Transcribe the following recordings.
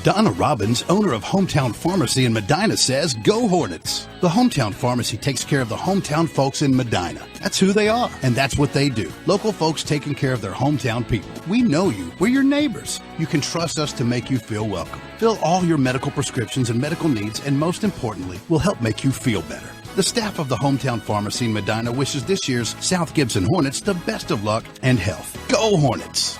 Donna Robbins, owner of Hometown Pharmacy in Medina, says, "Go Hornets." The Hometown Pharmacy takes care of the hometown folks in Medina. That's who they are, and that's what they do. Local folks taking care of their hometown people. We know you. We're your neighbors. You can trust us to make you feel welcome. Fill all your medical prescriptions and medical needs, and most importantly, we'll help make you feel better. The staff of the Hometown Pharmacy in Medina wishes this year's South Gibson Hornets the best of luck and health. Go Hornets!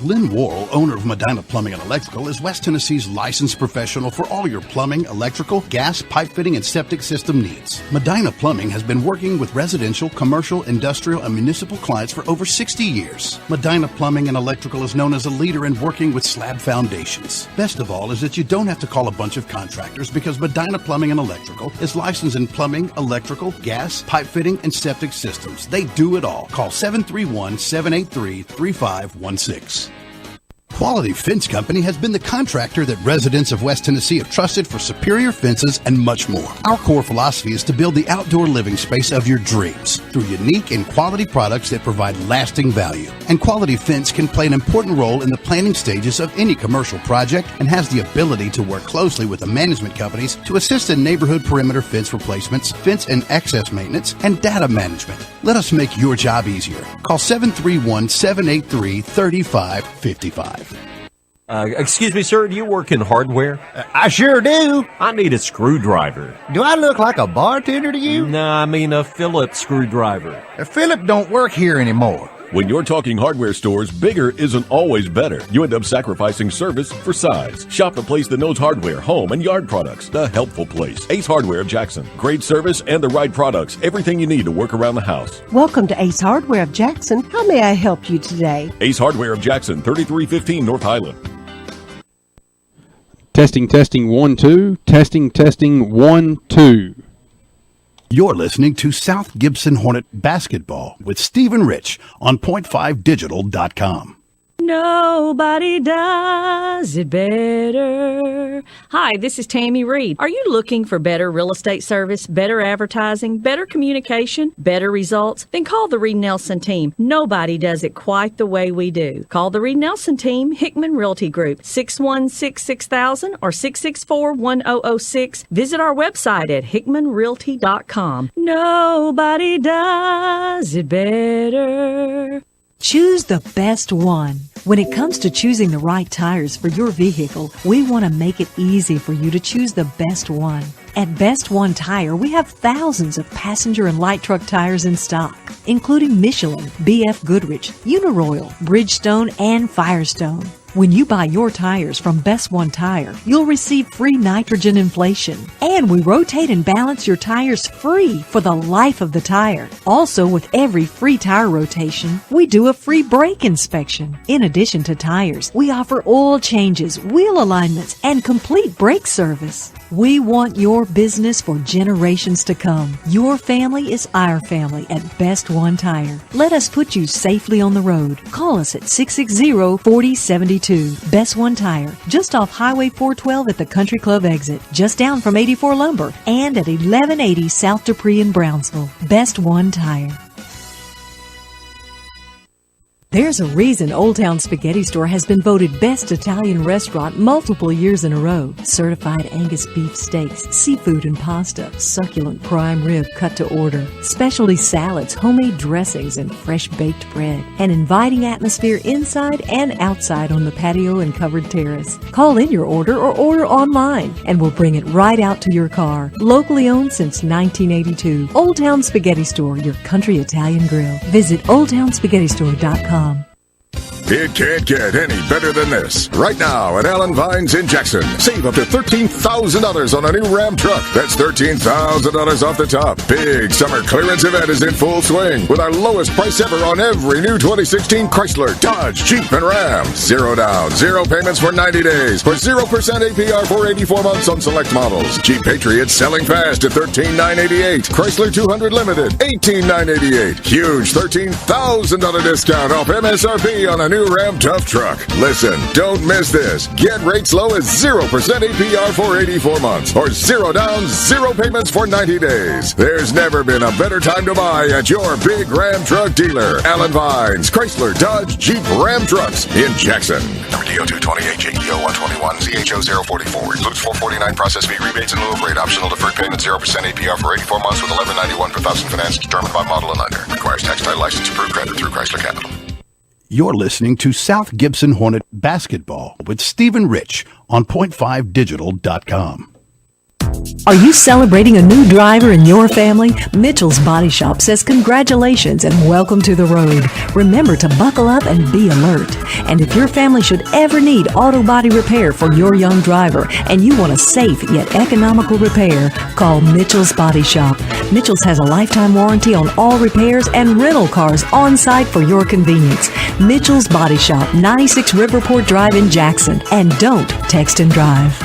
Lynn Worrell, owner of Medina Plumbing and Electrical, is West Tennessee's licensed professional for all your plumbing, electrical, gas, pipe fitting, and septic system needs. Medina Plumbing has been working with residential, commercial, industrial, and municipal clients for over 60 years. Medina Plumbing and Electrical is known as a leader in working with slab foundations. Best of all is that you don't have to call a bunch of contractors because Medina Plumbing and Electrical is licensed in plumbing, electrical, gas, pipe fitting, and septic systems. They do it all. Call 731-783-3516. Quality Fence Company has been the contractor that residents of West Tennessee have trusted for superior fences and much more. Our core philosophy is to build the outdoor living space of your dreams through unique and quality products that provide lasting value. And Quality Fence can play an important role in the planning stages of any commercial project and has the ability to work closely with the management companies to assist in neighborhood perimeter fence replacements, fence and access maintenance, and data management. Let us make your job easier. Call 731-783-3555. Excuse me, sir, do you work in hardware? I sure do. I need a screwdriver. Do I look like a bartender to you? No, I mean a Phillips screwdriver. Philip don't work here anymore. When you're talking hardware stores, bigger isn't always better. You end up sacrificing service for size. Shop the place that knows hardware, home, and yard products. The helpful place. Ace Hardware of Jackson. Great service and the right products. Everything you need to work around the house. Welcome to Ace Hardware of Jackson. How may I help you today? Ace Hardware of Jackson, 3315 North Highland. Testing, 1, 2. Testing, 1, 2. You're listening to South Gibson Hornet Basketball with Stephen Rich on point5digital.com. Nobody does it better. Hi, this is Tammy Reed. Are you looking for better real estate service, better advertising, better communication, better results? Then call the Reed Nelson team. Nobody does it quite the way we do. Call the Reed Nelson team, Hickman Realty Group, 616-6000 or 664-1006. Visit our website at hickmanrealty.com. Nobody does it better. Choose the best one. When it comes to choosing the right tires for your vehicle, we want to make it easy for you to choose the best one. At Best One Tire, we have thousands of passenger and light truck tires in stock, including Michelin, BF Goodrich, Uniroyal, Bridgestone, and Firestone. When you buy your tires from Best One Tire, you'll receive free nitrogen inflation. And we rotate and balance your tires free for the life of the tire. Also, with every free tire rotation, we do a free brake inspection. In addition to tires, we offer oil changes, wheel alignments, and complete brake service. We want your business for generations to come. Your family is our family at Best One Tire. Let us put you safely on the road. Call us at 660-4072. Best One Tire, just off Highway 412 at the Country Club exit, just down from 84 Lumber, and at 1180 South Dupree in Brownsville. Best One Tire. There's a reason Old Town Spaghetti Store has been voted Best Italian Restaurant multiple years in a row. Certified Angus beef steaks, seafood and pasta, succulent prime rib cut to order, specialty salads, homemade dressings, and fresh baked bread. An inviting atmosphere inside and outside on the patio and covered terrace. Call in your order or order online, and we'll bring it right out to your car. Locally owned since 1982. Old Town Spaghetti Store, your country Italian grill. Visit oldtownspaghettistore.com. It can't get any better than this. Right now at Allen Vines in Jackson, save up to $13,000 on a new Ram truck. That's $13,000 off the top. Big summer clearance event is in full swing with our lowest price ever on every new 2016 Chrysler, Dodge, Jeep, and Ram. Zero down, zero payments for 90 days, for 0% APR for 84 months on select models. Jeep Patriot selling fast at $13,988. Chrysler 200 Limited, $18,988. Huge $13,000 discount off MSRP on a new new Ram Tough truck. Listen, don't miss this. Get rates low as 0% APR for 84 months or 0 down, 0 payments for 90 days. There's never been a better time to buy at your big Ram truck dealer. Allen Vines, Chrysler, Dodge, Jeep, Ram Trucks in Jackson. Number DO 228, JDO 121, ZHO 044. Includes $449 process fee rebates in lieu of rate. Optional deferred payment 0% APR for 84 months with $11.91 per thousand finance determined by model and lender. Requires tax title license approved credit through Chrysler Capital. You're listening to South Gibson Hornet Basketball with Stephen Rich on point5digital.com. Are you celebrating a new driver in your family? Mitchell's Body Shop says congratulations and welcome to the road. Remember to buckle up and be alert. And if your family should ever need auto body repair for your young driver and you want a safe yet economical repair, call Mitchell's Body Shop. Mitchell's has a lifetime warranty on all repairs and rental cars on site for your convenience. Mitchell's Body Shop, 96 Riverport Drive in Jackson. And don't text and drive.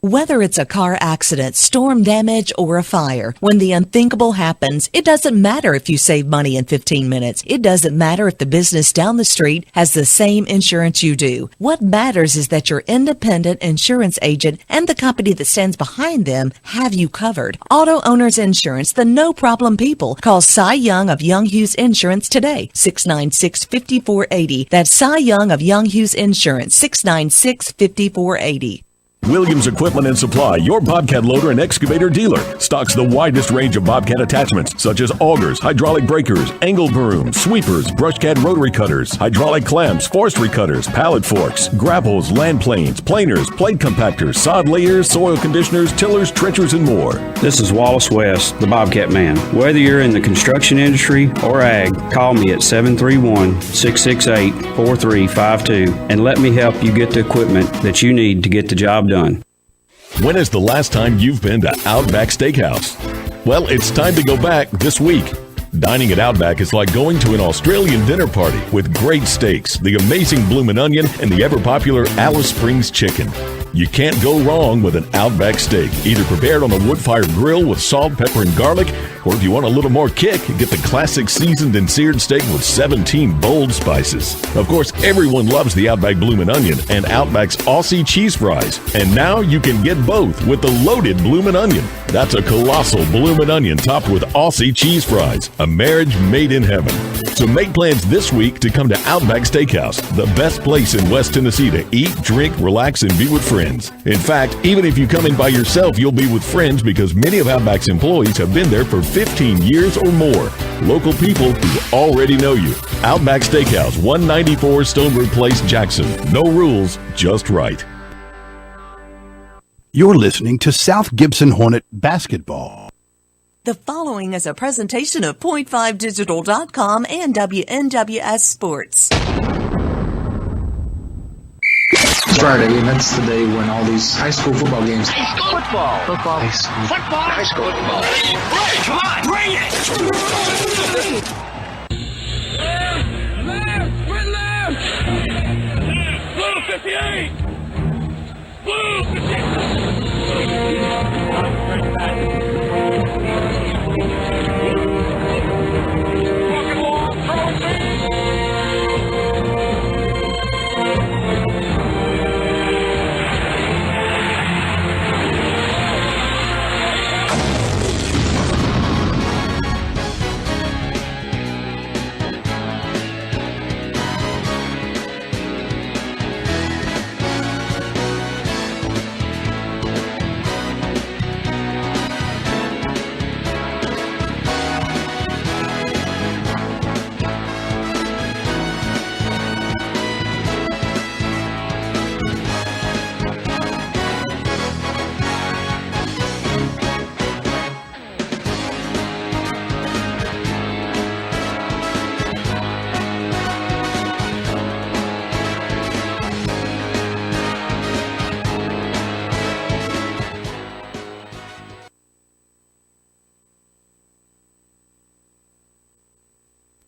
Whether it's a car accident, storm damage, or a fire, when the unthinkable happens, it doesn't matter if you save money in 15 minutes. It doesn't matter if the business down the street has the same insurance you do. What matters is that your independent insurance agent and the company that stands behind them have you covered. Auto Owners Insurance, the no-problem people. Call Cy Young of Young Hughes Insurance today, 696-5480. That's Cy Young of Young Hughes Insurance, 696-5480. Williams Equipment and Supply, your Bobcat loader and excavator dealer, stocks the widest range of Bobcat attachments such as augers, hydraulic breakers, angle brooms, sweepers, brushcat rotary cutters, hydraulic clamps, forestry cutters, pallet forks, grapples, land planes, planers, plate compactors, sod layers, soil conditioners, tillers, trenchers, and more. This is Wallace West, the Bobcat Man. Whether you're in the construction industry or ag, call me at 731-668-4352 and let me help you get the equipment that you need to get the job done. When is the last time you've been to Outback Steakhouse? Well, it's time to go back this week. Dining at Outback is like going to an Australian dinner party with great steaks, the amazing bloomin' onion, and the ever-popular Alice Springs chicken. You can't go wrong with an Outback steak, either prepared on a wood-fired grill with salt, pepper, and garlic, or if you want a little more kick, get the classic seasoned and seared steak with 17 bold spices. Of course, everyone loves the Outback Bloomin' Onion and Outback's Aussie cheese fries. And now you can get both with the loaded Bloomin' Onion. That's a colossal Bloomin' Onion topped with Aussie cheese fries, a marriage made in heaven. So make plans this week to come to Outback Steakhouse, the best place in West Tennessee to eat, drink, relax, and be with friends. In fact, even if you come in by yourself, you'll be with friends because many of Outback's employees have been there for 15 years or more. Local people who already know you. Outback Steakhouse, 194 Stonebrook Place, Jackson. No rules, just right. You're listening to South Gibson Hornet Basketball. The following is a presentation of point5digital.com and WNWS Sports. It's Friday, and that's the day when all these high school football games. Football. High school. Football. High school football. Right, come on, bring it. Left. Blue 58. Blue 58.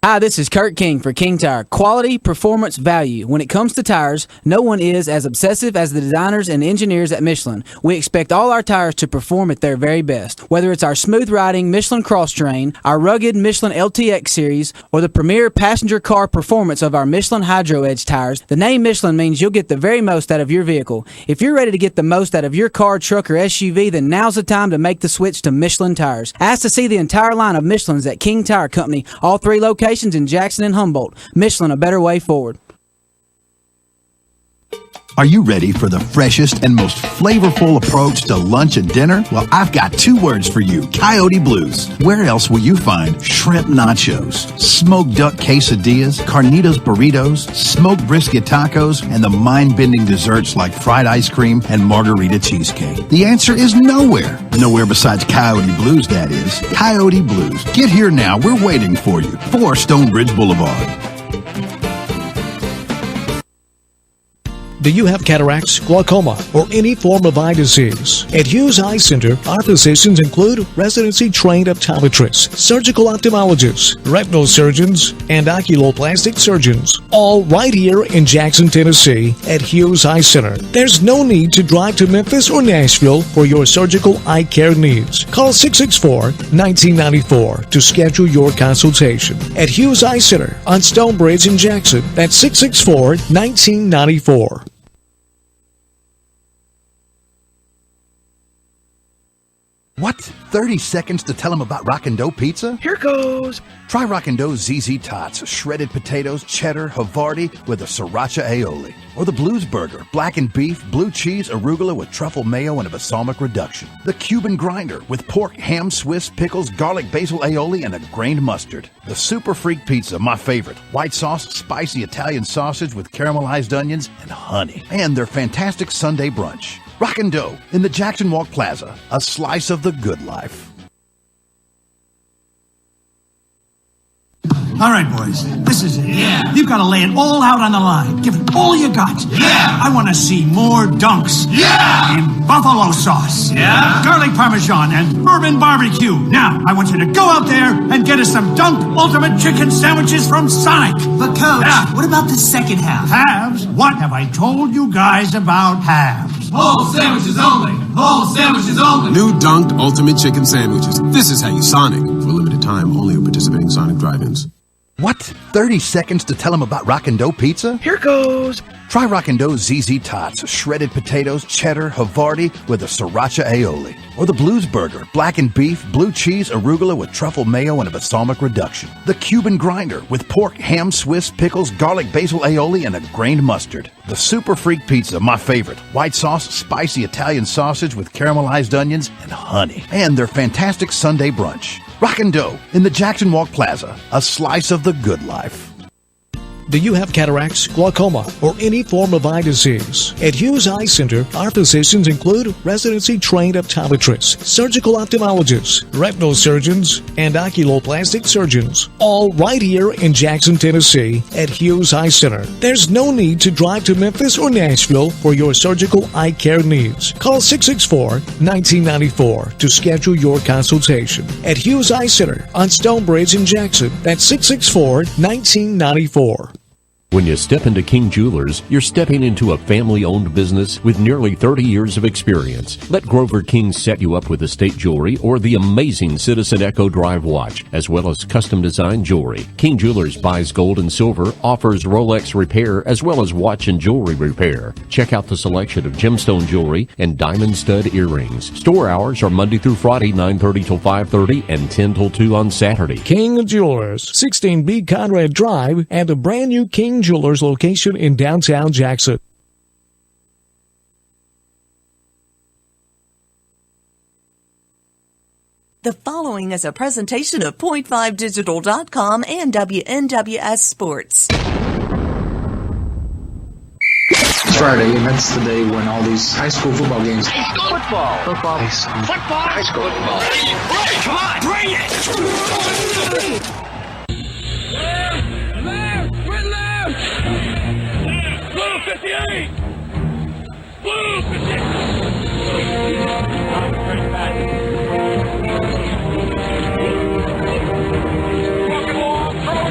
Hi, this is Kurt King for King Tire. Quality, performance, value. When it comes to tires, no one is as obsessive as the designers and engineers at Michelin. We expect all our tires to perform at their very best. Whether it's our smooth riding Michelin Cross Train, our rugged Michelin LTX series, or the premier passenger car performance of our Michelin Hydro Edge tires, the name Michelin means you'll get the very most out of your vehicle. If you're ready to get the most out of your car, truck, or SUV, then now's the time to make the switch to Michelin tires. Ask to see the entire line of Michelins at King Tire Company, all 3 locations in Jackson and Humboldt. Michelin, a better way forward. Are you ready for the freshest and most flavorful approach to lunch and dinner? Well, I've got 2 words for you, Coyote Blues. Where else will you find shrimp nachos, smoked duck quesadillas, carnitas burritos, smoked brisket tacos, and the mind-bending desserts like fried ice cream and margarita cheesecake? The answer is nowhere. Nowhere besides Coyote Blues, that is. Coyote Blues. Get here now. We're waiting for you. 4 Stonebridge Boulevard. Do you have cataracts, glaucoma, or any form of eye disease? At Hughes Eye Center, our physicians include residency-trained optometrists, surgical ophthalmologists, retinal surgeons, and oculoplastic surgeons, all right here in Jackson, Tennessee at Hughes Eye Center. There's no need to drive to Memphis or Nashville for your surgical eye care needs. Call 664-1994 to schedule your consultation. At Hughes Eye Center on Stonebridge in Jackson, that's 664-1994. What? 30 seconds to tell them about Rockin' Dough Pizza? Here goes. Try Rockin' Dough's ZZ Tots, shredded potatoes, cheddar, Havarti with a sriracha aioli. Or the Blues Burger, blackened beef, blue cheese, arugula with truffle mayo and a balsamic reduction. The Cuban Grinder with pork, ham, Swiss, pickles, garlic, basil aioli, and a grained mustard. The Super Freak Pizza, my favorite. White sauce, spicy Italian sausage with caramelized onions and honey. And their fantastic Sunday brunch. Rockin' Dough in the Jackson Walk Plaza, a slice of the good life. All right, boys, this is it. Yeah. You've got to lay it all out on the line. Give it all you got. Yeah. I want to see more dunks. Yeah. In buffalo sauce. Yeah. Garlic parmesan and bourbon barbecue. Now, I want you to go out there and get us some Dunk Ultimate Chicken Sandwiches from Sonic. But, Coach, what about the second half? Halves? What have I told you guys about halves? Whole sandwiches only. Whole sandwiches only. New Dunked Ultimate Chicken Sandwiches. This is how you Sonic. For a limited time, only at participating Sonic drive-ins. What? 30 seconds to tell them about Rockin' Dough Pizza? Here goes. Try Rockin' Dough's ZZ Tots, shredded potatoes, cheddar, Havarti with a sriracha aioli. Or the Blues Burger, blackened beef, blue cheese, arugula with truffle mayo and a balsamic reduction. The Cuban Grinder with pork, ham, Swiss, pickles, garlic, basil aioli, and a grained mustard. The Super Freak Pizza, my favorite. White sauce, spicy Italian sausage with caramelized onions and honey. And their fantastic Sunday brunch. Rockin' Dough in the Jackson Walk Plaza, a slice of the good life. Do you have cataracts, glaucoma, or any form of eye disease? At Hughes Eye Center, our physicians include residency-trained optometrists, surgical ophthalmologists, retinal surgeons, and oculoplastic surgeons, all right here in Jackson, Tennessee at Hughes Eye Center. There's no need to drive to Memphis or Nashville for your surgical eye care needs. Call 664-1994 to schedule your consultation. At Hughes Eye Center on Stonebridge in Jackson, that's 664-1994. When you step into King Jewelers, you're stepping into a family-owned business with nearly 30 years of experience. Let Grover King set you up with estate jewelry or the amazing Citizen Echo Drive watch, as well as custom-designed jewelry. King Jewelers buys gold and silver, offers Rolex repair, as well as watch and jewelry repair. Check out the selection of gemstone jewelry and diamond stud earrings. Store hours are Monday through Friday, 9:30 till 5:30 and 10 till 2 on Saturday. King Jewelers, 16B Conrad Drive, and a brand new King Jewelers location in downtown Jackson. The following is a presentation of Point5Digital.com and WNWS Sports. It's Friday, and that's the day when all these high school football games. Football. High school. Football. High school football. Right, come on, bring it. Blue 58! Blue 58! Walking along, throwing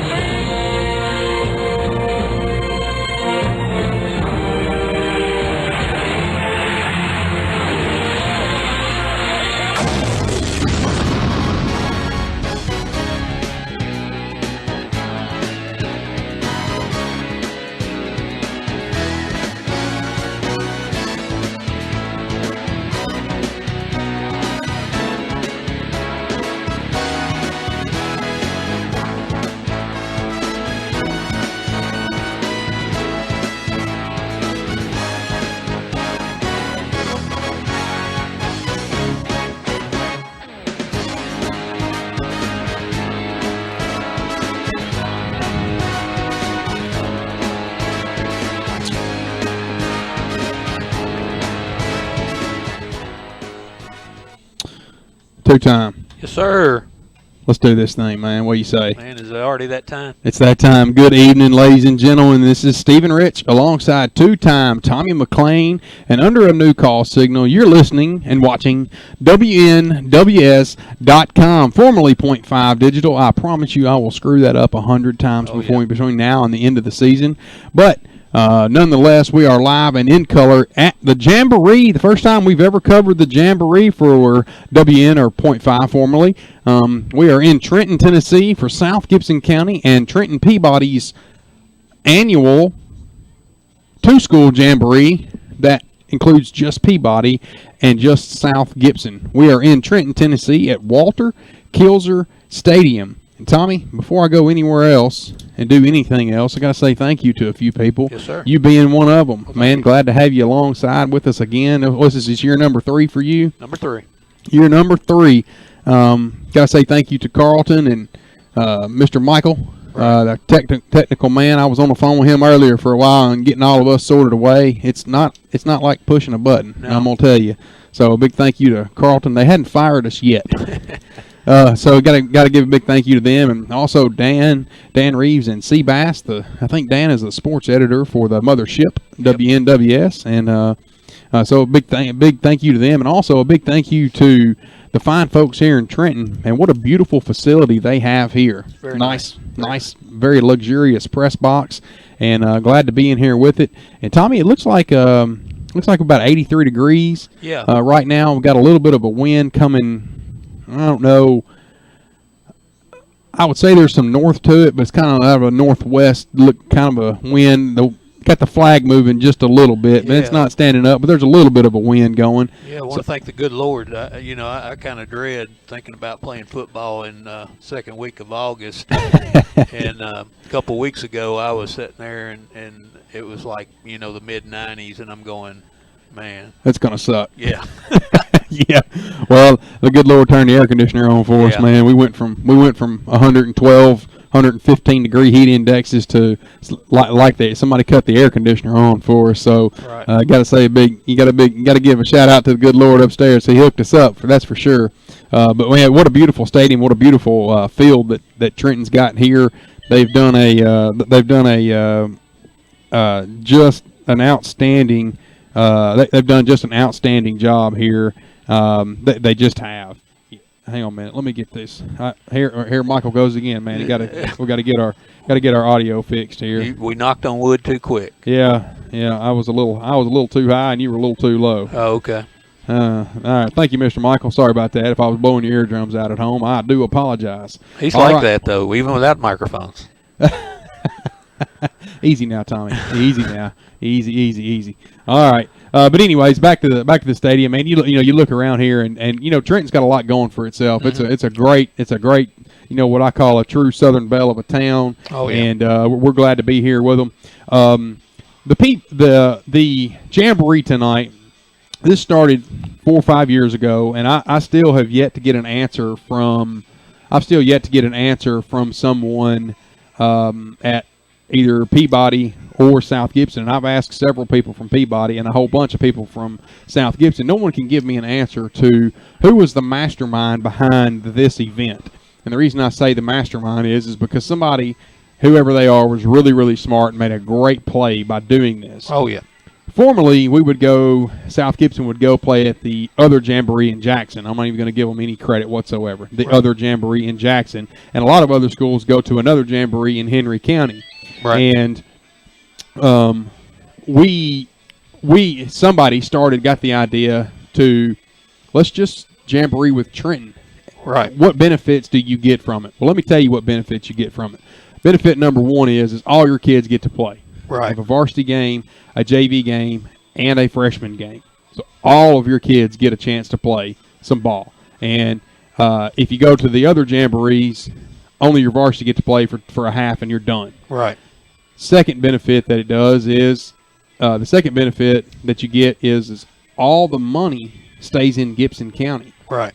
two-time. Yes, sir. Let's do this thing, man. What do you say? Man, is it already that time? It's that time. Good evening, ladies and gentlemen. This is Stephen Rich alongside two-time Tommy McLean. And under a new call signal, you're listening and watching WNWS.com, formerly Point 5 Digital. I promise you I will screw that up 100 times between now and the end of the season. But nonetheless, we are live and in color at the Jamboree. The first time we've ever covered the Jamboree for WN or Point 5 formerly. We are in Trenton, Tennessee for South Gibson County and Trenton Peabody's annual two-school Jamboree that includes just Peabody and just South Gibson. We are in Trenton, Tennessee at Walter Kilzer Stadium. And Tommy, before I go anywhere else and do anything else, I got to say thank you to a few people. Yes, sir. You being one of them. Man, glad to have you alongside with us again. This is year number 3 for you? Number 3. Year number 3. Got to say thank you to Carlton and Mr. Michael, the technical man. I was on the phone with him earlier for a while and getting all of us sorted away. It's not like pushing a button, no. I'm going to tell you. So a big thank you to Carlton. They hadn't fired us yet. So got to give a big thank you to them, and also Dan Reeves and Seabass. I think Dan is the sports editor for the mothership WNWS, and so a big thank you to them, and also a big thank you to the fine folks here in Trenton. And what a beautiful facility they have here. Very nice, very luxurious press box, and glad to be in here with it. And Tommy, it looks like about 83 degrees. Yeah. Right now, we've got a little bit of a wind coming. I don't know. I would say there's some north to it, but it's kind of out of a northwest look, kind of a wind. Got the flag moving just a little bit, but it's not standing up. But there's a little bit of a wind going. Yeah, I want to thank the good Lord. I kind of dread thinking about playing football in second week of August. And a couple weeks ago, I was sitting there, and it was like the mid-90s, and I'm going, man, that's gonna suck. Yeah. Yeah. Well, the good Lord turned the air conditioner on for us, man. We went from 112, 115 degree heat indexes to like that. Somebody cut the air conditioner on for us. So, got to say you got to give a shout out to the good Lord upstairs. He hooked us up that's for sure. But man, what a beautiful stadium, what a beautiful field that Trenton's got here. They've done just an outstanding. They've done just an outstanding job here. They just have. Hang on a minute. Let me get this. Here Michael goes again, man. We got to get our audio fixed here. We knocked on wood too quick. Yeah. I was a little too high and you were a little too low. Oh, okay. All right. Thank you, Mr. Michael. Sorry about that. If I was blowing your eardrums out at home, I do apologize. He's all like that though, even without microphones. Easy now, Tommy. Easy now. Easy. All right. But anyways, back to the stadium, man. You look around here, and Trenton's got a lot going for itself. Mm-hmm. It's a great what I call a true Southern belle of a town. Oh yeah. And we're glad to be here with them. The Jamboree tonight. This started 4 or 5 years ago, and I still have yet to get an answer from. I've still yet to get an answer from someone at either Peabody or South Gibson. And I've asked several people from Peabody and a whole bunch of people from South Gibson. No one can give me an answer to who was the mastermind behind this event. And the reason I say the mastermind is because somebody, whoever they are, was really, really smart and made a great play by doing this. Oh, yeah. Formerly, South Gibson would go play at the other Jamboree in Jackson. I'm not even going to give them any credit whatsoever. The other Jamboree in Jackson. And a lot of other schools go to another Jamboree in Henry County. Right. And somebody got the idea to let's just Jamboree with Trenton. Right. What benefits do you get from it? Well, let me tell you what benefits you get from it. Benefit number one is all your kids get to play. Right. Have a varsity game, a JV game, and a freshman game. So all of your kids get a chance to play some ball. And if you go to the other Jamborees, only your varsity get to play for a half and you're done. Right. Second benefit that it does is the second benefit that you get is all the money stays in Gibson County. Right.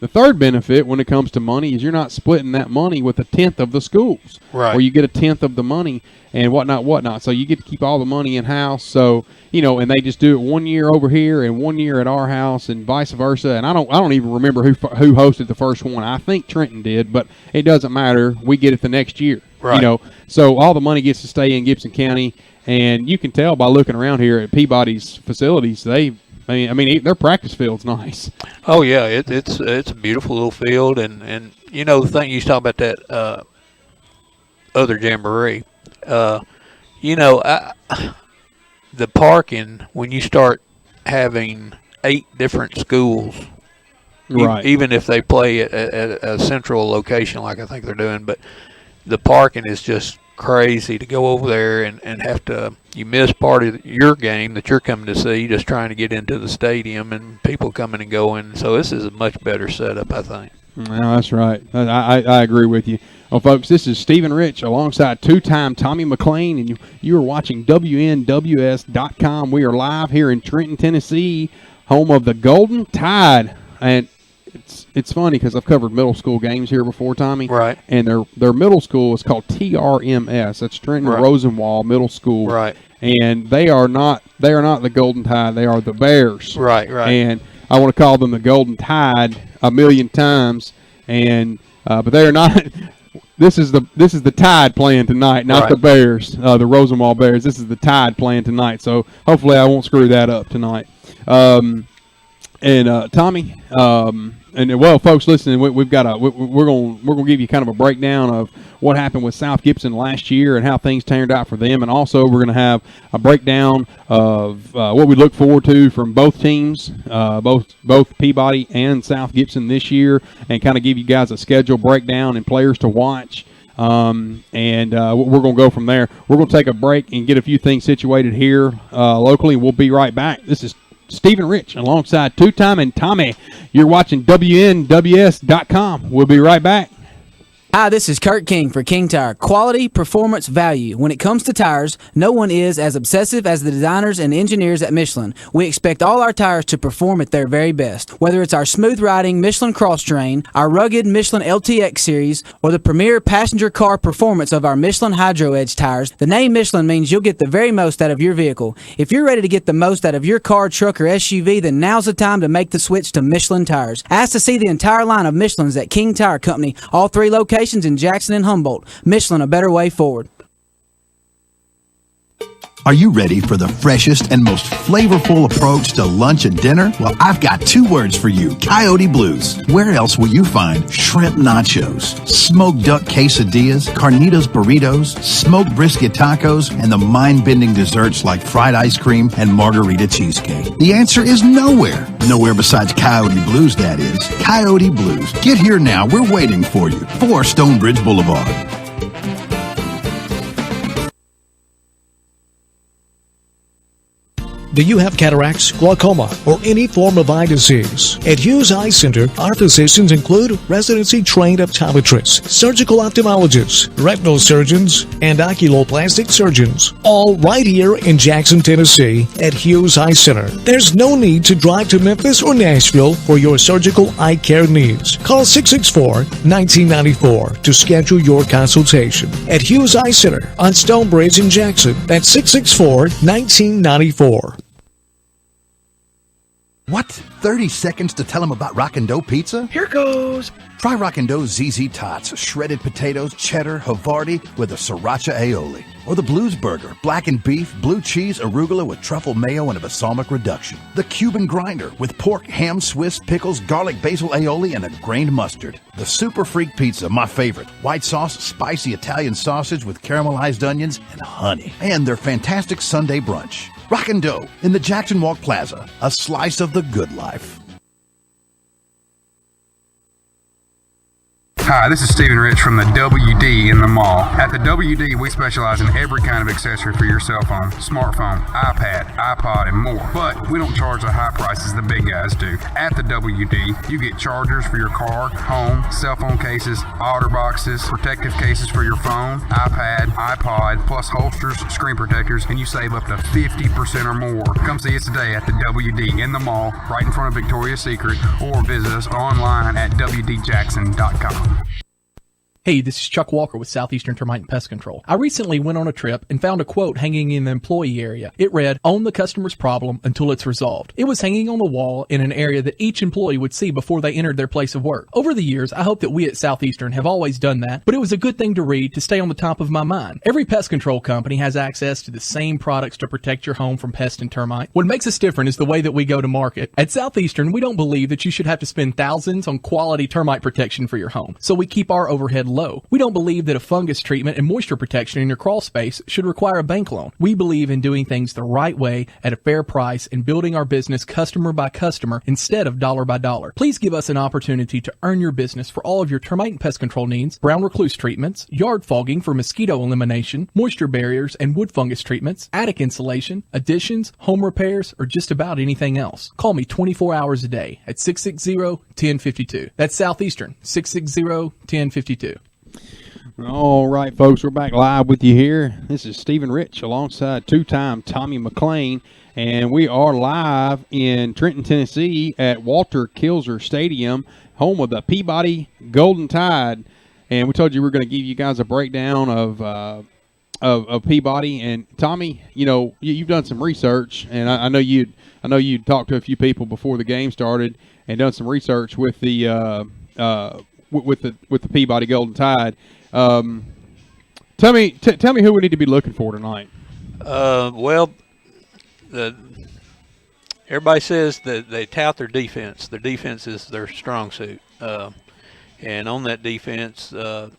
The third benefit when it comes to money is you're not splitting that money with 1/10 of the schools. Right. Or you get 1/10 of the money and whatnot. So you get to keep all the money in-house. So, and they just do it 1 year over here and 1 year at our house and vice versa. And I don't even remember who hosted the first one. I think Trenton did, but it doesn't matter. We get it the next year. Right. So all the money gets to stay in Gibson County. And you can tell by looking around here at Peabody's facilities, their practice field's nice. Oh yeah, it's a beautiful little field, and the thing you talk about that other jamboree, the parking when you start having 8 different schools, right? Even if they play at a central location like I think they're doing, but the parking is just crazy to go over there and have to you miss part of your game that you're coming to see just trying to get into the stadium and people coming and going. So this is a much better setup, I think. No, that's right. I agree with you. Well, folks, this is Stephen Rich alongside two-time Tommy McLean, and you are watching WNWS.com. We are live here in Trenton, Tennessee, home of the Golden Tide. And it's funny because I've covered middle school games here before, Tommy. Right. And their middle school is called TRMS. That's Trenton Rosenwald Middle School. Right. And they are not the Golden Tide. They are the Bears. Right. And I want to call them the Golden Tide a million times. And but they are not. This is the Tide playing tonight, not the Bears, the Rosenwald Bears. This is the Tide playing tonight. So hopefully I won't screw that up tonight. Tommy, well, folks listening, we're gonna give you kind of a breakdown of what happened with South Gibson last year and how things turned out for them, and also we're gonna have a breakdown of what we look forward to from both teams, both Peabody and South Gibson this year, and kind of give you guys a schedule breakdown and players to watch. We're gonna go from there. We're gonna take a break and get a few things situated here locally. We'll be right back. This is Stephen Rich alongside two-time and Tommy. You're watching WNWS.com. We'll be right back. Hi, this is Kurt King for King Tire. Quality, performance, value. When it comes to tires, no one is as obsessive as the designers and engineers at Michelin. We expect all our tires to perform at their very best. Whether it's our smooth riding Michelin Cross Train, our rugged Michelin LTX series, or the premier passenger car performance of our Michelin Hydro Edge tires, the name Michelin means you'll get the very most out of your vehicle. If you're ready to get the most out of your car, truck, or SUV, then now's the time to make the switch to Michelin tires. Ask to see the entire line of Michelins at King Tire Company, all 3 locations in Jackson and Humboldt. Michelin, a better way forward. Are you ready for the freshest and most flavorful approach to lunch and dinner? Well, I've got 2 words for you: Coyote Blues. Where else will you find shrimp nachos, smoked duck quesadillas, carnitas burritos, smoked brisket tacos, and the mind-bending desserts like fried ice cream and margarita cheesecake? The answer is nowhere. Nowhere besides Coyote Blues, that is. Coyote Blues. Get here now. We're waiting for you. 4 Stonebridge Boulevard. Do you have cataracts, glaucoma, or any form of eye disease? At Hughes Eye Center, our physicians include residency-trained optometrists, surgical ophthalmologists, retinal surgeons, and oculoplastic surgeons, all right here in Jackson, Tennessee at Hughes Eye Center. There's no need to drive to Memphis or Nashville for your surgical eye care needs. Call 664-1994 to schedule your consultation. At Hughes Eye Center on Stonebridge in Jackson, that's 664-1994. What? 30 seconds to tell them about Rockin' Dough Pizza? Here goes. Try Rockin' Dough's ZZ Tots, shredded potatoes, cheddar, Havarti with a sriracha aioli. Or the Blues Burger, blackened beef, blue cheese, arugula with truffle mayo and a balsamic reduction. The Cuban Grinder with pork, ham, Swiss, pickles, garlic, basil aioli, and a grained mustard. The Super Freak Pizza, my favorite. White sauce, spicy Italian sausage with caramelized onions and honey. And their fantastic Sunday brunch. Rockin' Dough in the Jackson Walk Plaza, a slice of the good life. Hi, this is Stephen Rich from the WD in the mall. At the WD, we specialize in every kind of accessory for your cell phone, smartphone, iPad, iPod, and more. But we don't charge the high prices the big guys do. At the WD, you get chargers for your car, home, cell phone cases, otter boxes, protective cases for your phone, iPad, iPod, plus holsters, screen protectors, and you save up to 50% or more. Come see us today at the WD in the mall, right in front of Victoria's Secret, or visit us online at www.jackson.com. Hey, this is Chuck Walker with Southeastern Termite and Pest Control. I recently went on a trip and found a quote hanging in the employee area. It read, "Own the customer's problem until it's resolved." It was hanging on the wall in an area that each employee would see before they entered their place of work. Over the years, I hope that we at Southeastern have always done that, but it was a good thing to read to stay on the top of my mind. Every pest control company has access to the same products to protect your home from pest and termite. What makes us different is the way that we go to market. At Southeastern, we don't believe that you should have to spend thousands on quality termite protection for your home, so we keep our overhead low. We don't believe that a fungus treatment and moisture protection in your crawl space should require a bank loan. We believe in doing things the right way at a fair price and building our business customer by customer instead of dollar by dollar. Please give us an opportunity to earn your business for all of your termite and pest control needs, brown recluse treatments, yard fogging for mosquito elimination, moisture barriers and wood fungus treatments, attic insulation, additions, home repairs, or just about anything else. Call me 24 hours a day at 660-1052. That's Southeastern, 660-1052. All right, folks, we're back live with you here. This is Stephen Rich alongside two-time Tommy McLean, and we are live in Trenton, Tennessee at Walter Kilzer Stadium, home of the Peabody Golden Tide. And we told you we were going to give you guys a breakdown of Peabody. And Tommy, you know, you've done some research, and I know you'd talked to a few people before the game started and done some research with the with the Peabody Golden Tide. Tell me who we need to be looking for tonight. Well, everybody says that they tout their defense. Their defense is their strong suit. And on that defense, the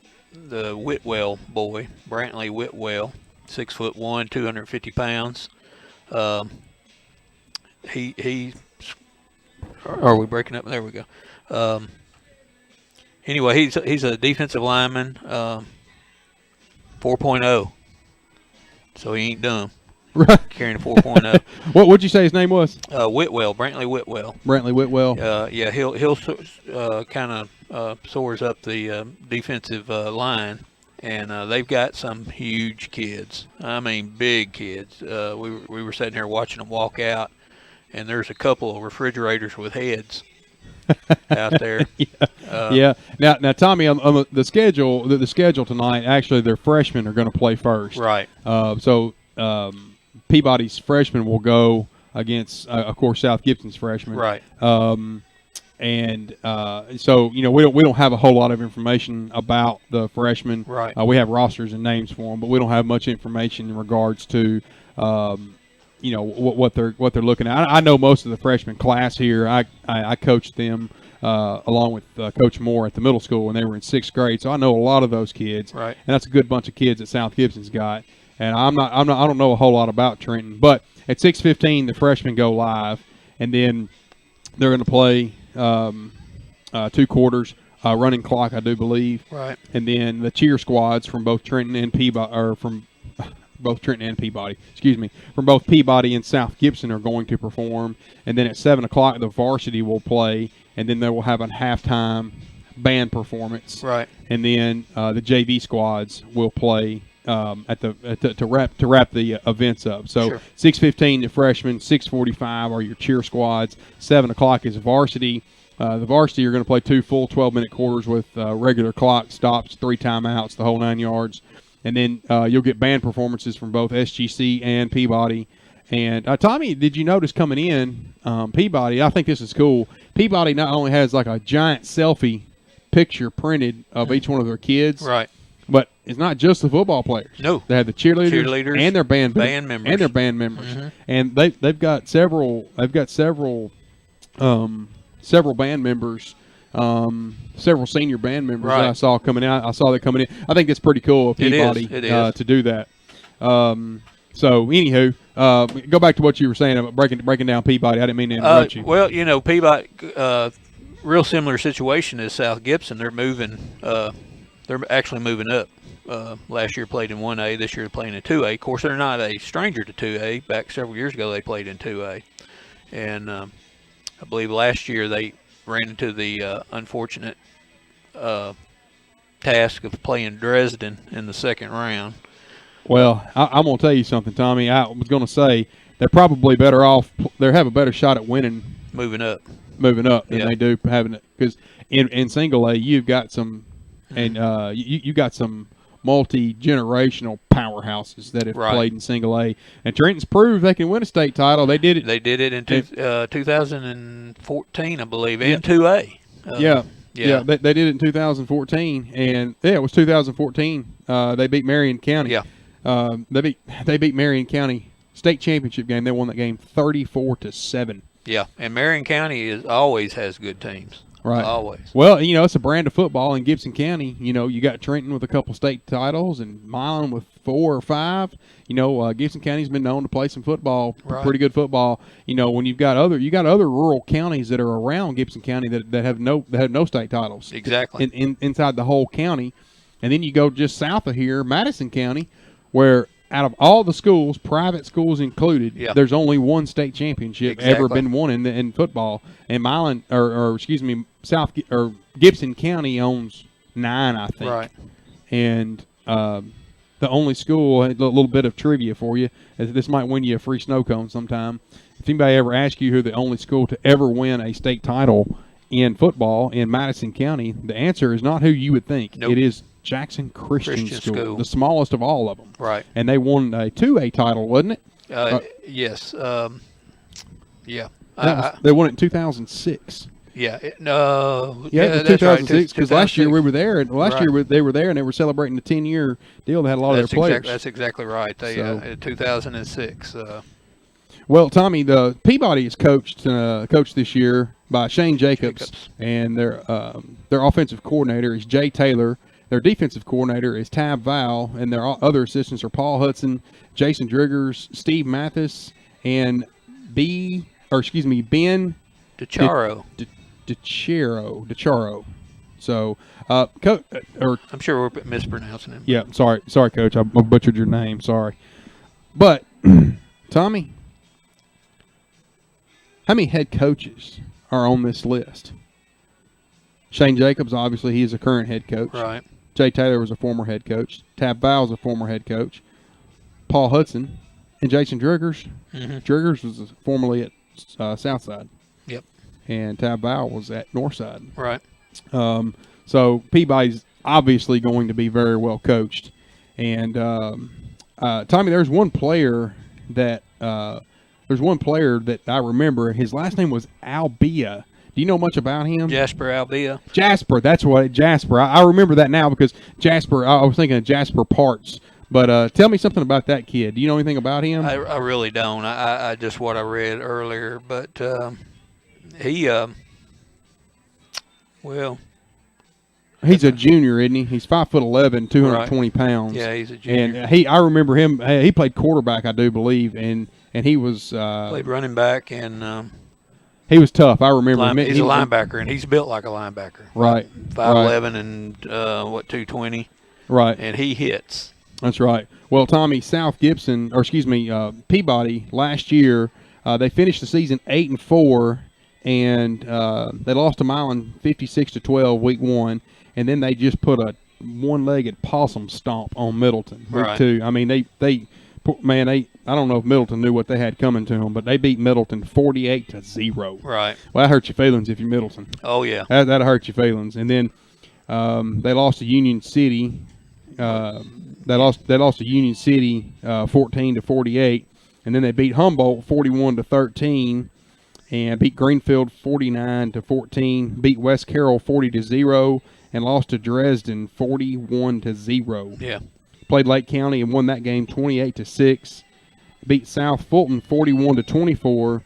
Whitwell boy, Brantley Whitwell, 6'1", 250 pounds. He. Are we breaking up? There we go. Anyway, he's a defensive lineman, 4.0. So he ain't dumb. Right. Carrying a 4.0. What'd you say his name was? Whitwell, Brantley Whitwell. Brantley Whitwell. Yeah, he'll kind of soars up the defensive line, and they've got some huge kids. I mean, big kids. We were sitting here watching them walk out, and there's a couple of refrigerators with heads out there. Yeah. Now, Tommy, on the schedule, the schedule tonight, actually, their freshmen are going to play first. Right. So Peabody's freshmen will go against, of course, South Gibson's freshmen. Right. So you know, we don't have a whole lot of information about the freshmen. Right. We have rosters and names for them, but we don't have much information in regards to you know, what they're looking at. I know most of the freshman class here. I coached them along with Coach Moore at the middle school when they were in 6th grade, so I know a lot of those kids. Right. And that's a good bunch of kids that South Gibson's got. And I don't know a whole lot about Trenton, but at 6:15 the freshmen go live, and then they're going to play 2 quarters. Running clock, I do believe. Right. And then the cheer squads from both Trenton and Peabody, from both Peabody and South Gibson are going to perform. And then at 7 o'clock, the varsity will play, and then they will have a halftime band performance. Right. And then the JV squads will play to wrap the events up. So sure. 6:15 the freshmen, 6:45 are your cheer squads, 7 o'clock is varsity. The varsity are going to play 2 full 12-minute quarters with regular clock stops, 3 timeouts, the whole 9 yards. And then you'll get band performances from both SGC and Peabody. And Tommy, did you notice coming in, Peabody, I think this is cool, Peabody not only has like a giant selfie picture printed of each one of their kids. Right. But it's not just the football players. No. They have the cheerleaders and their band members. And their band members. Mm-hmm. And they've got several band members, several senior band members right. that I saw coming out. I saw that coming in. I think it's pretty cool of Peabody to do that. So, anywho, go back to what you were saying about breaking down Peabody. I didn't mean to interrupt you. Well, you know, Peabody, real similar situation as South Gibson. They're moving. They're actually moving up. Last year played in 1A. This year playing in 2A. Of course, they're not a stranger to 2A. Back several years ago, they played in 2A. And I believe last year they ran into the unfortunate task of playing Dresden in the second round. Well, I'm going to tell you something, Tommy. I was going to say they're probably better off. They have a better shot at winning. Moving up. moving up than they do having it, because in single A you've got some, and you got some multi-generational powerhouses that have played in single A, and Trenton's proved they can win a state title. They did it. They did it in 2014, I believe, and 2A. They did it in 2014, and it was 2014. They beat Marion County. They beat Marion County state championship game. They won that game 34-7. Yeah, and Marion County always has good teams. Right. Always. Well, it's a brand of football in Gibson County. You got Trenton with a couple state titles and Milan with 4 or 5. Gibson County's been known to play some football, pretty good football. When you got other rural counties that are around Gibson County that have no state titles. Exactly. Inside the whole county. And then you go just south of here, Madison County, where out of all the schools, private schools included, there's only one state championship ever been won in football. And Milan, Gibson County owns 9, I think. Right. And the only school, a little bit of trivia for you, this might win you a free snow cone sometime. If anybody ever asks you who the only school to ever win a state title in football in Madison County, the answer is not who you would think. Nope. It is Jackson Christian School, the smallest of all of them. Right. And they won a 2A title, wasn't it? Yes. Yeah. They won it in 2006. Yeah. It was 2006, because last year we were there, and year they were there, and they were celebrating the 10-year deal. They had a lot of their players. That's exactly right. They 2006. Well, Tommy, the Peabody is coached this year by Shane Jacobs. And their offensive coordinator is Jay Taylor. Their defensive coordinator is Tab Val, and their other assistants are Paul Hudson, Jason Driggers, Steve Mathis, and Ben DeCharo. DeCharo. So, I'm sure we're mispronouncing him. Yeah, sorry, Coach. I butchered your name. Sorry. But, Tommy, how many head coaches are on this list? Shane Jacobs, obviously, he is a current head coach. Right. Jay Taylor was a former head coach. Tab Val is a former head coach. Paul Hudson and Jason Driggers. Mm-hmm. Driggers was formerly at Southside. Yep. And Tab Val was at Northside. Right. So Peabody's obviously going to be very well coached. And Tommy, there's one player that I remember. His last name was Albia. Do you know much about him? Jasper Albia. Jasper, that's what Jasper. I remember that now because Jasper. I was thinking of Jasper Parts. But tell me something about that kid. Do you know anything about him? I really don't. I just what I read earlier. But he, he's a junior, isn't he? He's 5'11", 220 pounds. Yeah, he's a junior. And I remember him. He played quarterback, I do believe, and he was played running back and. He was tough. I remember him. He's a linebacker, and he's built like a linebacker. Right. 5'11" and 220. Right. And he hits. That's right. Well, Tommy, Peabody last year, they finished the season 8-4, and they lost to Milan 56-12 week 1, and then they just put a one-legged possum stomp on Middleton week 2. I mean, I don't know if Middleton knew what they had coming to them, but they beat Middleton 48-0. Right. Well, that hurt your feelings if you're Middleton. Oh yeah. That'll hurt your feelings. And then they lost to Union City. They lost to Union City 14-48, and then they beat Humboldt 41-13, and beat Greenfield 49-14, beat West Carroll 40-0, and lost to Dresden 41-0. Yeah. Played Lake County and won that game 28-6. Beat South Fulton 41-24,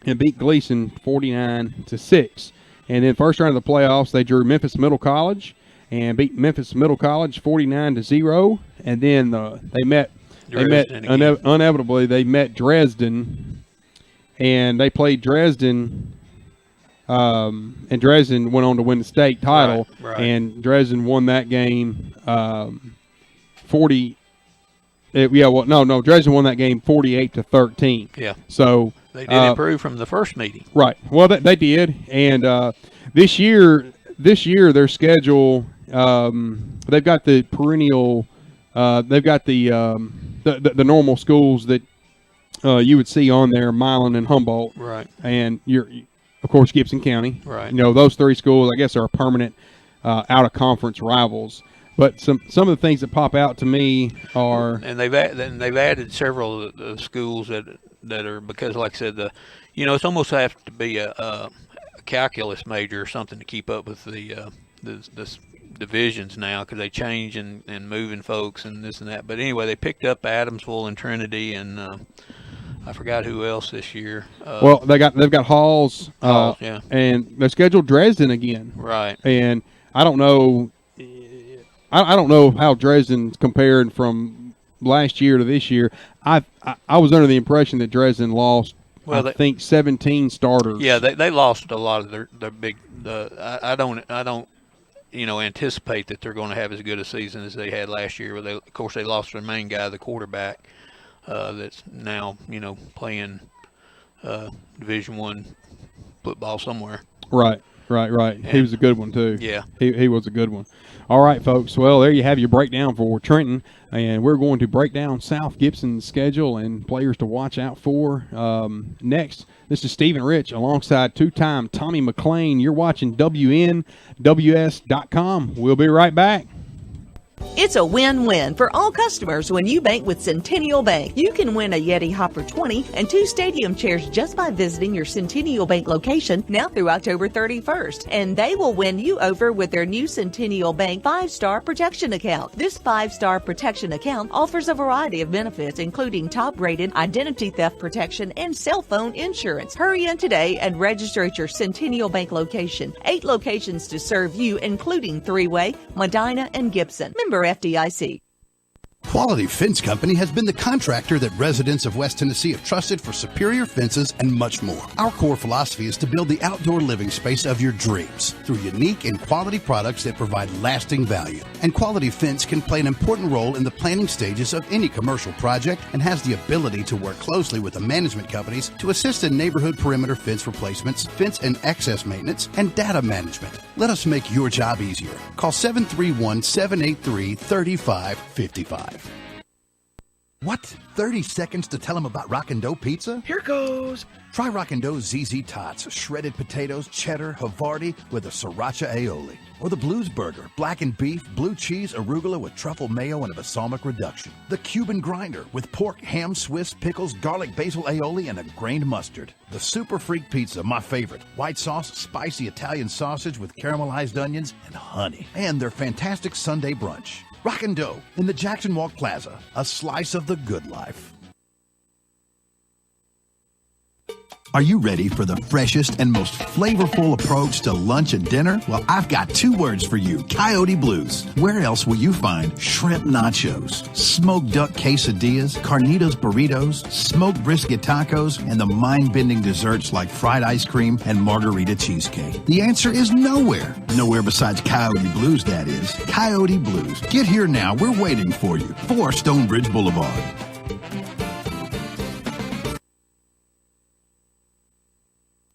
and beat Gleason 49-6. And then first round of the playoffs, they drew Memphis Middle College and beat Memphis Middle College 49-0. And then inevitably they met Dresden, and they played Dresden. And Dresden went on to win the state title, right. And Dresden won that game 40. Dresden won that game 48-13. Yeah. So they did improve from the first meeting. Right. Well, they did, and this year their schedule. They've got the perennial. They've got the normal schools that you would see on there, Milan and Humboldt. Right. And of course, Gibson County. Right. You know, those three schools, I guess, are permanent out-of-conference rivals. But some of the things that pop out to me are, and they've added several of the schools that are, because, like I said, it's almost have to be a calculus major or something to keep up with the divisions now, because they change and moving folks and this and that. But anyway, they picked up Adamsville and Trinity, and I forgot who else this year. Well, they've got Halls, yeah, and they scheduled Dresden again. Right. And I don't know. I don't know how Dresden's compared from last year to this year. I was under the impression that Dresden lost, I think, 17 starters. Yeah, they lost a lot of their big. I don't anticipate that they're going to have as good a season as they had last year. But of course, they lost their main guy, the quarterback, that's now playing Division I football somewhere. Right. And he was a good one too. Yeah, he was a good one. All right, folks. Well, there you have your breakdown for Trenton, and we're going to break down South Gibson's schedule and players to watch out for. Next, this is Stephen Rich alongside two-time Tommy McLean. You're watching WNWS.com. We'll be right back. It's a win-win for all customers when you bank with Centennial Bank. You can win a Yeti Hopper 20 and 2 stadium chairs just by visiting your Centennial Bank location now through October 31st. And they will win you over with their new Centennial Bank 5-Star Protection Account. This 5-Star Protection Account offers a variety of benefits, including top-rated identity theft protection and cell phone insurance. Hurry in today and register at your Centennial Bank location. 8 locations to serve you, including Three-Way, Medina, and Gibson. Member FDIC. Quality Fence Company has been the contractor that residents of West Tennessee have trusted for superior fences and much more. Our core philosophy is to build the outdoor living space of your dreams through unique and quality products that provide lasting value. And Quality Fence can play an important role in the planning stages of any commercial project and has the ability to work closely with the management companies to assist in neighborhood perimeter fence replacements, fence and access maintenance, and data management. Let us make your job easier. Call 731-783-3555. What? 30 seconds to tell them about Rockin' Dough Pizza? Here goes. Try Rockin' Dough's ZZ Tots, shredded potatoes, cheddar, Havarti with a sriracha aioli. Or the Blues Burger, blackened beef, blue cheese, arugula with truffle mayo and a balsamic reduction. The Cuban Grinder with pork, ham, Swiss, pickles, garlic, basil aioli, and a grained mustard. The Super Freak Pizza, my favorite. White sauce, spicy Italian sausage with caramelized onions and honey. And their fantastic Sunday brunch. Rockin' Dough in the Jackson Walk Plaza, a slice of the good life. Are you ready for the freshest and most flavorful approach to lunch and dinner? Well, I've got 2 words for you, Coyote Blues. Where else will you find shrimp nachos, smoked duck quesadillas, carnitas burritos, smoked brisket tacos, and the mind-bending desserts like fried ice cream and margarita cheesecake? The answer is nowhere. Nowhere besides Coyote Blues, that is. Coyote Blues. Get here now. We're waiting for you. 4 Stonebridge Boulevard.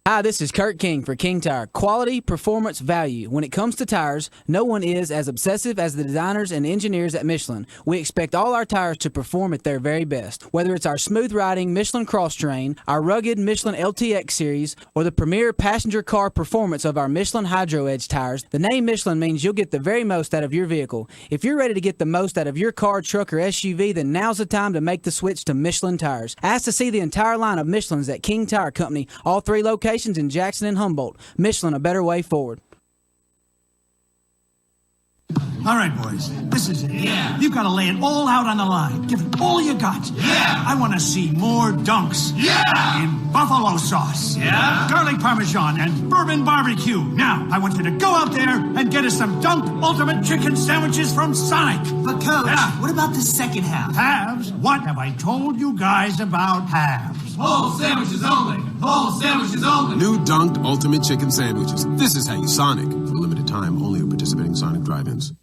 Hi, this is Kurt King for King Tire. Quality, performance, value. When it comes to tires, no one is as obsessive as the designers and engineers at Michelin. We expect all our tires to perform at their very best. Whether it's our smooth riding Michelin Cross Train, our rugged Michelin LTX series, or the premier passenger car performance of our Michelin Hydro Edge tires, the name Michelin means you'll get the very most out of your vehicle. If you're ready to get the most out of your car, truck, or SUV, then now's the time to make the switch to Michelin tires. Ask to see the entire line of Michelins at King Tire Company, all 3 locations in Jackson and Humboldt. Michelin, a better way forward. All right, boys, this is it. Yeah. You've got to lay it all out on the line. Give it all you got. Yeah. I want to see more dunks. Yeah. In buffalo sauce. Yeah. Garlic parmesan and bourbon barbecue. Now, I want you to go out there and get us some Dunk Ultimate Chicken Sandwiches from Sonic. But, Coach, what about the second half? Halves? What have I told you guys about halves? Whole sandwiches only. Whole sandwiches only. New Dunked Ultimate Chicken Sandwiches. This is how you Sonic. For a limited time, only at participating Sonic drive-ins.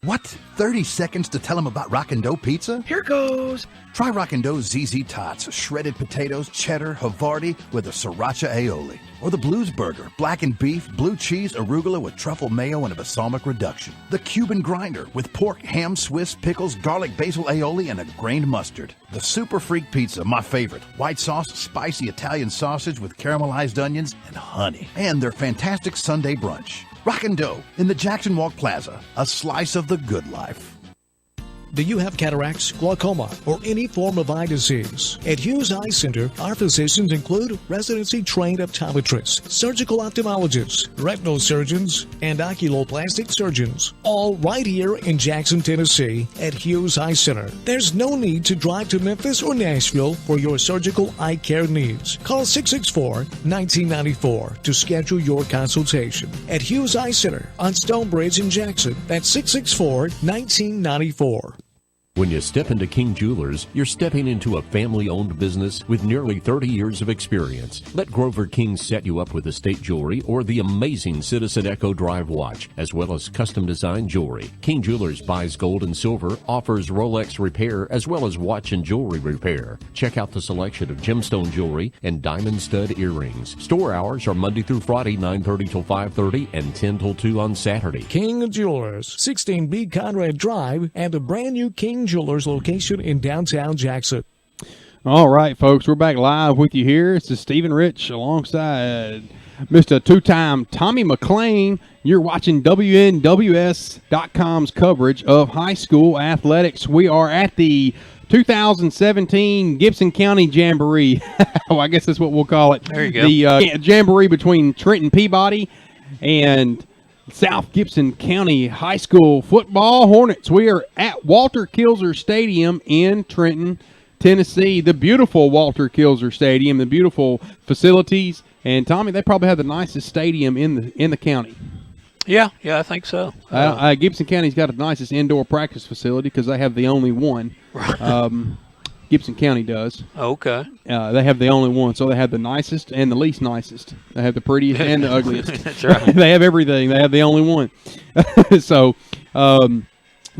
What? 30 seconds to tell them about Rockin' Dough Pizza? Here goes. Try Rockin' Dough's ZZ Tots, shredded potatoes, cheddar, Havarti with a sriracha aioli. Or the Blues Burger, blackened beef, blue cheese, arugula with truffle mayo and a balsamic reduction. The Cuban Grinder with pork, ham, Swiss, pickles, garlic, basil aioli, and a grained mustard. The Super Freak Pizza, my favorite. White sauce, spicy Italian sausage with caramelized onions and honey. And their fantastic Sunday brunch. Rockin' Dough in the Jackson Walk Plaza, a slice of the good life. Do you have cataracts, glaucoma, or any form of eye disease? At Hughes Eye Center, our physicians include residency-trained optometrists, surgical ophthalmologists, retinal surgeons, and oculoplastic surgeons, all right here in Jackson, Tennessee at Hughes Eye Center. There's no need to drive to Memphis or Nashville for your surgical eye care needs. Call 664-1994 to schedule your consultation. At Hughes Eye Center on Stonebridge in Jackson, that's 664-1994. When you step into King Jewelers, you're stepping into a family-owned business with nearly 30 years of experience. Let Grover King set you up with estate jewelry or the amazing Citizen Echo Drive watch, as well as custom-designed jewelry. King Jewelers buys gold and silver, offers Rolex repair, as well as watch and jewelry repair. Check out the selection of gemstone jewelry and diamond stud earrings. Store hours are Monday through Friday, 9:30 till 5:30 and 10 till 2 on Saturday. King Jewelers, 16B Conrad Drive, and a brand new King Jewelers location in downtown Jackson. All right, folks, we're back live with you here. This is Stephen Rich alongside Mr. Two-time Tommy McLean. You're watching WNWS.com's coverage of high school athletics. We are at the 2017 Gibson County Jamboree. Well, I guess that's what we'll call it. There you go. The Jamboree between Trenton Peabody and South Gibson County High School football Hornets. We are at Walter Kilzer Stadium in Trenton, Tennessee. The beautiful Walter Kilzer Stadium, the beautiful facilities. And Tommy, they probably have the nicest stadium in the county. Yeah, I think so. Gibson County's got the nicest indoor practice facility because they have the only one. Gibson County does. Okay. They have the only one, so they have the nicest and the least nicest. They have the prettiest and the ugliest. That's right. They have everything. They have the only one. So, Tommy,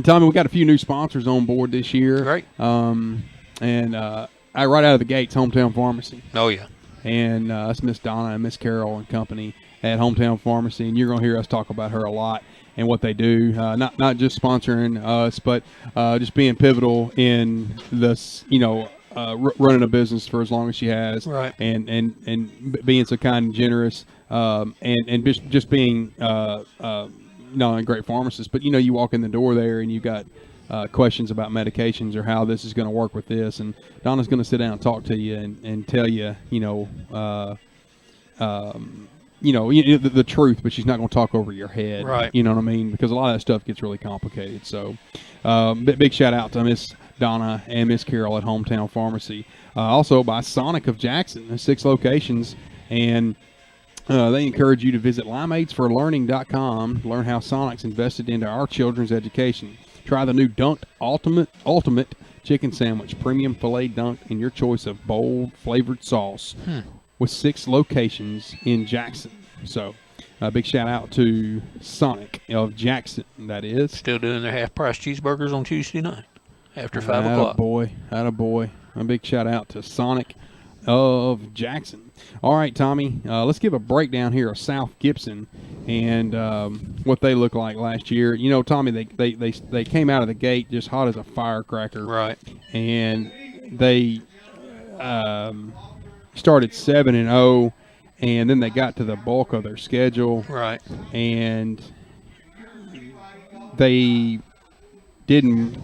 we got a few new sponsors on board this year. Great. Right out of the gates, Hometown Pharmacy. Oh, yeah. And that's Miss Donna and Miss Carol and company at Hometown Pharmacy, and you're going to hear us talk about her a lot and what they do, not just sponsoring us, but just being pivotal in this, running a business for as long as she has, right? And being so kind and generous, and just being not only a great pharmacist, but you walk in the door there and you got questions about medications or how this is going to work with this, and Donna's going to sit down and talk to you and tell you, the truth, but she's not going to talk over your head. Right. You know what I mean? Because a lot of that stuff gets really complicated. So big shout out to Miss Donna and Miss Carol at Hometown Pharmacy. Also by Sonic of Jackson. There's 6 locations. And they encourage you to visit limeatesforlearning.com to learn how Sonic's invested into our children's education. Try the new Dunked Ultimate Chicken Sandwich, premium filet dunked in your choice of bold flavored sauce. With 6 locations in Jackson. So, a big shout out to Sonic of Jackson, that is. Still doing their half-price cheeseburgers on Tuesday night after 5 o'clock. Attaboy. A big shout out to Sonic of Jackson. All right, Tommy, let's give a breakdown here of South Gibson and what they look like last year. Tommy, they came out of the gate just hot as a firecracker. Right. And they started 7-0, and then they got to the bulk of their schedule. Right. And they didn't,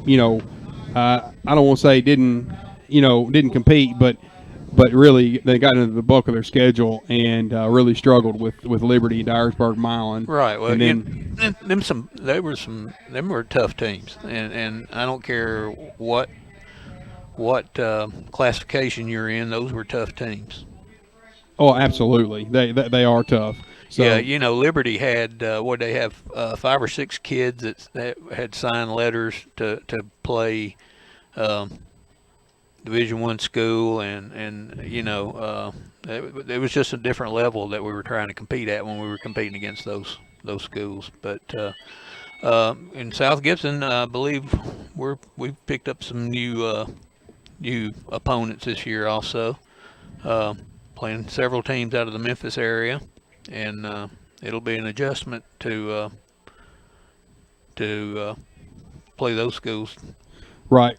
I don't want to say didn't compete, but really they got into the bulk of their schedule and really struggled with Liberty, Dyersburg, Milan. Right. Well, and then them were tough teams, and I don't care what classification you're in, those were tough teams. Oh, absolutely. They are tough. So, yeah, Liberty had they have 5 or 6 kids that had signed letters to play Division I school, and it was just a different level that we were trying to compete at when we were competing against those schools. But In South Gibson, I believe we've picked up some new opponents this year also, playing several teams out of the Memphis area, and it'll be an adjustment to play those schools. Right.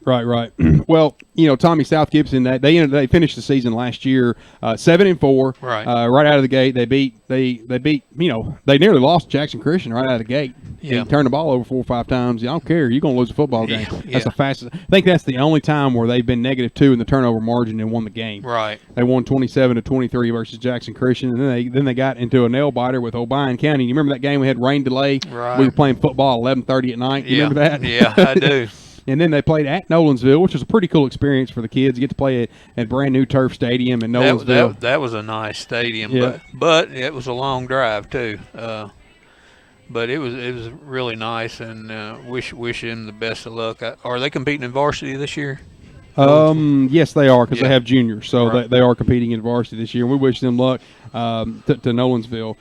Well, Tommy, South Gibson, they finished the season last year 7-4. Right. Right out of the gate, they beat. They nearly lost Jackson Christian right out of the gate. Yeah. He turned the ball over 4 or 5 times. I don't care. You're going to lose a football game. Yeah. That's the fastest. I think that's the only time where they've been -2 in the turnover margin and won the game. Right. They won 27-23 versus Jackson Christian, and then they got into a nail biter with O'Brien County. You remember that game we had rain delay? Right. We were playing football 11:30 at night. You remember that? Yeah, I do. And then they played at Nolensville, which was a pretty cool experience for the kids. You get to play at brand new turf stadium in Nolensville. That was a nice stadium, Yeah. but it was a long drive too. But it was really nice, and wish them the best of luck. Are they competing in varsity this year? Yes, they are, because they have juniors, so Right. they are competing in varsity this year. And we wish them luck to Nolensville.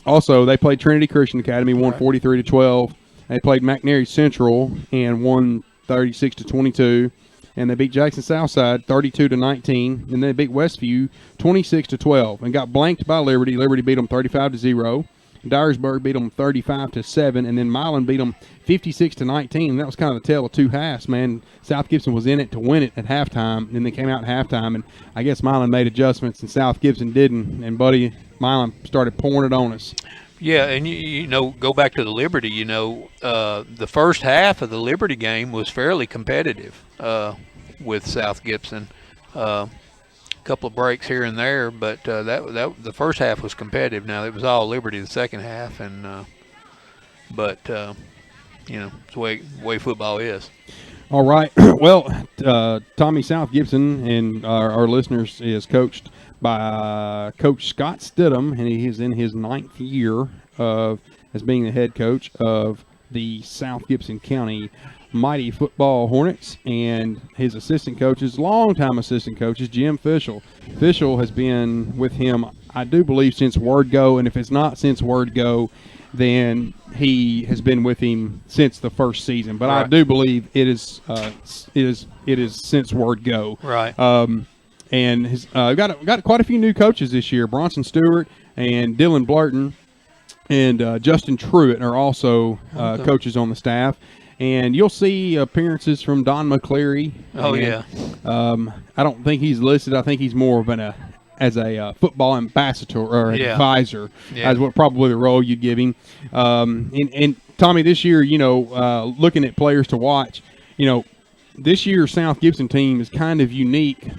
Also, they played Trinity Christian Academy, won 43-12. They played McNary Central and won 36-22. And they beat Jackson Southside 32-19. And they beat Westview 26-12 and got blanked by Liberty. Liberty beat them 35-0. Dyersburg beat them 35-7, and then Milan beat them 56-19. And that was kind of the tale of two halves, man. South Gibson was in it to win it at halftime, and they came out at halftime, and I guess Milan made adjustments, and South Gibson didn't. And Buddy Milan started pouring it on us. Yeah, and you go back to the Liberty. The first half of the Liberty game was fairly competitive with South Gibson. Couple of breaks here and there, but that the first half was competitive. Now it was all Liberty the second half, and it's the way football is. All right. Well, Tommy, South Gibson and our listeners is coached by Coach Scott Stidham, and he is in his 9th year as being the head coach of the South Gibson County Mighty Football Hornets, and his assistant coaches, longtime assistant coaches, Jim Fischel. Fischel has been with him, I do believe, since word go, and if it's not since word go, then he has been with him since the first season. But Right. I do believe it is since word go. Right. And his got quite a few new coaches this year. Bronson Stewart and Dylan Blurton and Justin Truitt are also coaches on the staff. And you'll see appearances from Don McCleary. Oh, and, yeah. I don't think he's listed. I think he's more of as a football ambassador or advisor, as what probably the role you'd give him. And Tommy, this year, looking at players to watch, this year's South Gibson team is kind of unique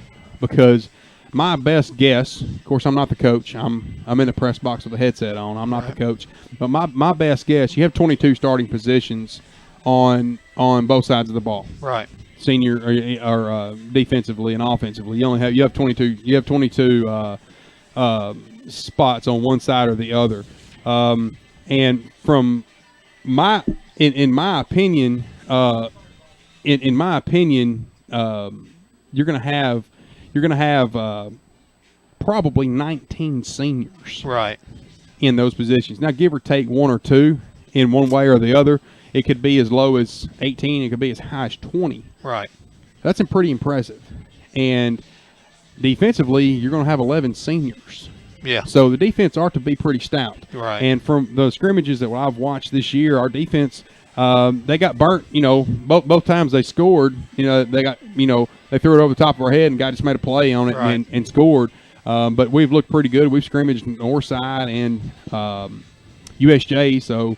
because my best guess, of course, I'm not the coach. I'm in the press box with a headset on. I'm not the coach. But my best guess, you have 22 starting positions on both sides of the ball. Right. Senior or defensively and offensively. You have 22 spots on one side or the other. And from in my opinion, you're going to have probably 19 seniors. Right. In those positions. Now, give or take one or two in one way or the other. It could be as low as 18. It could be as high as 20. Right. That's pretty impressive. And defensively, you're going to have 11 seniors. Yeah. So the defense ought to be pretty stout. Right. And from the scrimmages that I've watched this year, our defense, they got burnt. Both times they scored. They got. They threw it over the top of our head and guy just made a play on it and scored. But we've looked pretty good. We've scrimmaged Northside and USJ. So.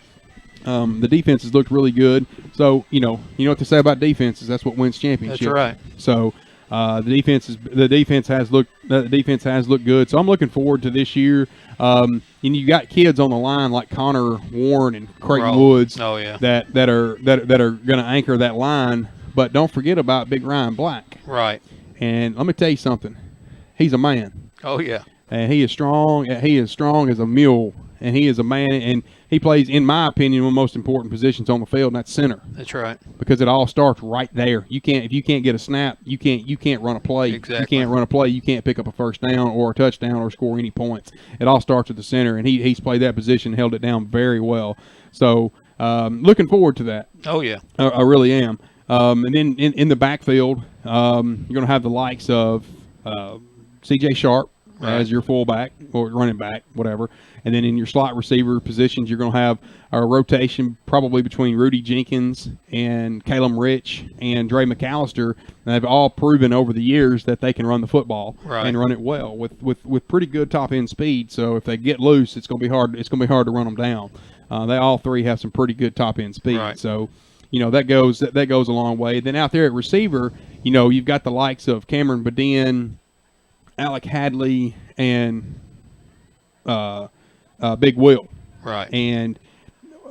The defense has looked really good. So, you know what they say about defenses. That's what wins championships. That's right. So, the defense has looked good. So I'm looking forward to this year. And you got kids on the line like Connor Warren and Creighton Woods. Oh, yeah. That are going to anchor that line. But don't forget about Big Ryan Black. Right. And let me tell you something. He's a man. Oh, yeah. And he is strong. He is strong as a mule. And he is a man, and he plays, in my opinion, one of the most important positions on the field, and that's center. That's right. Because it all starts right there. If you can't get a snap, you can't run a play. Exactly. You can't run a play. You can't pick up a first down or a touchdown or score any points. It all starts at the center, and he's played that position, held it down very well. So looking forward to that. Oh, yeah. I really am. And then in the backfield, you're going to have the likes of C.J. Sharp as your fullback or running back, whatever. And then in your slot receiver positions, you're going to have a rotation probably between Rudy Jenkins and Calum Rich and Dre McAllister. And they've all proven over the years that they can run the football and run it well with pretty good top end speed. So if they get loose, it's going to be hard. It's going to be hard to run them down. They all three have some pretty good top end speed. So that goes a long way. Then out there at receiver, you've got the likes of Cameron Badin, Alec Hadley, and Big Will, and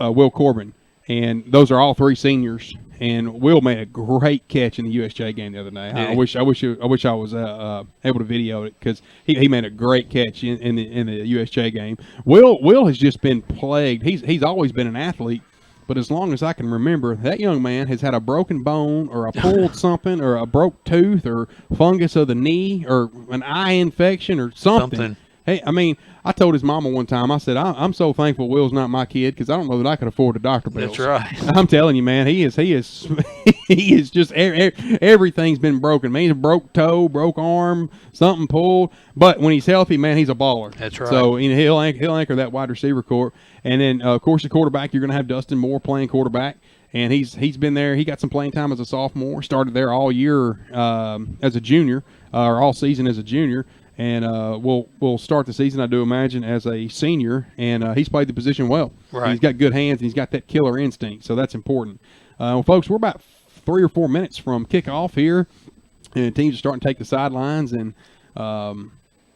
Will Corbin, and those are all three seniors. And Will made a great catch in the USJ game the other night. I wish I was able to video it because he made a great catch in the USJ game. Will has just been plagued. He's always been an athlete. But as long as I can remember, that young man has had a broken bone or a pulled something or a broke tooth or fungus of the knee or an eye infection or something. Hey, I mean, I told his mama one time, I said, I'm so thankful Will's not my kid because I don't know that I could afford a doctor bill. That's right. I'm telling you, man, he is he is just everything's been broken. Man, he's a broke toe, broke arm, something pulled. But when he's healthy, man, he's a baller. That's right. So he'll anchor that wide receiver corps. And then, of course, the quarterback, you're going to have Dustin Moore playing quarterback. And he's been there. He got some playing time as a sophomore. Started there all year as a junior, or all season as a junior. And we'll start the season, I do imagine, as a senior. And he's played the position well. Right. He's got good hands, and he's got that killer instinct. So that's important. Well, folks, we're about 3 or 4 minutes from kickoff here. And teams are starting to take the sidelines. And,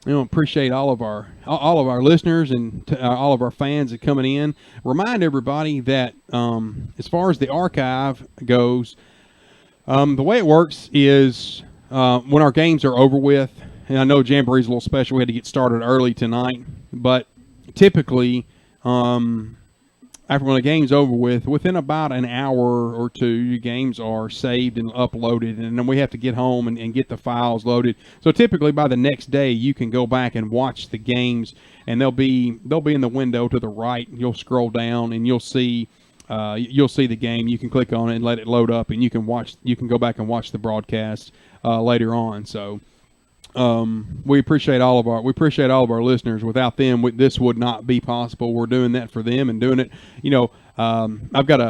appreciate all of our listeners and all of our fans that coming in. Remind everybody that as far as the archive goes, the way it works is when our games are over with, and I know Jamboree's a little special. We had to get started early tonight, but typically after when the game's over with, within about an hour or two, your games are saved and uploaded, and then we have to get home and get the files loaded. So typically by the next day, you can go back and watch the games, and they'll be in the window to the right. You'll scroll down, and you'll see the game. You can click on it and let it load up, and you can go back and watch the broadcast later on. So we appreciate all of our listeners. Without them, this would not be possible. We're doing that for them and doing it. I've got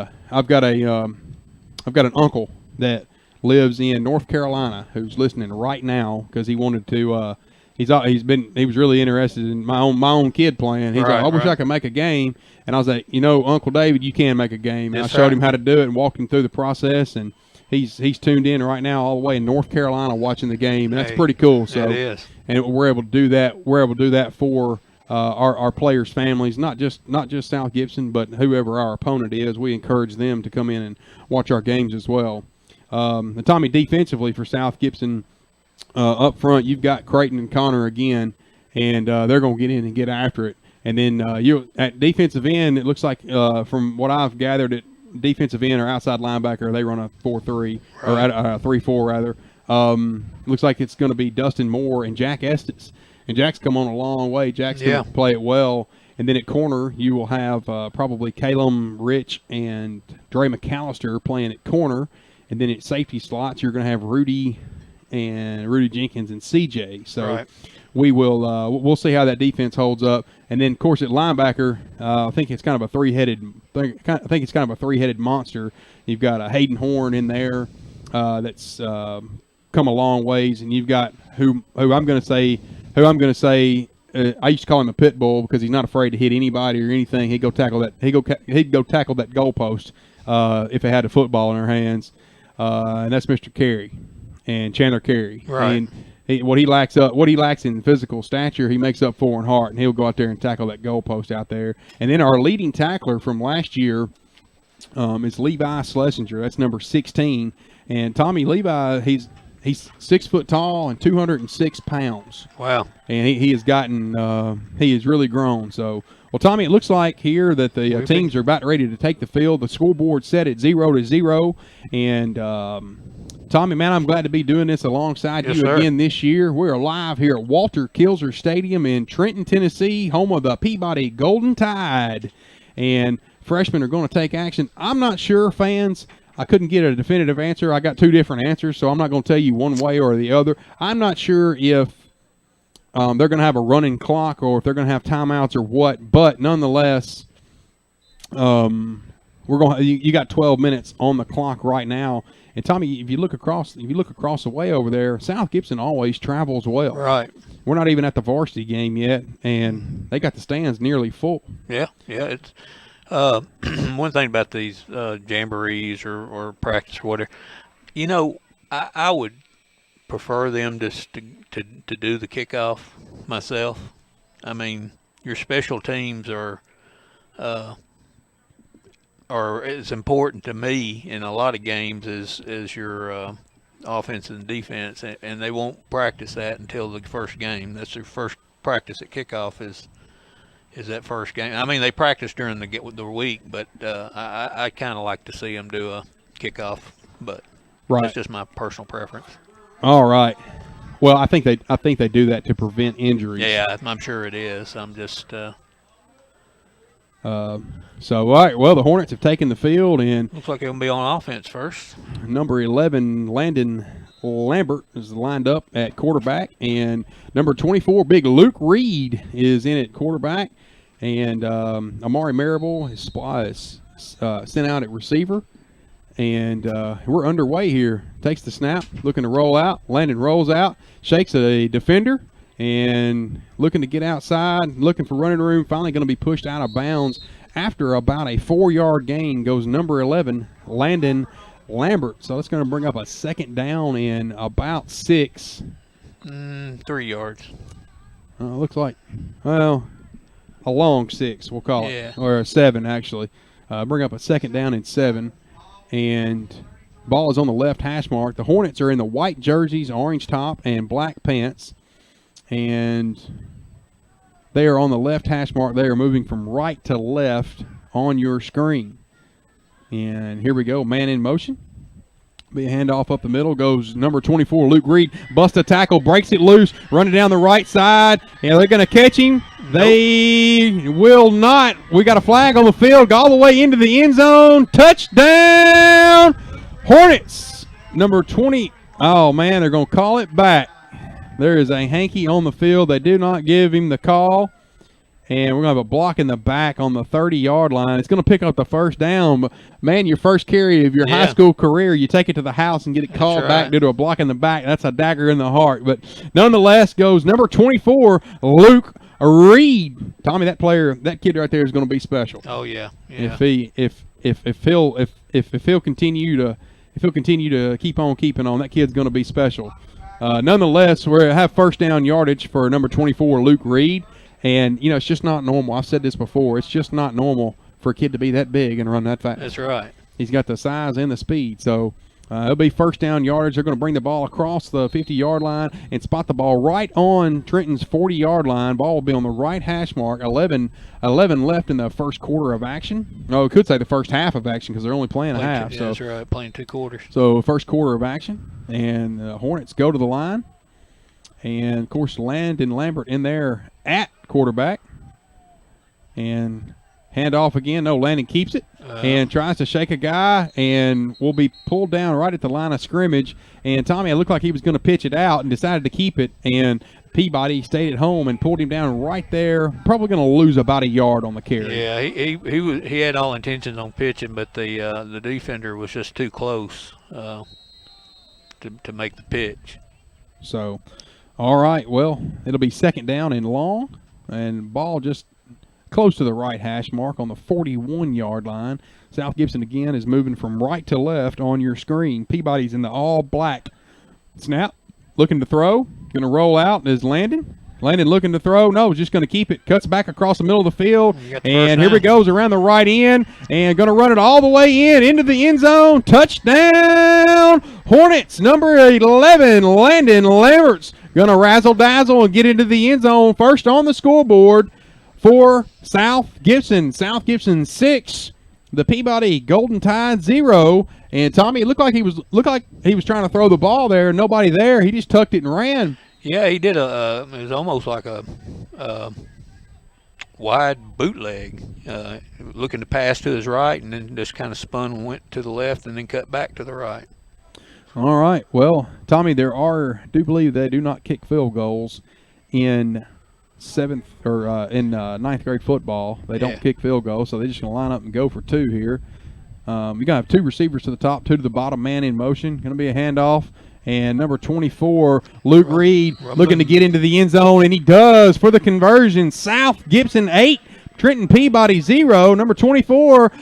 an uncle that lives in North Carolina who's listening right now because he wanted to. He was really interested in my own kid playing. He's like, I wish I could make a game. And I was like, Uncle David, you can make a game. And I showed him how to do it and walked him through the process. And he's tuned in right now all the way in North Carolina watching the game, and that's pretty cool. So it is. And we're able to do that. We're able to do that for our players' families, not just South Gibson, but whoever our opponent is. We encourage them to come in and watch our games as well. And Tommy, defensively for South Gibson, up front, you've got Creighton and Connor again, and they're going to get in and get after it. And then you at defensive end, it looks like from what I've gathered, at defensive end or outside linebacker, they run a 4-3 or a 3-4 rather. Looks like it's going to be Dustin Moore and Jack Estes. And Jack's come on a long way. Jack's going to play it well. And then at corner, you will have probably Calum Rich and Dre McAllister playing at corner. And then at safety slots, you're going to have Rudy Jenkins and CJ. So we'll see how that defense holds up. And then, of course, at linebacker, I think it's kind of a three-headed monster. You've got a Hayden Horn in there that's come a long ways, and you've got who I'm going to say. I used to call him a pit bull because he's not afraid to hit anybody or anything. He'd go tackle that goalpost if it had a football in our hands, and that's Mr. Carey and Chandler Carey. Right. And what he lacks in physical stature, he makes up for in heart, and he'll go out there and tackle that goalpost out there. And then our leading tackler from last year is Levi Schlesinger. That's number 16. And Tommy Levi, he's 6 foot tall and 206 pounds. Wow. And he has really grown. So, well, Tommy, it looks like here that the teams are about ready to take the field. The scoreboard set at 0-0. And Tommy, man, I'm glad to be doing this alongside you again this year. We're live here at Walter Kilser Stadium in Trenton, Tennessee, home of the Peabody Golden Tide. And Freshmen are going to take action. I'm not sure, fans. I couldn't get a definitive answer. I got two different answers, so I'm not going to tell you one way or the other. I'm not sure if they're going to have a running clock or if they're going to have timeouts or what, but nonetheless, you got 12 minutes on the clock right now. And Tommy, if you look across the way over there, South Gibson always travels well. Right. We're not even at the varsity game yet, and they got the stands nearly full. Yeah. It's one thing about these jamborees or practice or whatever. I would prefer them just to do the kickoff myself. I mean, your special teams are as important to me in a lot of games as your offense and defense, and they won't practice that until the first game. That's their first practice at kickoff is that first game. I mean, they practice during the week, but I kind of like to see them do a kickoff, but that's just my personal preference. All right. Well, I think they do that to prevent injuries. Yeah, I'm sure it is. I'm just. So, all right, well, the Hornets have taken the field, and looks like they're going to be on offense first. Number 11, Landon Lambert, is lined up at quarterback, and number 24, big Luke Reed, is in at quarterback, and Amari Marable is sent out at receiver, and we're underway here. Takes the snap, looking to roll out. Landon rolls out, shakes a defender, and looking to get outside, looking for running room, finally going to be pushed out of bounds. After about a 4-yard gain goes number 11, Landon Lambert. So that's going to bring up a second down in about 6. 3 yards. Looks like, well, a long 6, we'll call it. Or a 7, actually. Bring up a second down in 7. And ball is on the left hash mark. The Hornets are in the white jerseys, orange top, and black pants. And they are on the left hash mark. They are moving from right to left on your screen. And here we go, man in motion. Be a handoff up the middle. Goes number 24, Luke Reed. Busts a tackle, breaks it loose, running down the right side. And they're going to catch him. They will not. We got a flag on the field, all the way into the end zone. Touchdown, Hornets. Number 20. Oh, man, they're going to call it back. There is a hanky on the field. They do not give him the call. And we're going to have a block in the back on the 30-yard line. It's going to pick up the first down. But, man, your first carry of your high school career, you take it to the house and get it called back due to a block in the back. That's a dagger in the heart. But nonetheless, goes number 24, Luke Reed. Tommy, that kid right there is going to be special. Oh, yeah. If he'll continue to keep on keeping on, that kid's going to be special. Nonetheless, we have first down yardage for number 24, Luke Reed. And, it's just not normal. I've said this before. It's just not normal for a kid to be that big and run that fast. That's right. He's got the size and the speed. So it'll be first down yardage. They're going to bring the ball across the 50-yard line and spot the ball right on Trenton's 40-yard line. Ball will be on the right hash mark. 11 left in the first quarter of action. No, we could say the first half of action because they're only playing a half. Yeah, that's right, playing 2 quarters. So first quarter of action. And the Hornets go to the line. And, of course, Landon Lambert in there at quarterback. And hand off again. No, Landon keeps it and tries to shake a guy and will be pulled down right at the line of scrimmage. And Tommy, it looked like he was going to pitch it out and decided to keep it. And Peabody stayed at home and pulled him down right there. Probably going to lose about a yard on the carry. Yeah, he had all intentions on pitching, but the defender was just too close to make the pitch. So, all right, well, it'll be second down and long, and ball just close to the right hash mark on the 41-yard line. South Gibson again is moving from right to left on your screen. Peabody's in the all-black. Snap, looking to throw, going to roll out is Landon. Landon looking to throw. No, just going to keep it. Cuts back across the middle of the field. And here he goes around the right end and going to run it all the way into the end zone. Touchdown, Hornets. Number 11, Landon Lambert's going to razzle-dazzle and get into the end zone. First on the scoreboard for South Gibson. South Gibson 6, the Peabody Golden Tide 0. And Tommy, it looked like he was trying to throw the ball there. Nobody there. He just tucked it and ran. Yeah, he did it was almost like a wide bootleg, looking to pass to his right, and then just kind of spun and went to the left and then cut back to the right. All right. Well, Tommy, do believe they do not kick field goals in ninth grade football. They don't kick field goals, so they're just going to line up and go for two here. You're going to have two receivers to the top, two to the bottom, man in motion. Going to be a handoff. And number 24, Luke Reed, looking to get into the end zone, and he does for the conversion. South Gibson 8, Trenton Peabody 0. Number 24,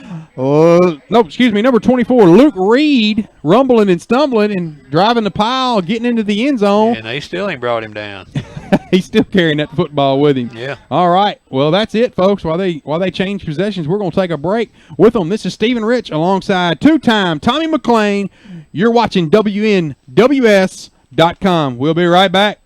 number 24, Luke Reed, rumbling and stumbling and driving the pile, getting into the end zone. And they still ain't brought him down. He's still carrying that football with him. Yeah. All right. Well, that's it, folks. While they change possessions, we're going to take a break with them. This is Stephen Rich alongside two-time Tommy McLean. You're watching WNWS.com. We'll be right back.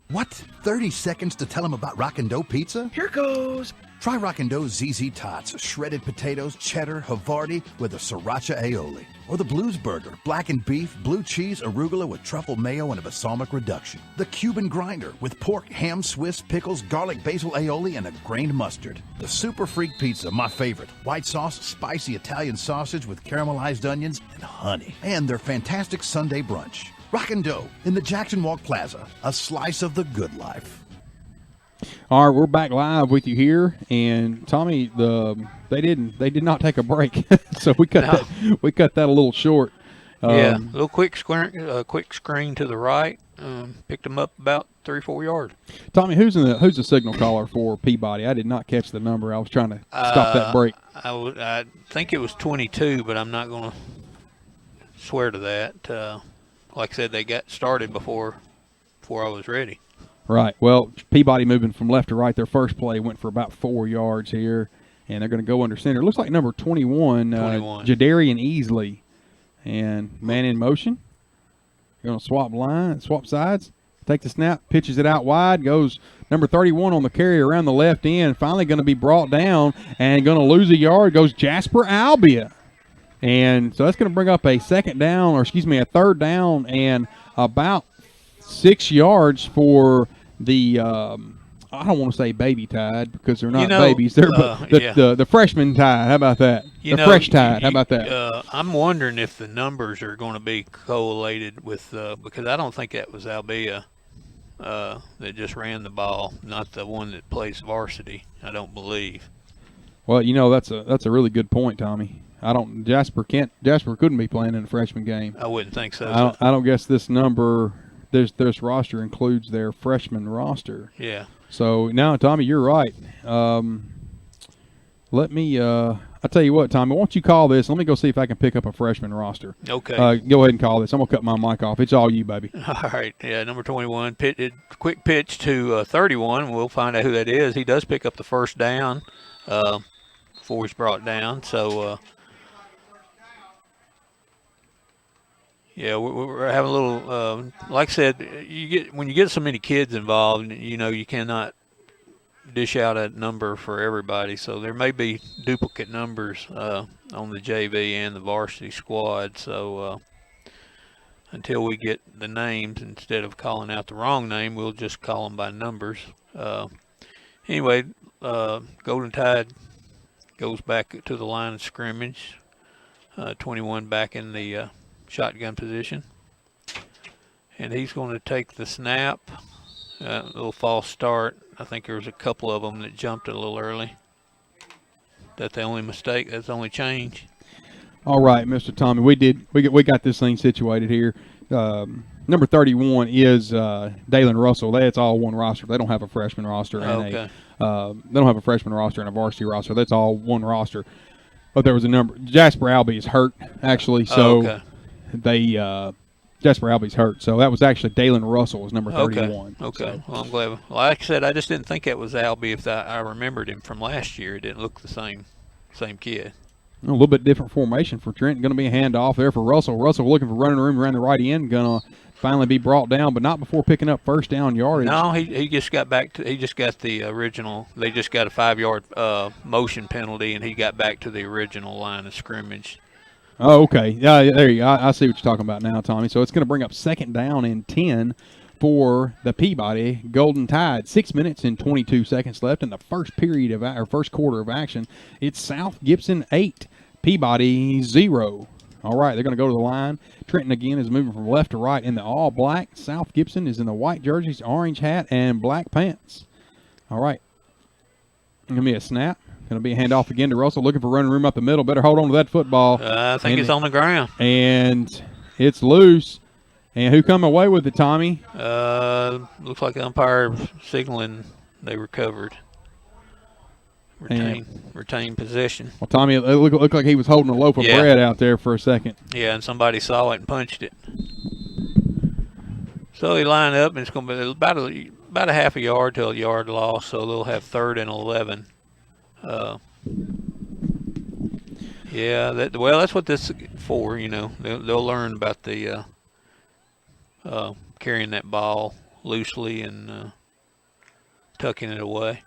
What? 30 seconds to tell them about Rockin' Dough Pizza? Here goes. Try Rockin' Dough's ZZ Tots, shredded potatoes, cheddar, Havarti with a sriracha aioli. Or the Blues Burger, blackened beef, blue cheese, arugula with truffle mayo and a balsamic reduction. The Cuban Grinder with pork, ham, Swiss, pickles, garlic, basil aioli, and a grained mustard. The Super Freak Pizza, my favorite. White sauce, spicy Italian sausage with caramelized onions and honey. And their fantastic Sunday brunch. Rockin' Dough in the Jackson Walk Plaza, a slice of the good life. All right, we're back live with you here, and Tommy, they did not take a break, so we cut that a little short. A little quick screen to the right, picked them up about 3-4 yards. Tommy, who's the signal caller for Peabody? I did not catch the number. I was trying to stop that break. I think it was 22, but I'm not going to swear to that. Like I said, they got started before I was ready. Right. Well, Peabody moving from left to right. Their first play went for about 4 yards here, and they're going to go under center. It looks like number 21. Jadarian Easley. And man in motion. Going to swap sides, take the snap, pitches it out wide, goes number 31 on the carry around the left end, finally going to be brought down and going to lose a yard, goes Jasper Albia. And so that's going to bring up a third down and about 6 yards for the I don't want to say baby Tide because they're not babies. They're the freshman Tide. How about that? Fresh Tide. How about that? I'm wondering if the numbers are going to be correlated with because I don't think that was Albia that just ran the ball, not the one that plays varsity. I don't believe. Well, that's a really good point, Tommy. Jasper couldn't be playing in a freshman game. I wouldn't think so. I don't guess this number. This roster includes their freshman roster. Yeah. So now, Tommy, you're right. I'll tell you what, Tommy. Why don't you call this? Let me go see if I can pick up a freshman roster. Okay. Go ahead and call this. I'm gonna cut my mic off. It's all you, baby. All right. Yeah. Number 21. Quick pitch to 31. We'll find out who that is. He does pick up the first down before he's brought down. So. Yeah, we're having a little. Like I said, when you get so many kids involved, you cannot dish out a number for everybody. So there may be duplicate numbers on the JV and the varsity squad. So until we get the names, instead of calling out the wrong name, we'll just call them by numbers. Anyway, Golden Tide goes back to the line of scrimmage. 21 back in the shotgun position, and he's going to take the snap. A little false start. I think there was a couple of them that jumped a little early. That's the only mistake. That's the only change. All right, Mr. Tommy, we got this thing situated here. Number 31 is Dalen Russell. That's all one roster. They don't have a freshman roster they don't have a freshman roster and a varsity roster. That's all one roster. But there was a number. Jasper Albee is hurt actually, so. Jasper Albie's hurt, so that was actually Dalen Russell was number 31. Okay. So. Well, I'm glad. Like I said, I just didn't think it was Albie. If I remembered him from last year, it didn't look the same kid. A little bit different formation for Trenton. Going to be a handoff there for Russell. Russell looking for running room around the right end. Going to finally be brought down, but not before picking up first down yardage. No, he just got back to. He just got the original. They just got a 5-yard motion penalty, and he got back to the original line of scrimmage. Oh, okay. Yeah, there you go. I see what you're talking about now, Tommy. So it's going to bring up second down and 10 for the Peabody Golden Tide. 6 minutes and 22 seconds left in the first period of first quarter of action. It's South Gibson 8, Peabody 0. All right, they're going to go to the line. Trenton again is moving from left to right in the all black. South Gibson is in the white jerseys, orange hat, and black pants. All right. Going to be a snap. Going to be a handoff again to Russell, looking for running room up the middle. Better hold on to that football. I think it's on the ground. And it's loose. And who come away with it, Tommy? Looks like the umpire signaling they recovered. Retain possession. Well, Tommy, it looked like he was holding a loaf of bread out there for a second. Yeah, and somebody saw it and punched it. So he lined up, and it's going to be about a half a yard to a yard loss, so they'll have 3rd and 11. That's what this is for, you know. They'll learn about the carrying that ball loosely and tucking it away.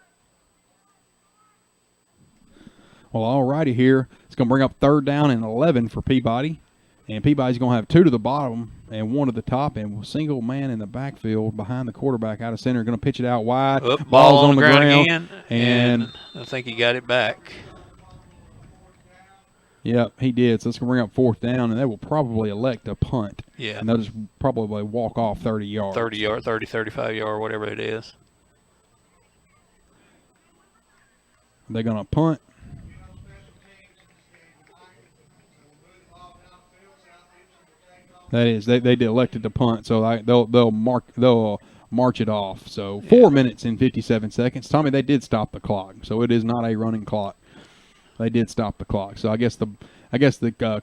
Well, all righty here. It's going to bring up 3rd down and 11 for Peabody. And Peabody's going to have 2 to the bottom and 1 to the top, and single man in the backfield behind the quarterback out of center. Going to pitch it out wide. Ball on the ground again, and I think he got it back. Yep, he did. So it's going to bring up 4th down, and they will probably elect a punt. Yeah. And they'll just probably walk off 30 yards. 35 yard, whatever it is. They're going to punt. That is, they elected to punt, so they'll march it off. So 4 minutes and 57 seconds. Tommy, they did stop the clock, so it is not a running clock. They did stop the clock, so I guess the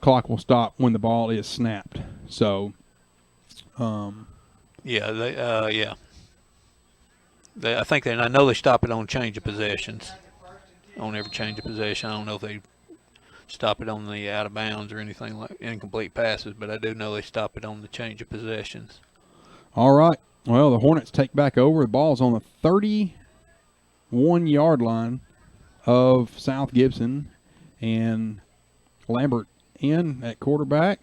clock will stop when the ball is snapped. So, I think I know they stop it on change of possessions. On every change of possession, I don't know if they stop it on the out of bounds or anything like incomplete passes, but I do know they stop it on the change of possessions. All right. Well, the Hornets take back over. The ball's on the 31-yard line of South Gibson, and Lambert in at quarterback,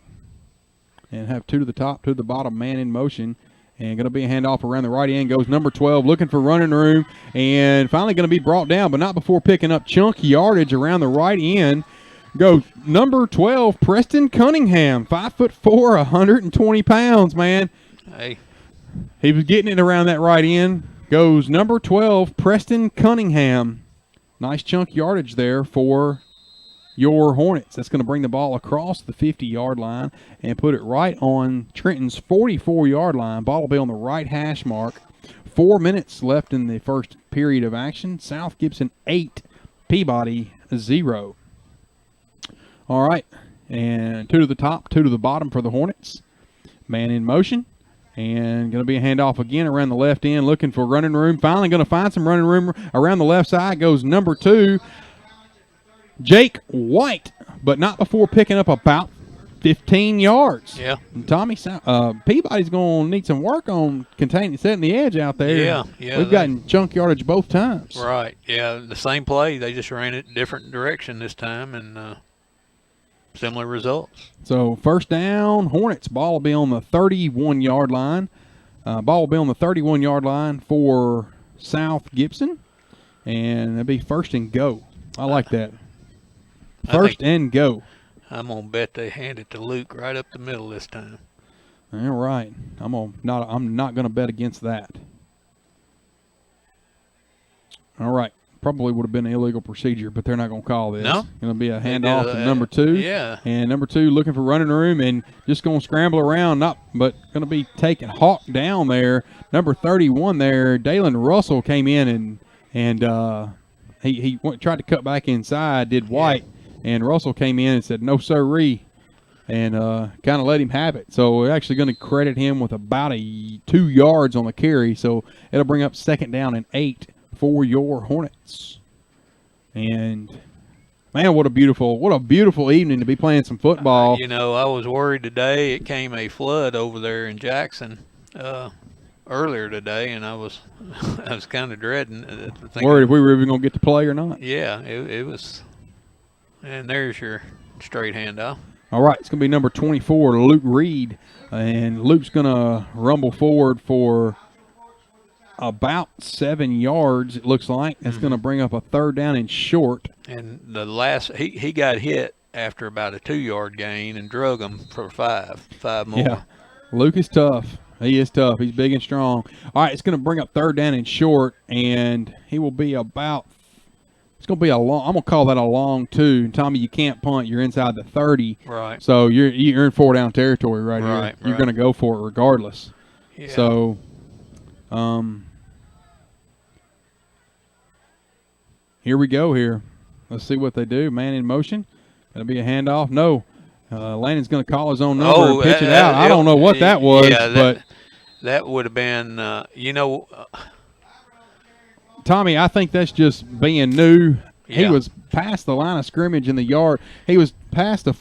and have 2 to the top, 2 to the bottom, man in motion. And going to be a handoff around the right end. Goes number 12, looking for running room, and finally going to be brought down, but not before picking up chunky yardage around the right end. Goes number 12, Preston Cunningham, 5'4", 120 pounds, man. Hey. He was getting it around that right end. Goes number 12, Preston Cunningham. Nice chunk yardage there for your Hornets. That's going to bring the ball across the 50-yard line and put it right on Trenton's 44-yard line. Ball will be on the right hash mark. 4 minutes left in the first period of action. South Gibson 8, Peabody 0. All right, and 2 to the top, 2 to the bottom for the Hornets. Man in motion, and going to be a handoff again around the left end, looking for running room. Finally going to find some running room around the left side. Goes number 2, Jake White, but not before picking up about 15 yards. Yeah. And Tommy, Peabody's going to need some work on setting the edge out there. Yeah. We've gotten chunk yardage both times. Right, yeah, the same play. They just ran it different direction this time, and similar results. So 1st down, Hornets. Ball will be on the 31-yard line. Ball will be on the 31-yard line for South Gibson, and it'll be 1st and go. I like that. 1st and go. I'm gonna bet they hand it to Luke right up the middle this time. All right. I'm not gonna bet against that. All right. Probably would have been an illegal procedure, but they're not going to call this. No. Going to be a handoff to number 2. Yeah. And number 2 looking for running room and just going to scramble around, but going to be taken hawked down there. Number 31 there, Dalen Russell came in and he tried to cut back inside, did White, and Russell came in and said, no sirree, and kind of let him have it. So we're actually going to credit him with about 2 yards on the carry, so it'll bring up 2nd down and 8 for your Hornets. And man, what a beautiful evening to be playing some football. I was worried today. It came a flood over there in Jackson earlier today, and I was kind of dreading. Worried if we were even going to get to play or not. Yeah, it was. And there's your straight handoff. All right, it's going to be number 24, Luke Reed. And Luke's going to rumble forward for about 7 yards, it looks like. That's going to bring up a third down and short. And the last, he got hit after about a 2-yard gain and drug him for five more. Yeah, Luke is tough. He is tough. He's big and strong. All right, it's going to bring up third down and short, and he will be about – it's going to be a long – I'm going to call that a long 2. And Tommy, you can't punt. You're inside the 30. Right. So you're in 4-down territory right here. Right. You're going to go for it regardless. Yeah. So, here we go here. Let's see what they do. Man in motion. Going to be a handoff. No. Landon's going to call his own number and pitch it out. I don't know what that was. But that would have been, Tommy, I think that's just being new. Yeah. He was past the line of scrimmage in the yard. He was past the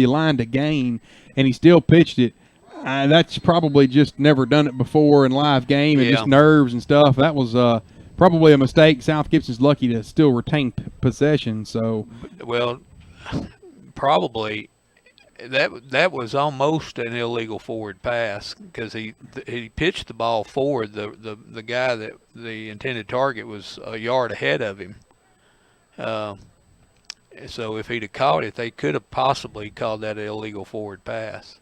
line to gain, and he still pitched it. That's probably just never done it before in live game and just nerves and stuff. That was probably a mistake. South Gibson's lucky to still retain possession. So, well, probably that was almost an illegal forward pass because he pitched the ball forward. The guy that the intended target was a yard ahead of him. So if he'd have caught it, they could have possibly called that an illegal forward pass.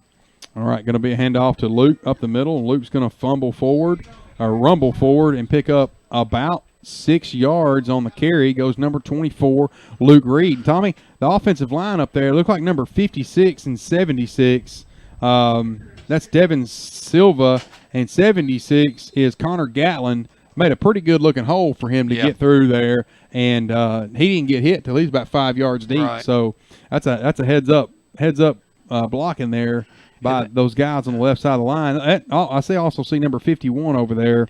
All right, going to be a handoff to Luke up the middle, and Luke's going to rumble forward and pick up about 6 yards on the carry. Goes number 24, Luke Reed. Tommy, the offensive line up there look like number 56 and 76. That's Devin Silva, and 76 is Connor Gatlin. Made a pretty good-looking hole for him to get through there, and he didn't get hit till he's about 5 yards deep. Right. So that's a heads up blocking there by those guys on the left side of the line. I also see number 51 over there.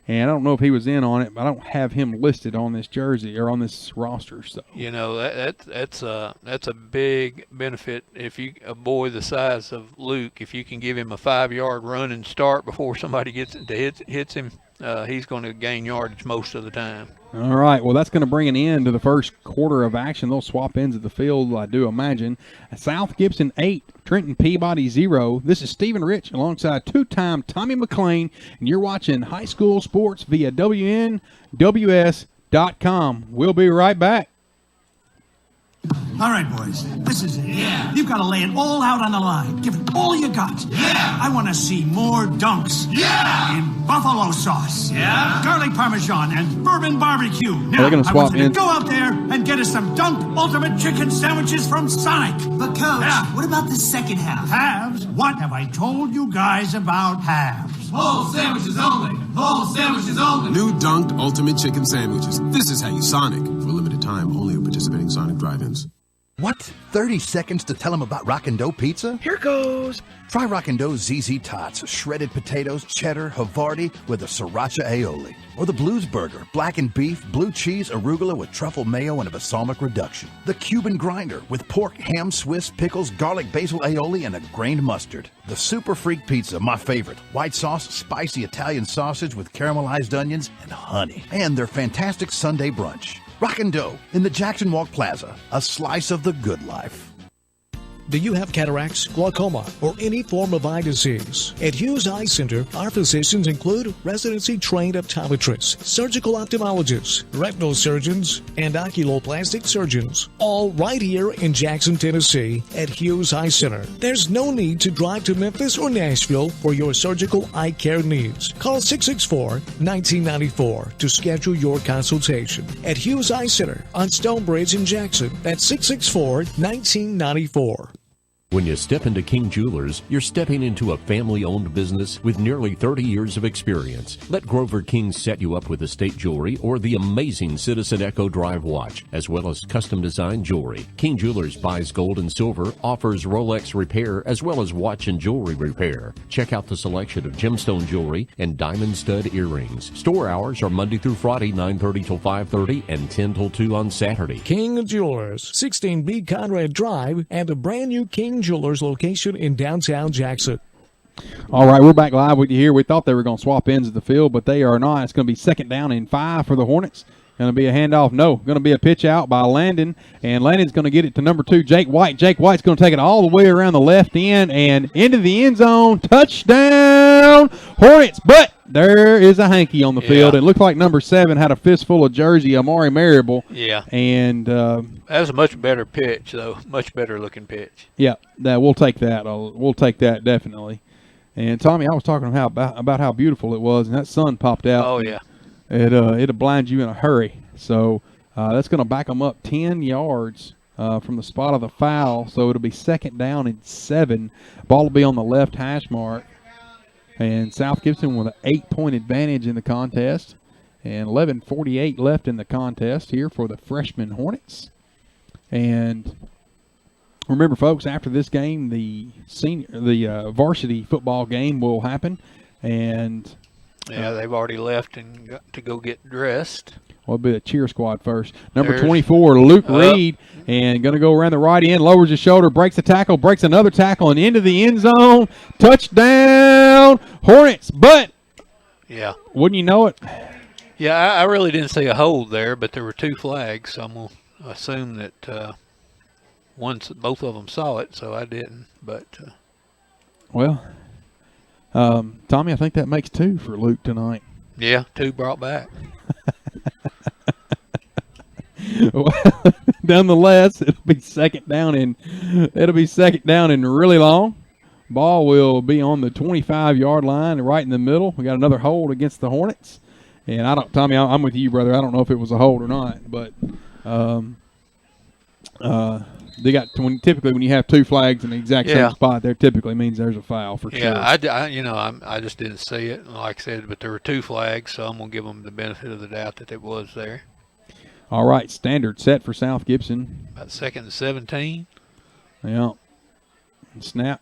And I don't know if he was in on it, but I don't have him listed on this jersey or on this roster. So that's a big benefit if a boy the size of Luke, if you can give him a 5-yard run and start before somebody hits him, he's going to gain yardage most of the time. All right, well, that's going to bring an end to the first quarter of action. They'll swap ends of the field, I do imagine. South Gibson 8, Trenton Peabody 0. This is Stephen Rich alongside two-time Tommy McLean, and you're watching High School Sports via WNWS.com. We'll be right back. All right, boys, this is it. Yeah. You've got to lay it all out on the line. Give it all you got. Yeah. I want to see more dunks. Yeah. In buffalo sauce. Yeah. Garlic parmesan and bourbon barbecue. Now, they're gonna I swap want you in. to go out there and get us some Dunk Ultimate Chicken Sandwiches from Sonic. But, Coach, what about the second half? Halves? What have I told you guys about halves? Whole sandwiches only. Whole sandwiches only. New Dunked Ultimate Chicken Sandwiches. This is how you Sonic. For a limited time, only at participating Sonic drive-ins. What? 30 seconds to tell them about Rockin' Dough Pizza? Here goes. Try Rockin' Dough's ZZ Tots, shredded potatoes, cheddar, Havarti with a sriracha aioli. Or the Blues Burger, blackened beef, blue cheese, arugula with truffle mayo and a balsamic reduction. The Cuban Grinder with pork, ham, Swiss, pickles, garlic basil aioli, and a grained mustard. The Super Freak Pizza, my favorite. White sauce, spicy Italian sausage with caramelized onions and honey. And their fantastic Sunday brunch. Rockin' Dough in the Jackson Walk Plaza, a slice of the good life. Do you have cataracts, glaucoma, or any form of eye disease? At Hughes Eye Center, our physicians include residency-trained optometrists, surgical ophthalmologists, retinal surgeons, and oculoplastic surgeons, all right here in Jackson, Tennessee at Hughes Eye Center. There's no need to drive to Memphis or Nashville for your surgical eye care needs. Call 664-1994 to schedule your consultation. At Hughes Eye Center on Stonebridge in Jackson, that's 664-1994. When you step into King Jewelers, you're stepping into a family-owned business with nearly 30 years of experience. Let Grover King set you up with estate jewelry or the amazing Citizen Echo Drive watch, as well as custom-designed jewelry. King Jewelers buys gold and silver, offers Rolex repair, as well as watch and jewelry repair. Check out the selection of gemstone jewelry and diamond stud earrings. Store hours are Monday through Friday, 9:30 till 5:30 and 10 till 2 on Saturday. King Jewelers, 16B Conrad Drive, and a brand new King Jewelers location in downtown Jackson. All right, we're back live with you here. We thought they were going to swap ends of the field, but they are not. It's going to be 2nd down and 5 for the Hornets. Going to be a handoff. No, going to be a pitch out by Landon, and Landon's going to get it to number 2, Jake White. Jake White's going to take it all the way around the left end and into the end zone. Touchdown, Hornets. But there is a hanky on the field. It looked like number 7 had a fistful of jersey, Amari Marable. Yeah. And that was a much better pitch, though. Much better looking pitch. Yeah, we'll take that. We'll take that definitely. And Tommy, I was talking about how beautiful it was, and that sun popped out. Oh yeah. It'll blind you in a hurry. So that's going to back them up 10 yards from the spot of the foul. So it'll be 2nd down and 7. Ball will be on the left hash mark. And South Gibson with an 8-point advantage in the contest. And 11:48 left in the contest here for the Freshmen Hornets. And remember, folks, after this game, the varsity football game will happen. And yeah, they've already left and got to go get dressed. Well, it'll be the cheer squad first. Number 24, Luke Reed, and going to go around the right end, lowers his shoulder, breaks a tackle, breaks another tackle, and into the end zone. Touchdown, Hornets. But, yeah, wouldn't you know it? Yeah, I really didn't see a hold there, but there were 2 flags, so I'm going to assume that both of them saw it, so I didn't. But well, Tommy, I think that makes 2 for Luke tonight. Yeah, 2 brought back. Well, nonetheless, it'll be second down and really long. Ball will be on the 25-yard line, right in the middle. We got another hold against the Hornets, and Tommy, I'm with you, brother. I don't know if it was a hold or not, but they got typically when you have 2 flags in the exact same spot, there typically means there's a foul for sure. Yeah, I just didn't see it, like I said, but there were 2 flags, so I'm gonna give them the benefit of the doubt that it was there. All right, standard set for South Gibson. About 2nd and 17. Yeah. Snap.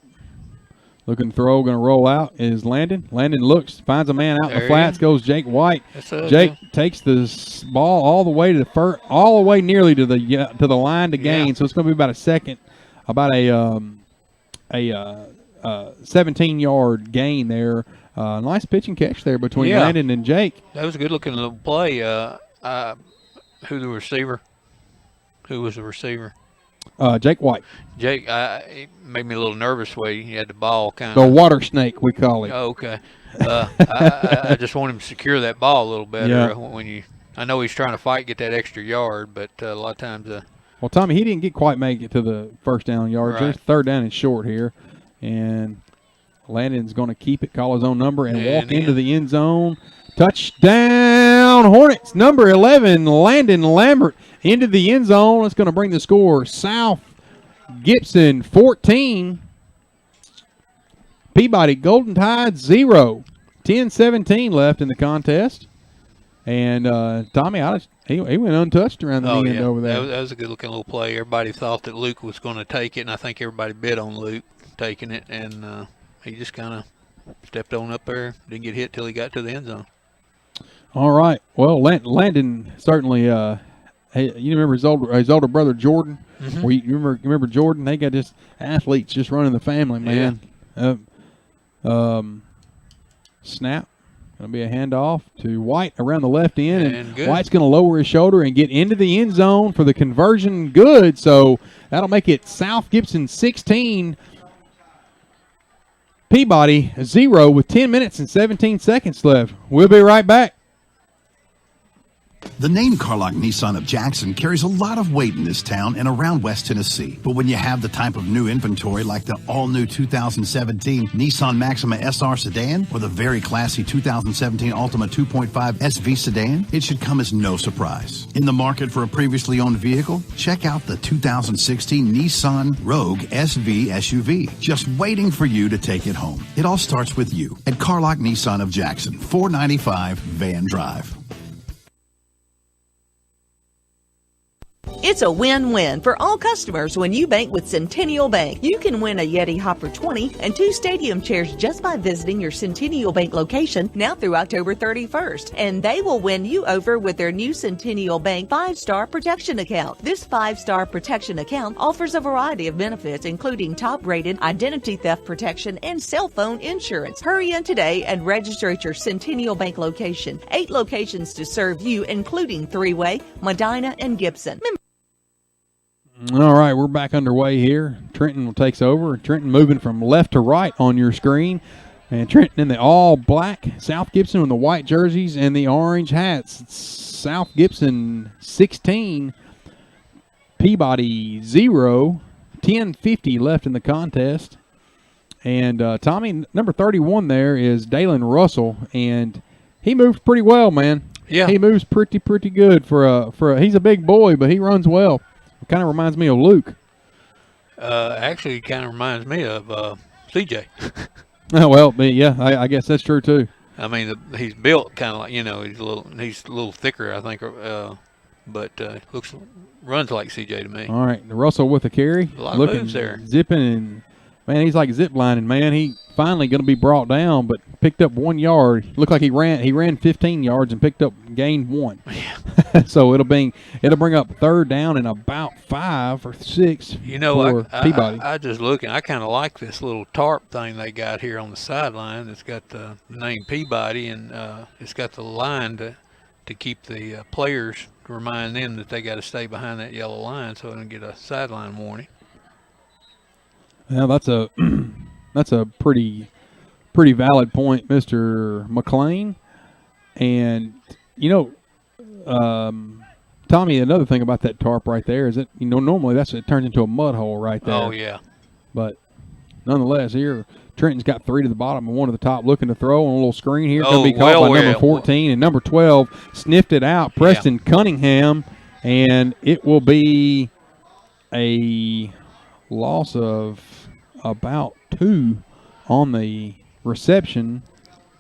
Looking throw, going to roll out is Landon. Landon looks, finds a man out in the flats, goes Jake White. Jake takes the ball all the way to all the way nearly to the line to gain. So it's going to be about a 17-yard gain there. Nice pitch and catch there between Landon and Jake. That was a good-looking little play. Who was the receiver? Jake White. Jake, it made me a little nervous way he had the ball kind of. The water snake, we call it. Oh, okay. I just want him to secure that ball a little better. Yeah. I know he's trying to fight, get that extra yard, but a lot of times. Well, Tommy, he didn't quite make it to the first down yards. Right. There's 3rd down and short here, and Landon's going to keep it, call his own number, and walk into the end zone. Touchdown, Hornets. Number 11, Landon Lambert, into the end zone. That's going to bring the score South Gibson 14. Peabody Golden Tide 0. 10-17 left in the contest. And Tommy, he went untouched around the end over there. That was a good-looking little play. Everybody thought that Luke was going to take it, and I think everybody bet on Luke taking it. And he just kind of stepped on up there, didn't get hit till he got to the end zone. All right. Well, Landon certainly. Hey, you remember his older brother Jordan? Mm-hmm. Well, you remember Jordan? They got just athletes just running the family, man. Yeah. Snap. Going to be a handoff to White around the left end, and White's going to lower his shoulder and get into the end zone for the conversion. Good. So that'll make it South Gibson 16. Peabody 0 with 10 minutes and 17 seconds left. We'll be right back. The name Carlock Nissan of Jackson carries a lot of weight in this town and around West Tennessee. But when you have the type of new inventory like the all-new 2017 Nissan Maxima SR sedan or the very classy 2017 Altima 2.5 SV sedan, it should come as no surprise. In the market for a previously owned vehicle, check out the 2016 Nissan Rogue SV SUV, just waiting for you to take it home. It all starts with you at Carlock Nissan of Jackson, 495 Van Drive. It's a win-win for all customers when you bank with Centennial Bank. You can win a Yeti Hopper 20 and 2 stadium chairs just by visiting your Centennial Bank location now through October 31st. And they will win you over with their new Centennial Bank 5-Star Protection Account. This 5-Star Protection Account offers a variety of benefits, including top-rated identity theft protection and cell phone insurance. Hurry in today and register at your Centennial Bank location. 8 locations to serve you, including Three-Way, Medina, and Gibson. All right, we're back underway here. Trenton takes over. Trenton moving from left to right on your screen. And Trenton in the all black, South Gibson with the white jerseys and the orange hats. It's South Gibson 16, Peabody 0, 10:50 left in the contest. And Tommy, number 31 there is Dalen Russell, and he moves pretty well, man. Yeah, he moves pretty good for a. He's a big boy, but he runs well. It kind of reminds me of Luke. Actually, it kind of reminds me of CJ. Oh, well, yeah, I guess that's true too. I mean, he's built kind of like, he's a little thicker, I think, but runs like CJ to me. All right, Russell with the carry, a lot of moves there, zipping, and man, he's like zip lining. Man, he finally going to be brought down, but picked up 1 yard. Looked like he ran 15 yards and gained 1. Yeah. So it'll bring up third down and about 5 or 6. For Peabody. I just looking. I kind of like this little tarp thing they got here on the sideline. It's got the name Peabody, and it's got the line to keep the players, to remind them that they got to stay behind that yellow line so they don't get a sideline warning. Well, that's a pretty valid point, Mr. McLean. And Tommy, another thing about that tarp right there is that normally it turns into a mud hole right there. Oh yeah. But nonetheless, here Trenton's got 3 to the bottom and 1 to the top, looking to throw on a little screen here. Going to be caught by number 14 and number 12 sniffed it out. Preston Cunningham, and it will be a loss of about 2 on the reception.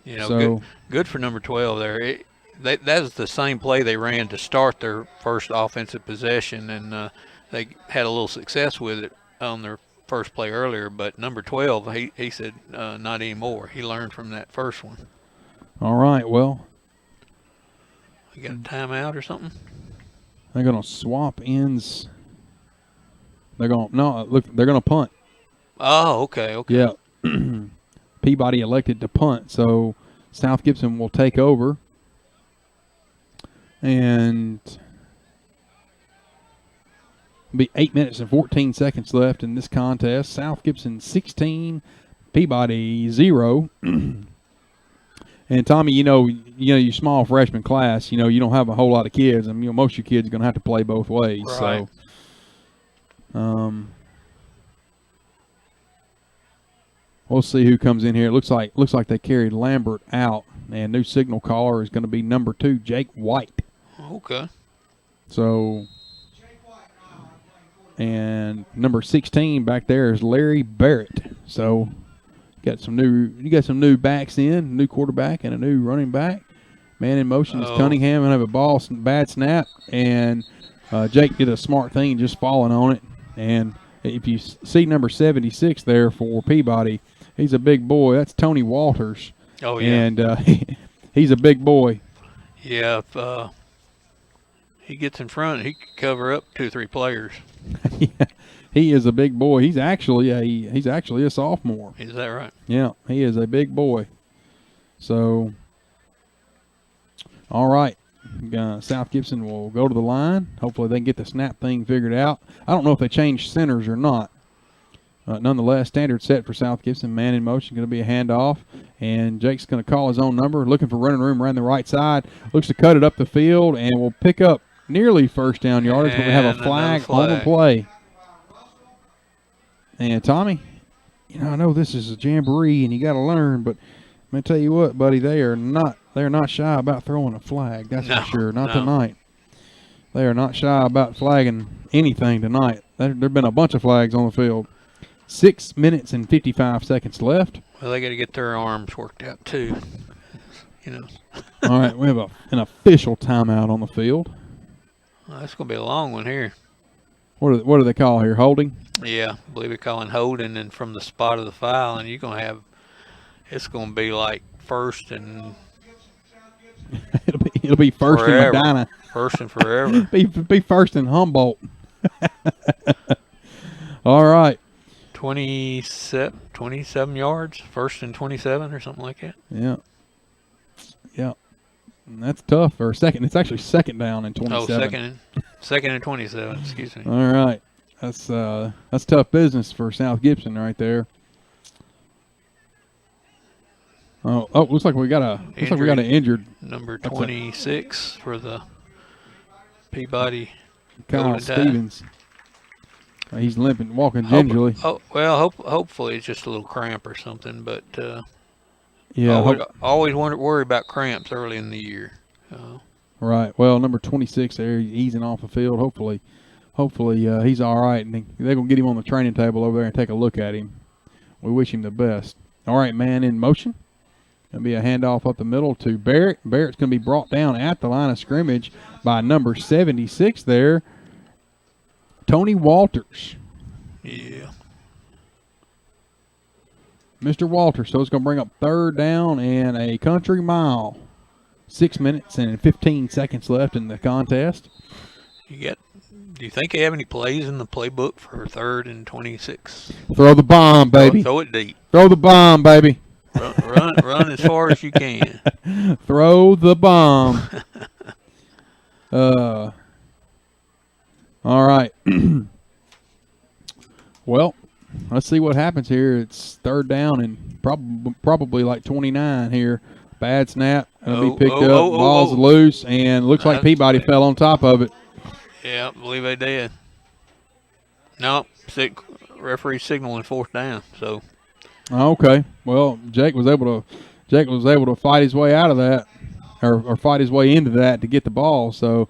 Good for number 12 there. That was the same play they ran to start their first offensive possession, and they had a little success with it on their first play earlier. But number 12, he said not anymore. He learned from that first one. All right, well. You got a timeout or something? They're going to swap ends. They're going to punt. Oh, okay. Yeah. Peabody elected to punt, so South Gibson will take over. And be 8 minutes and 14 seconds left in this contest. South Gibson 16, Peabody 0. And Tommy, your small freshman class, you don't have a whole lot of kids, and most of your kids are going to have to play both ways. Right. So, we'll see who comes in here. It looks like they carried Lambert out, and new signal caller is going to be number 2, Jake White. Okay. So, and number 16 back there is Larry Barrett. So, you got some new backs in, new quarterback and a new running back. Man in motion is Cunningham, and have a bad snap, and Jake did a smart thing, just falling on it. And if you see number 76 there for Peabody, he's a big boy. That's Tony Walters. Oh yeah. And he's a big boy. Yeah. If he gets in front, he could cover up 2-3 players. Yeah, he is a big boy. He's actually a sophomore. Is that right? Yeah, he is a big boy. So, all right. South Gibson will go to the line. Hopefully they can get the snap thing figured out. I don't know if they changed centers or not. Nonetheless, standard set for South Gibson. Man in motion, going to be a handoff. And Jake's going to call his own number. Looking for running room around the right side. Looks to cut it up the field and will pick up nearly first down yardage, but we have a flag on the play. And Tommy, I know this is a jamboree and you got to learn, but I'm going to tell you what, buddy, they're not shy about throwing a flag. That's for sure. Not tonight. They are not shy about flagging anything tonight. There've been a bunch of flags on the field. 6 minutes and 55 seconds left. Well, they got to get their arms worked out too. All right, we have an official timeout on the field. Well, that's going to be a long one here. What do they call here? Holding? Yeah, I believe they're calling holding, and from the spot of the foul, and it's going to be like first and it'll be first forever. in Medina. First and forever. be first in Humboldt. All right. 27 yards, first and 27 or something like that. Yeah. And that's tough. Or second. It's actually second down and 27. Oh, second and 27. Excuse me. All right. That's tough business for South Gibson right there. Oh, looks like we got an injured number 26 for the Peabody. Kyle Stevens. He's limping, walking gingerly. Hopefully it's just a little cramp or something. But yeah, always worry about cramps early in the year. Right. Well, number 26 there, easing off the field. Hopefully he's all right, and they're gonna get him on the training table over there and take a look at him. We wish him the best. All right, man in motion. Gonna be a handoff up the middle to Barrett. Barrett's gonna be brought down at the line of scrimmage by number 76 there, Tony Walters. Yeah. Mr. Walters. So it's going to bring up third down and a country mile. 6 minutes and 15 seconds left in the contest. Do you think they have any plays in the playbook for third and 26? Throw the bomb, baby. Throw it deep. Throw the bomb, baby. Run as far as you can. Throw the bomb. All right. Well, let's see what happens here. It's third down and probably like 29 here. Bad snap. Going to be picked up. Ball's loose, and looks like Peabody fell on top of it. Yeah, I believe they did. No, referee signaling fourth down. So. Okay. Well, Jake was able to fight his way out of that, or fight his way into that to get the ball. So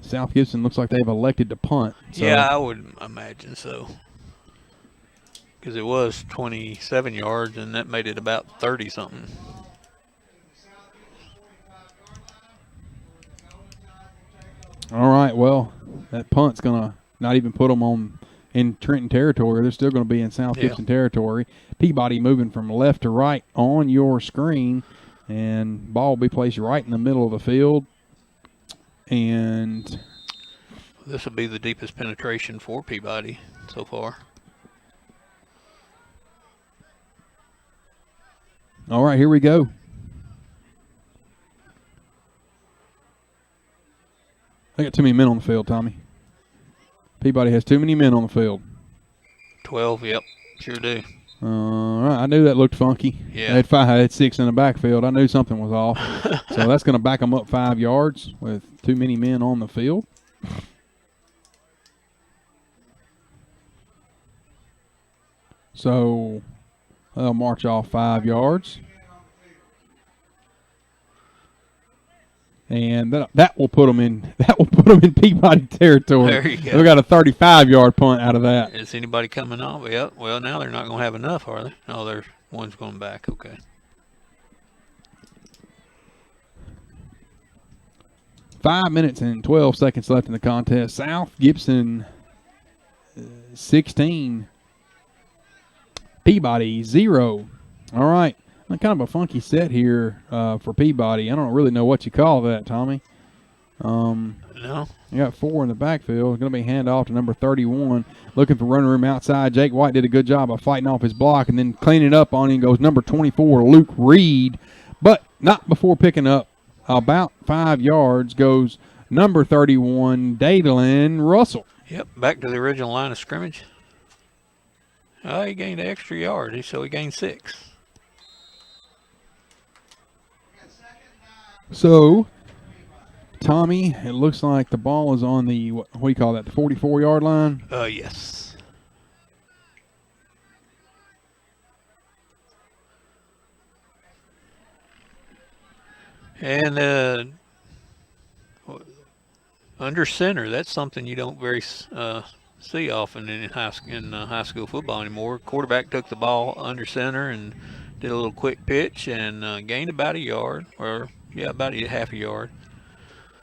South Gibson looks like they've elected to punt. So. Yeah, I would imagine so. Because it was 27 yards, and that made it about 30-something. All right. Well, that punt's gonna not even put them in Trenton territory. They're still going to be in South Gibson territory. Peabody moving from left to right on your screen, and ball will be placed right in the middle of the field. And this will be the deepest penetration for Peabody so far. All right, here we go. They got too many men on the field, Tommy. Peabody has too many men on the field. 12, yep, sure do. All right, I knew that looked funky. Yeah. I had 6 in the backfield. I knew something was off. So that's going to back them up 5 yards with too many men on the field. So they'll march off 5 yards. And that will put them in Peabody territory. There you go. We got a 35-yard punt out of that. Is anybody coming off? Yep. Well, now they're not going to have enough, are they? No, there's one's going back. Okay. 5 minutes and 12 seconds left in the contest. South Gibson 16. Peabody 0. All right. Kind of a funky set here for Peabody. I don't really know what you call that, Tommy. No. You got 4 in the backfield. It's going to be handoff to number 31. Looking for running room outside. Jake White did a good job of fighting off his block and then cleaning up on him goes number 24, Luke Reed. But not before picking up about 5 yards goes number 31, Dalen Russell. Yep, back to the original line of scrimmage. Oh, he gained an extra yard, so he gained 6. So, Tommy, it looks like the ball is on the, what do you call that, the 44-yard line? Yes. And under center, that's something you don't very see often in high school football anymore. Quarterback took the ball under center and did a little quick pitch and gained about a yard, or about half a yard.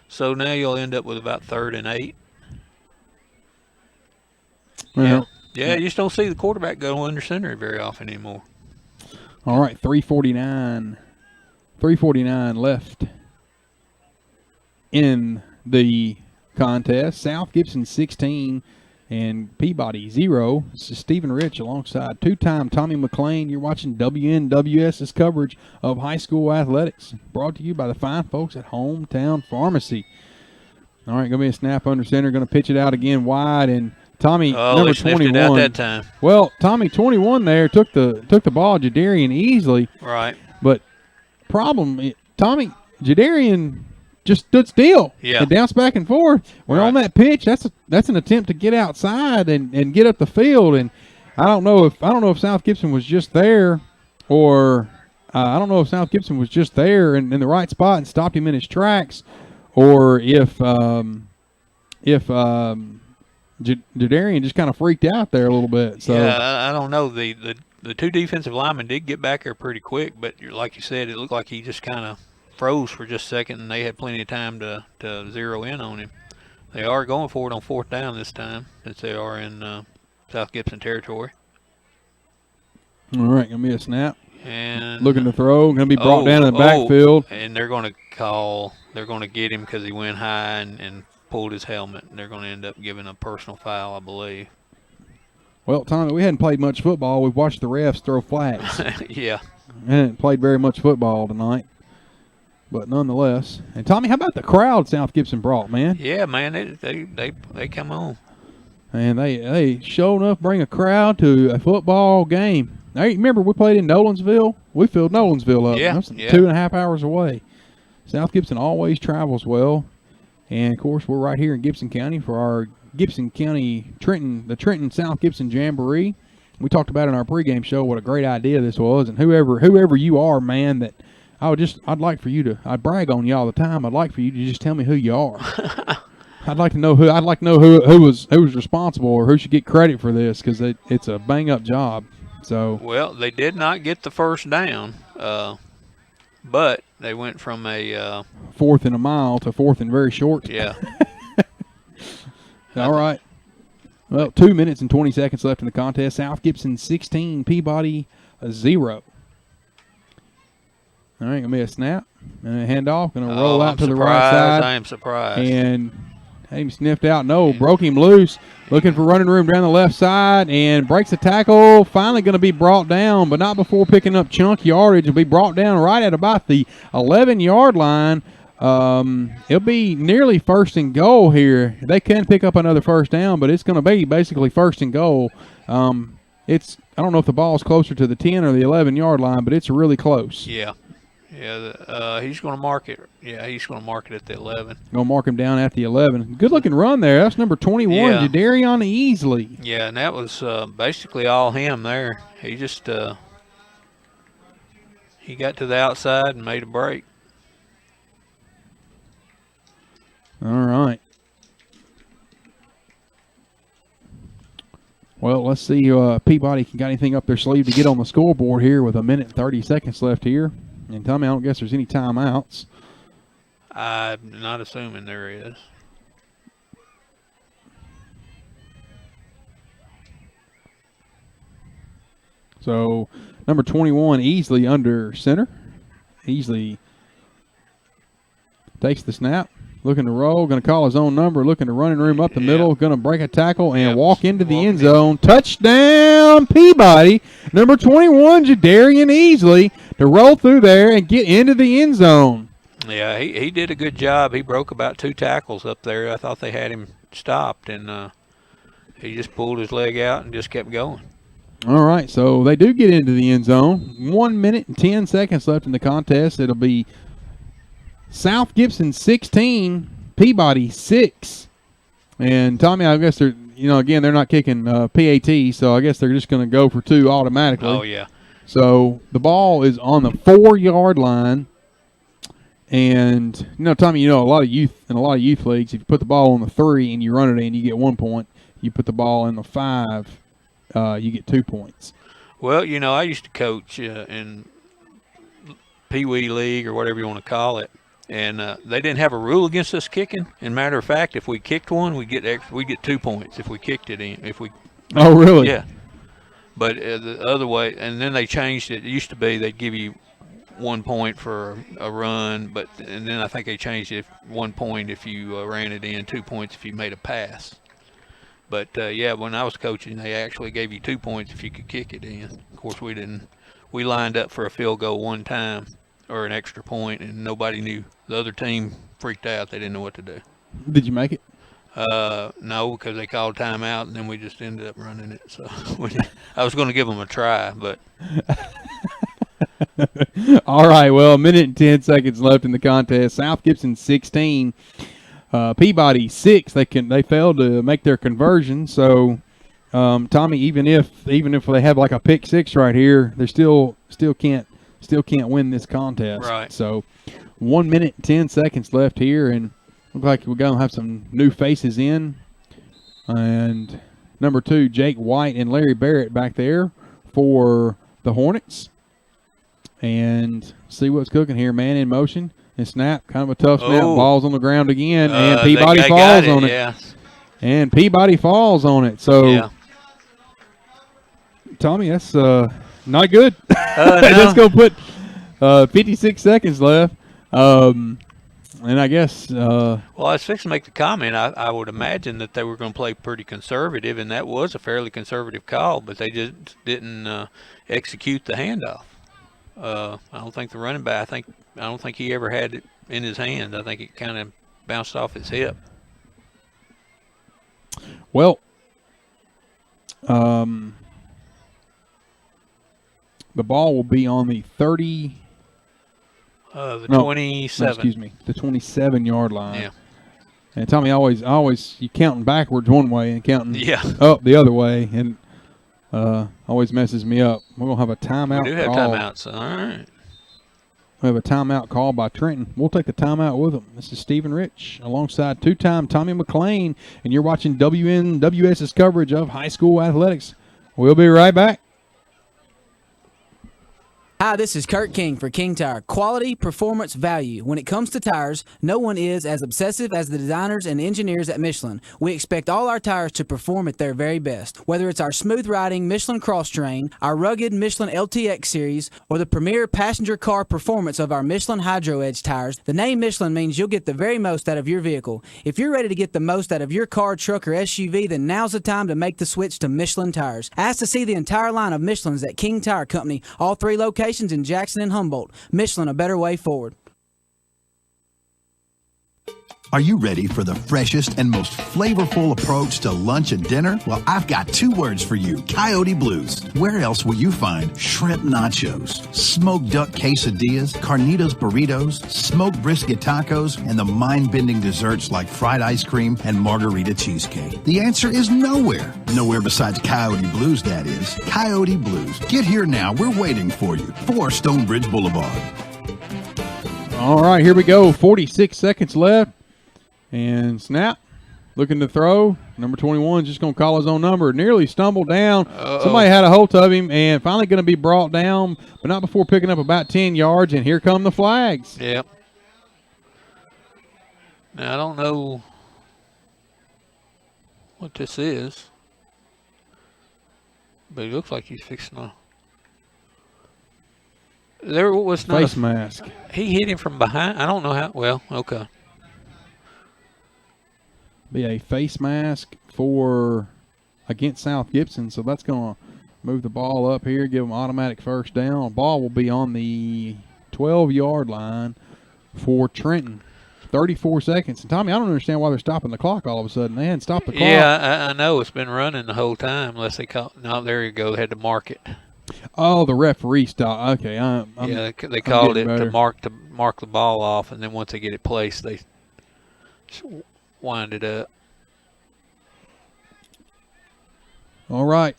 So now you'll end up with about 3rd and 8. Yeah. Yeah, you just don't see the quarterback go under center very often anymore. All right, 3:49 left in the contest. South Gibson 16 and Peabody 0. This is Stephen Rich alongside two-time Tommy McLean. You're watching WNWS's coverage of high school athletics, brought to you by the fine folks at Hometown Pharmacy. All right, going to be a snap under center. Going to pitch it out again wide, and Tommy, number 21. It out that time. Well, Tommy 21 there took the ball, Jadarian Easley. Right. But Tommy Jadarian just stood still. Yeah. And bounced back and forth. We're on that pitch. That's an attempt to get outside and get up the field. And I don't know if South Gibson was just there, or I don't know if South Gibson was just there in the right spot and stopped him in his tracks, or if Jadarian just kind of freaked out there a little bit. So yeah, I don't know. The two defensive linemen did get back there pretty quick, but like you said, it looked like he just kind of froze for just a second, and they had plenty of time to zero in on him. They are going for it on 4th down this time, since they are in South Gibson territory. All right, going to be a snap. And looking to throw, going to be brought down in the backfield. And they're going to get him because he went high and pulled his helmet. They're going to end up giving a personal foul, I believe. Well, Tommy, we hadn't played much football. We've watched the refs throw flags. Yeah. We hadn't played very much football tonight. But nonetheless. And, Tommy, how about the crowd South Gibson brought, man? Yeah, man, they come on. And they sure enough bring a crowd to a football game. Now, you remember we played in Nolensville? We filled Nolensville up. Yeah. That's 2.5 hours away. South Gibson always travels well. And, of course, we're right here in Gibson County for our Gibson County the Trenton South Gibson Jamboree. We talked about in our pregame show what a great idea this was. And whoever you are, man, that I'd like for you to, I brag on you all the time. I'd like for you to just tell me who you are. I'd like to know who was responsible, or who should get credit for this, because it's a bang up job. So well, they did not get the first down, but they went from a 4th and a mile to 4th and very short. Yeah. All right. Well, 2 minutes and 20 seconds left in the contest. South Gibson 16, Peabody 0. All right, going to be a snap and a handoff. Going to roll out to the right side. I am surprised. And he sniffed out. No, broke him loose. Looking for running room down the left side and breaks the tackle. Finally going to be brought down, but not before picking up chunk yardage. Will be brought down right at about the 11-yard line. It'll be nearly 1st and goal here. They can pick up another first down, but it's going to be basically 1st and goal. I don't know if the ball's closer to the 10 or the 11-yard line, but it's really close. Yeah. Yeah, he's going to mark it. Yeah, he's going to mark it at the 11. Going to mark him down at the 11. Good-looking run there. That's number 21, Jadarian Easley. Yeah, and that was basically all him there. He just he got to the outside and made a break. All right. Well, let's see Peabody got anything up their sleeve to get on the scoreboard here with 1 minute and 30 seconds left here. And Tommy, I don't guess there's any timeouts. I'm not assuming there is. So, number 21, Easley under center. Easley takes the snap. Looking to roll, going to call his own number, looking to running room up the middle, going to break a tackle and walk into the end zone. Touchdown, Peabody. Number 21, Jadarian Easley, to roll through there and get into the end zone. Yeah, he did a good job. He broke about 2 tackles up there. I thought they had him stopped, and he just pulled his leg out and just kept going. All right, so they do get into the end zone. 1 minute and 10 seconds left in the contest. It'll be South Gibson 16, Peabody 6. And Tommy, I guess they're, again, they're not kicking PAT, so I guess they're just going to go for 2 automatically. Oh, yeah. So the ball is on the 4-yard line. And, Tommy, a lot of youth leagues, if you put the ball on the 3 and you run it in, you get 1 point. You put the ball in the 5, you get 2 points. Well, I used to coach in Pee Wee League or whatever you want to call it. And they didn't have a rule against us kicking. And matter of fact, if we kicked one, we get 2 points if we kicked it in. If we Oh, really? Yeah. But the other way, and then they changed it. It used to be they'd give you 1 point for a run, and then I think they changed it 1 point if you ran it in, 2 points if you made a pass. But yeah, when I was coaching, they actually gave you 2 points if you could kick it in. Of course, we didn't. We lined up for a field goal one time or an extra point, and nobody knew. The other team freaked out. They didn't know what to do. Did you make it? No, because they called timeout, and then we just ended up running it. So I was going to give them a try, but. All right, well, a minute and 10 seconds left in the contest. South Gibson 16, Peabody 6. They failed to make their conversion. So, Tommy, even if they have like a pick six right here, they still can't win this contest. Right. So, 1 minute and 10 seconds left here, and looks like we're going to have some new faces in. And number 2, Jake White and Larry Barrett back there for the Hornets. And see what's cooking here. Man in motion and snap. Kind of a tough snap. Ball's on the ground again. And Peabody falls on it. Yeah. And Peabody falls on it. So, yeah. Tommy, that's not good. No. Let's go put 56 seconds left. And I guess. Well, I was fixing to make the comment. I would imagine that they were going to play pretty conservative, and that was a fairly conservative call, but they just didn't execute the handoff. I don't think the running back. I don't think he ever had it in his hand. I think it kind of bounced off his hip. Well, the ball will be on the 30. The 27. No, excuse me, the 27-yard line. Yeah. And Tommy, always you counting backwards one way and counting up the other way, and always messes me up. We're gonna have a timeout. We do have call. timeouts. All right. We have a timeout call by Trenton. We'll take the timeout with them. This is Stephen Rich alongside two-time Tommy McLean, and you're watching WNWS's coverage of high school athletics. We'll be right back. Hi, this is Kurt King for King Tire. Quality, performance, value. When it comes to tires, no one is as obsessive as the designers and engineers at Michelin. We expect all our tires to perform at their very best. Whether it's our smooth-riding Michelin Cross-Train, our rugged Michelin LTX series, or the premier passenger car performance of our Michelin Hydro Edge tires, the name Michelin means you'll get the very most out of your vehicle. If you're ready to get the most out of your car, truck, or SUV, then now's the time to make the switch to Michelin tires. Ask to see the entire line of Michelins at King Tire Company, all 3 locations in Jackson and Humboldt. Michelin, a better way forward. Are you ready for the freshest and most flavorful approach to lunch and dinner? Well, I've got 2 words for you, Coyote Blues. Where else will you find shrimp nachos, smoked duck quesadillas, carnitas burritos, smoked brisket tacos, and the mind-bending desserts like fried ice cream and margarita cheesecake? The answer is nowhere. Nowhere besides Coyote Blues, that is. Coyote Blues. Get here now. We're waiting for you. 4 Stonebridge Boulevard. All right, here we go. 46 seconds left. And snap, looking to throw. Number 21 just going to call his own number. Nearly stumbled down. Somebody had a hold of him and finally going to be brought down, but not before picking up about 10 yards, and here come the flags. Yep. Now, I don't know what this is, but it looks like he's fixing to. There was not face mask. He hit him from behind. I don't know how. Well, okay. Be a face mask for against South Gibson, so that's going to move the ball up here, give them automatic first down. The ball will be on the 12-yard line for Trenton. 34 seconds. And Tommy, I don't understand why they're stopping the clock all of a sudden. They hadn't stopped the clock. Yeah, I know it's been running the whole time unless they call. No, there you go. They had to mark it. Oh, the referee stopped. Okay, they called it to mark the ball off, and then once they get it placed, they wind it up. All right.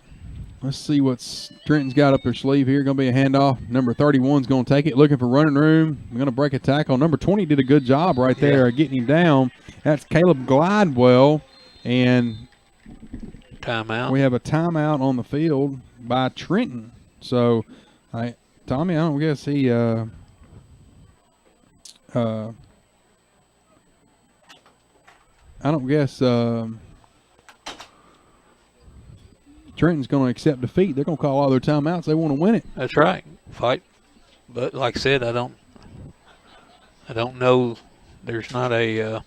Let's see what Trenton's got up their sleeve here. Going to be a handoff. Number 31's going to take it. Looking for running room. We're going to break a tackle. Number 20 did a good job right there getting him down. That's Caleb Glidewell. And timeout. We have a timeout on the field by Trenton. So, Tommy, I don't guess he Trenton's going to accept defeat, they're going to call all their timeouts. They want to win it. That's right. Fight. But like I said, I don't know. There's not a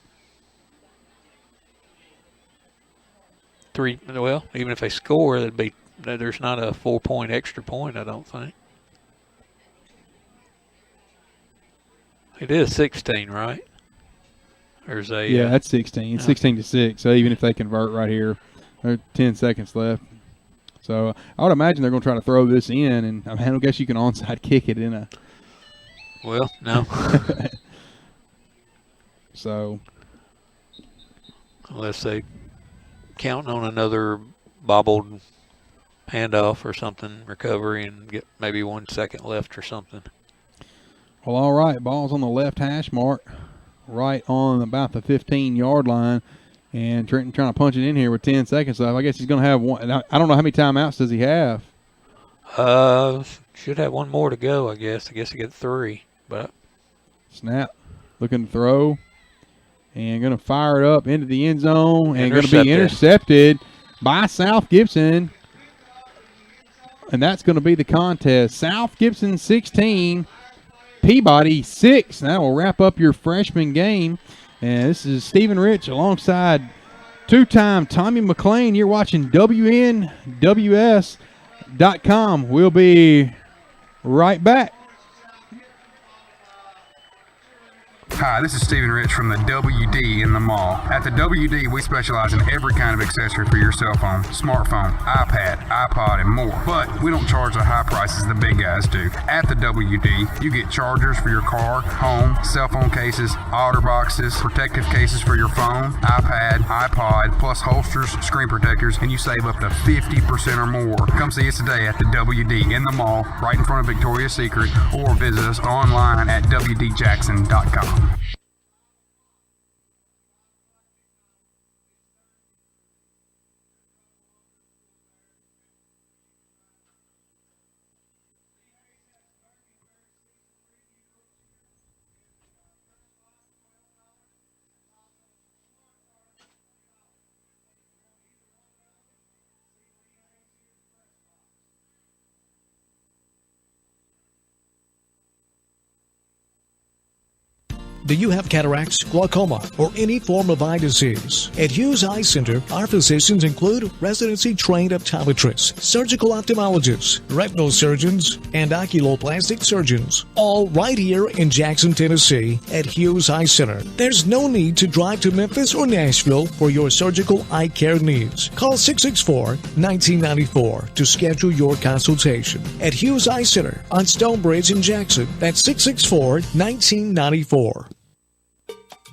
three. Well, even if they score, there's not a 4-point extra point, I don't think. It is 16, right? There's a yeah, that's 16. 16-6. So even if they convert right here, there's 10 seconds left. So I would imagine they're going to try to throw this in, and I don't guess you can onside kick it in a. Well, no. So unless they counting on another bobbled handoff or something, recovery, and get maybe 1 second left or something. Well, all right. Ball's on the left hash mark, right on about the 15-yard line. And Trenton trying to punch it in here with 10 seconds left. I guess he's going to have one. I don't know how many timeouts does he have. Should have one more to go, I guess. I guess he gets 3. But snap. Looking to throw. And going to fire it up into the end zone. And going to be intercepted by South Gibson. And that's going to be the contest. South Gibson 16, Peabody 6. That will wrap up your freshman game. And this is Stephen Rich alongside two-time Tommy McLean. You're watching WNWS.com. We'll be right back. Hi, this is Stephen Rich from the WD in the mall. At the WD, we specialize in every kind of accessory for your cell phone, smartphone, iPad, iPod, and more. But we don't charge the high prices the big guys do. At the WD, you get chargers for your car, home, cell phone cases, outer boxes, protective cases for your phone, iPad, iPod, plus holsters, screen protectors, and you save up to 50% or more. Come see us today at the WD in the mall, right in front of Victoria's Secret, or visit us online at WDJackson.com. Do you have cataracts, glaucoma, or any form of eye disease? At Hughes Eye Center, our physicians include residency-trained optometrists, surgical ophthalmologists, retinal surgeons, and oculoplastic surgeons, all right here in Jackson, Tennessee at Hughes Eye Center. There's no need to drive to Memphis or Nashville for your surgical eye care needs. Call 664-1994 to schedule your consultation. At Hughes Eye Center on Stonebridge in Jackson, that's 664-1994.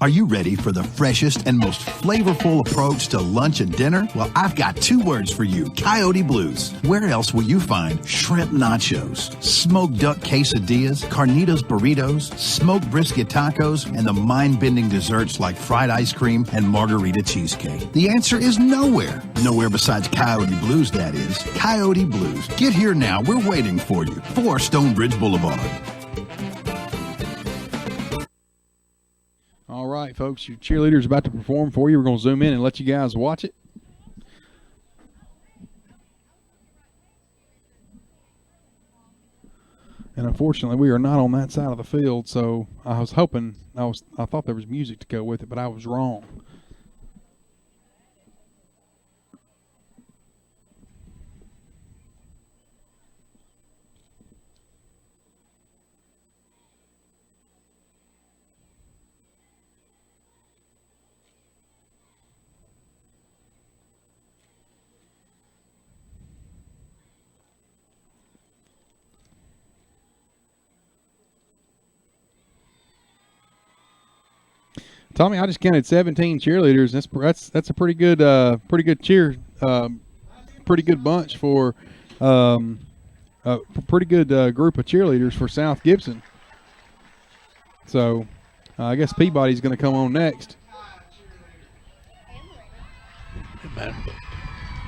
Are you ready for the freshest and most flavorful approach to lunch and dinner? Well, I've got 2 words for you, Coyote Blues. Where else will you find shrimp nachos, smoked duck quesadillas, carnitas burritos, smoked brisket tacos, and the mind-bending desserts like fried ice cream and margarita cheesecake? The answer is nowhere. Nowhere besides Coyote Blues, that is. Coyote Blues. Get here now. We're waiting for you. 4 Stonebridge Boulevard. All right, folks, your cheerleader's about to perform for you. We're going to zoom in and let you guys watch it. And unfortunately, we are not on that side of the field, so I was hoping, I thought there was music to go with it, but I was wrong. Tommy, I just counted 17 cheerleaders. That's a pretty good cheer, pretty good bunch for a pretty good group of cheerleaders for South Gibson. So I guess Peabody's going to come on next.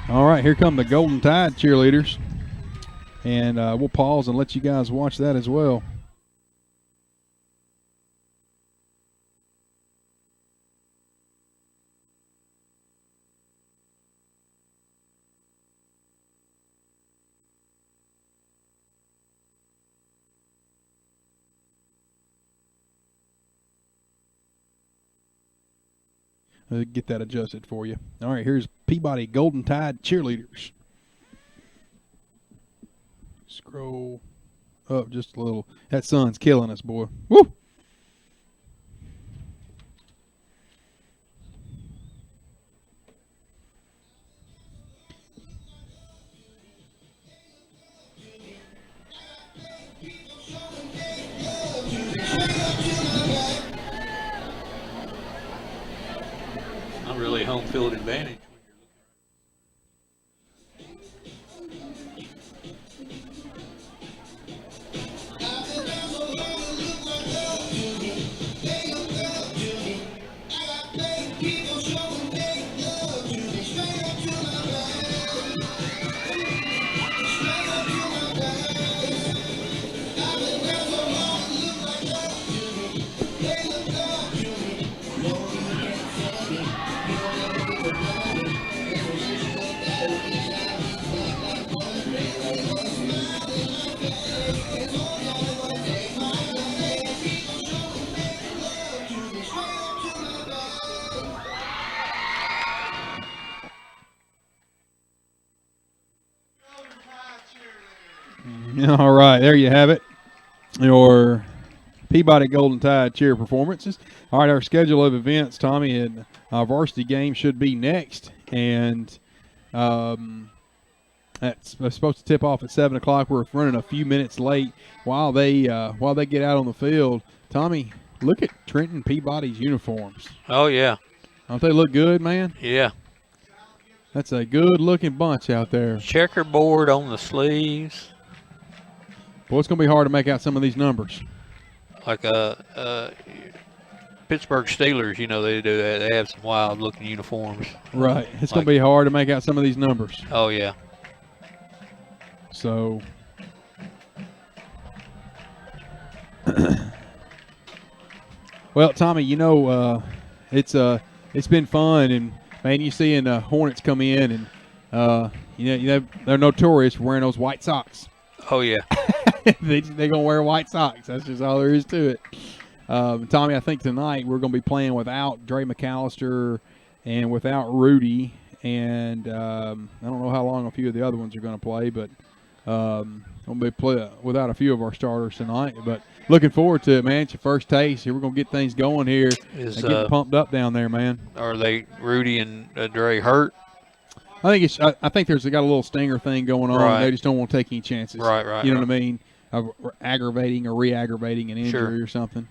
All right, here come the Golden Tide cheerleaders, and we'll pause and let you guys watch that as well. get that adjusted for you. All right, here's Peabody Golden Tide cheerleaders. Scroll up just a little. That sun's killing us, boy. Woo! Not really home field advantage. All right, there you have it. Your Peabody Golden Tide cheer performances. All right, our schedule of events, Tommy, and varsity game should be next, and that's supposed to tip off at 7 o'clock. We're running a few minutes late while they get out on the field. Tommy, look at Trenton Peabody's uniforms. Oh yeah, don't they look good, man? Yeah. That's a good-looking bunch out there. Checkerboard on the sleeves. Boy, it's going to be hard to make out some of these numbers. Like Pittsburgh Steelers, you know, they do that. They have some wild-looking uniforms. Right. It's going to be hard to make out some of these numbers. Oh, yeah. So, well, Tommy, you know, it's been fun, and man, you seeing Hornets come in, and you know they're notorious for wearing those white socks. Oh yeah, they're gonna wear white socks. That's just all there is to it. Tommy, I think tonight we're gonna be playing without Dre McAllister and without Rudy, and I don't know how long a few of the other ones are gonna play, but we'll be without a few of our starters tonight. But looking forward to it, man. It's your first taste. We're gonna get things going here. And getting pumped up down there, man. Are they Rudy and Dre hurt? I think there's got a little stinger thing going on. Right. They just don't want to take any chances. Right. You know what I mean? Of aggravating or re-aggravating an injury or something.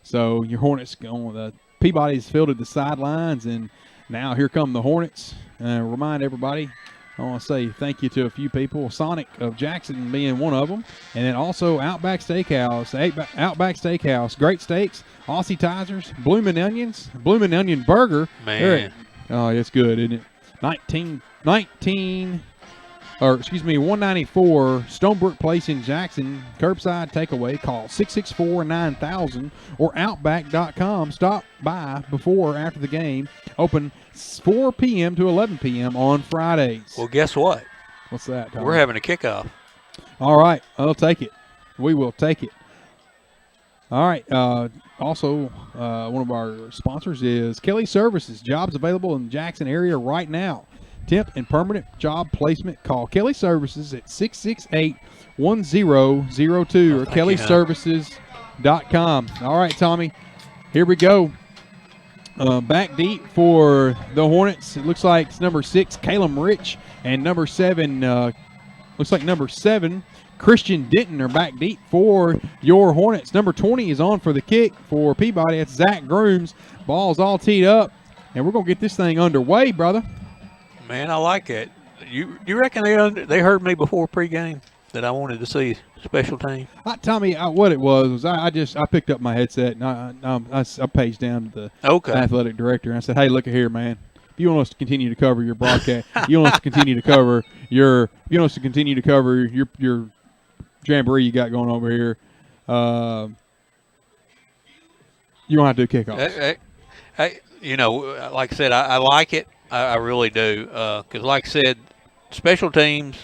So your Hornets going. The Peabody's fielded the sidelines, and now here come the Hornets. Remind everybody, I want to say thank you to a few people. Sonic of Jackson being one of them, and then also Outback Steakhouse. Outback Steakhouse, great steaks, Aussie Tizers, Bloomin' Onions, Bloomin' Onion Burger. Man, oh, it's good, isn't it? 194 Stonebrook Place in Jackson. Curbside takeaway. Call 664-9000 or Outback.com. Stop by before or after the game. Open 4 p.m. to 11 p.m. on Fridays. Well, guess what? What's that, Tom? We're having a kickoff. All right. I'll take it. We will take it. All right. Also, one of our sponsors is Kelly Services. Jobs available in the Jackson area right now. Temp and permanent job placement. Call Kelly Services at 668-1002 or kellyservices.com. All right, Tommy, here we go. Back deep for the Hornets. It looks like it's number 6, Caleb Rich, and number 7, Christian Denton are back deep for your Hornets. Number 20 is on for the kick for Peabody. It's Zach Grooms. Ball's all teed up, and we're going to get this thing underway, brother. Man, I like it. You reckon they heard me before pregame that I wanted to see special team? Tommy, what it was I picked up my headset and I paged down to the athletic director and I said, hey, look at here, man. If you want us to continue to cover your broadcast, you want us to continue to cover your jamboree you got going over here, you don't have to do kickoffs. Hey, you know, like I said, I like it. I really do. Because like I said, special teams,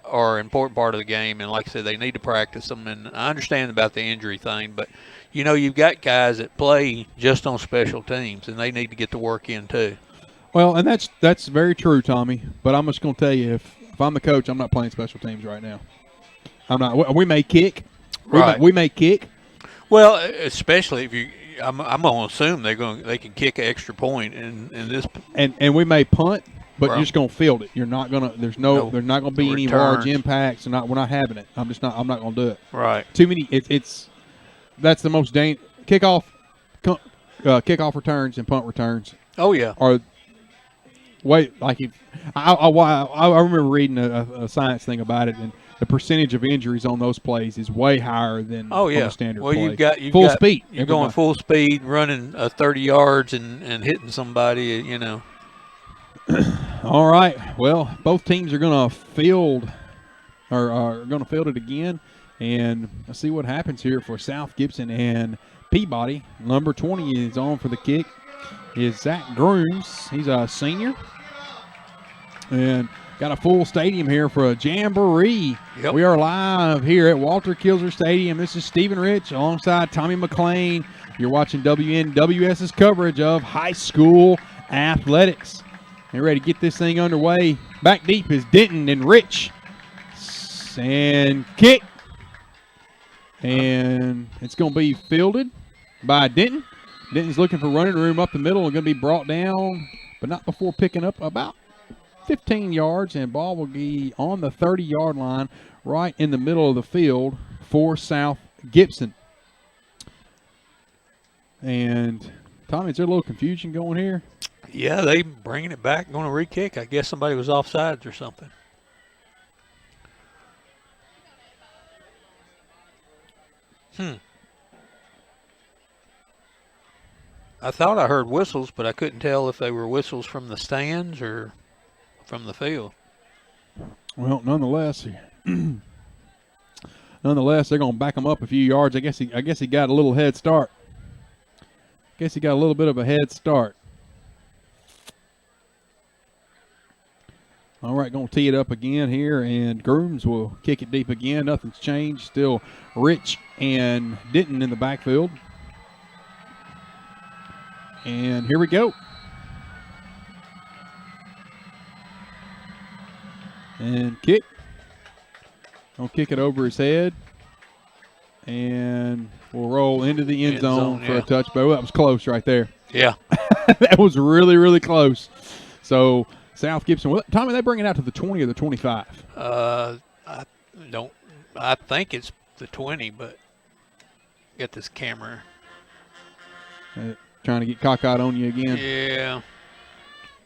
are an important part of the game, and like I said, they need to practice them. And I understand about the injury thing, but you've got guys that play just on special teams, and they need to get the work in too. Well, and that's very true, Tommy. But I'm just going to tell you, if I'm the coach, I'm not playing special teams right now. I'm not. We may kick. Right. We may kick. Well, especially if I'm going to assume they can kick an extra point in this. And we may punt, but Right. you're just going to field it. You're not going to. There's not going to be any large impacts. We're not having it. I'm not going to do it. Right. Too many. That's the most dangerous kickoff returns and punt returns. Oh yeah. Are I remember reading a science thing about it, and the percentage of injuries on those plays is way higher than on a standard play. You've got full speed. You're going full speed, running 30 yards and hitting somebody. All right. Well, both teams are going to field it again, and let's see what happens here for South Gibson and Peabody. Number 20 is on for the kick. Is Zach Grooms. He's a senior. And got a full stadium here for a jamboree. Yep. We are live here at Walter Kilser Stadium. This is Stephen Rich alongside Tommy McLean. You're watching WNWS's coverage of high school athletics. They're ready to get this thing underway. Back deep is Denton and Rich. And kick. And it's going to be fielded by Denton. Denton's looking for running room up the middle and going to be brought down, but not before picking up about 15 yards, and ball will be on the 30-yard line right in the middle of the field for South Gibson. And, Tommy, is there a little confusion going here? Yeah, they bringing it back, going to re-kick. I guess somebody was offsides or something. I thought I heard whistles, but I couldn't tell if they were whistles from the stands or from the field. Well, nonetheless, they're going to back him up a few yards. I guess he got a little head start. Guess he got a little bit of a head start. All right, going to tee it up again here, and Grooms will kick it deep again. Nothing's changed. Still Rich and Denton in the backfield. And here we go. And kick. Gonna kick it over his head. And we'll roll into the end zone for a touchback. Well, that was close right there. Yeah. That was really, really close. So South Gibson, Tommy, they bring it out to the 20 or the 25? I think it's the 20, but get this camera. Trying to get cockeyed on you again. Yeah.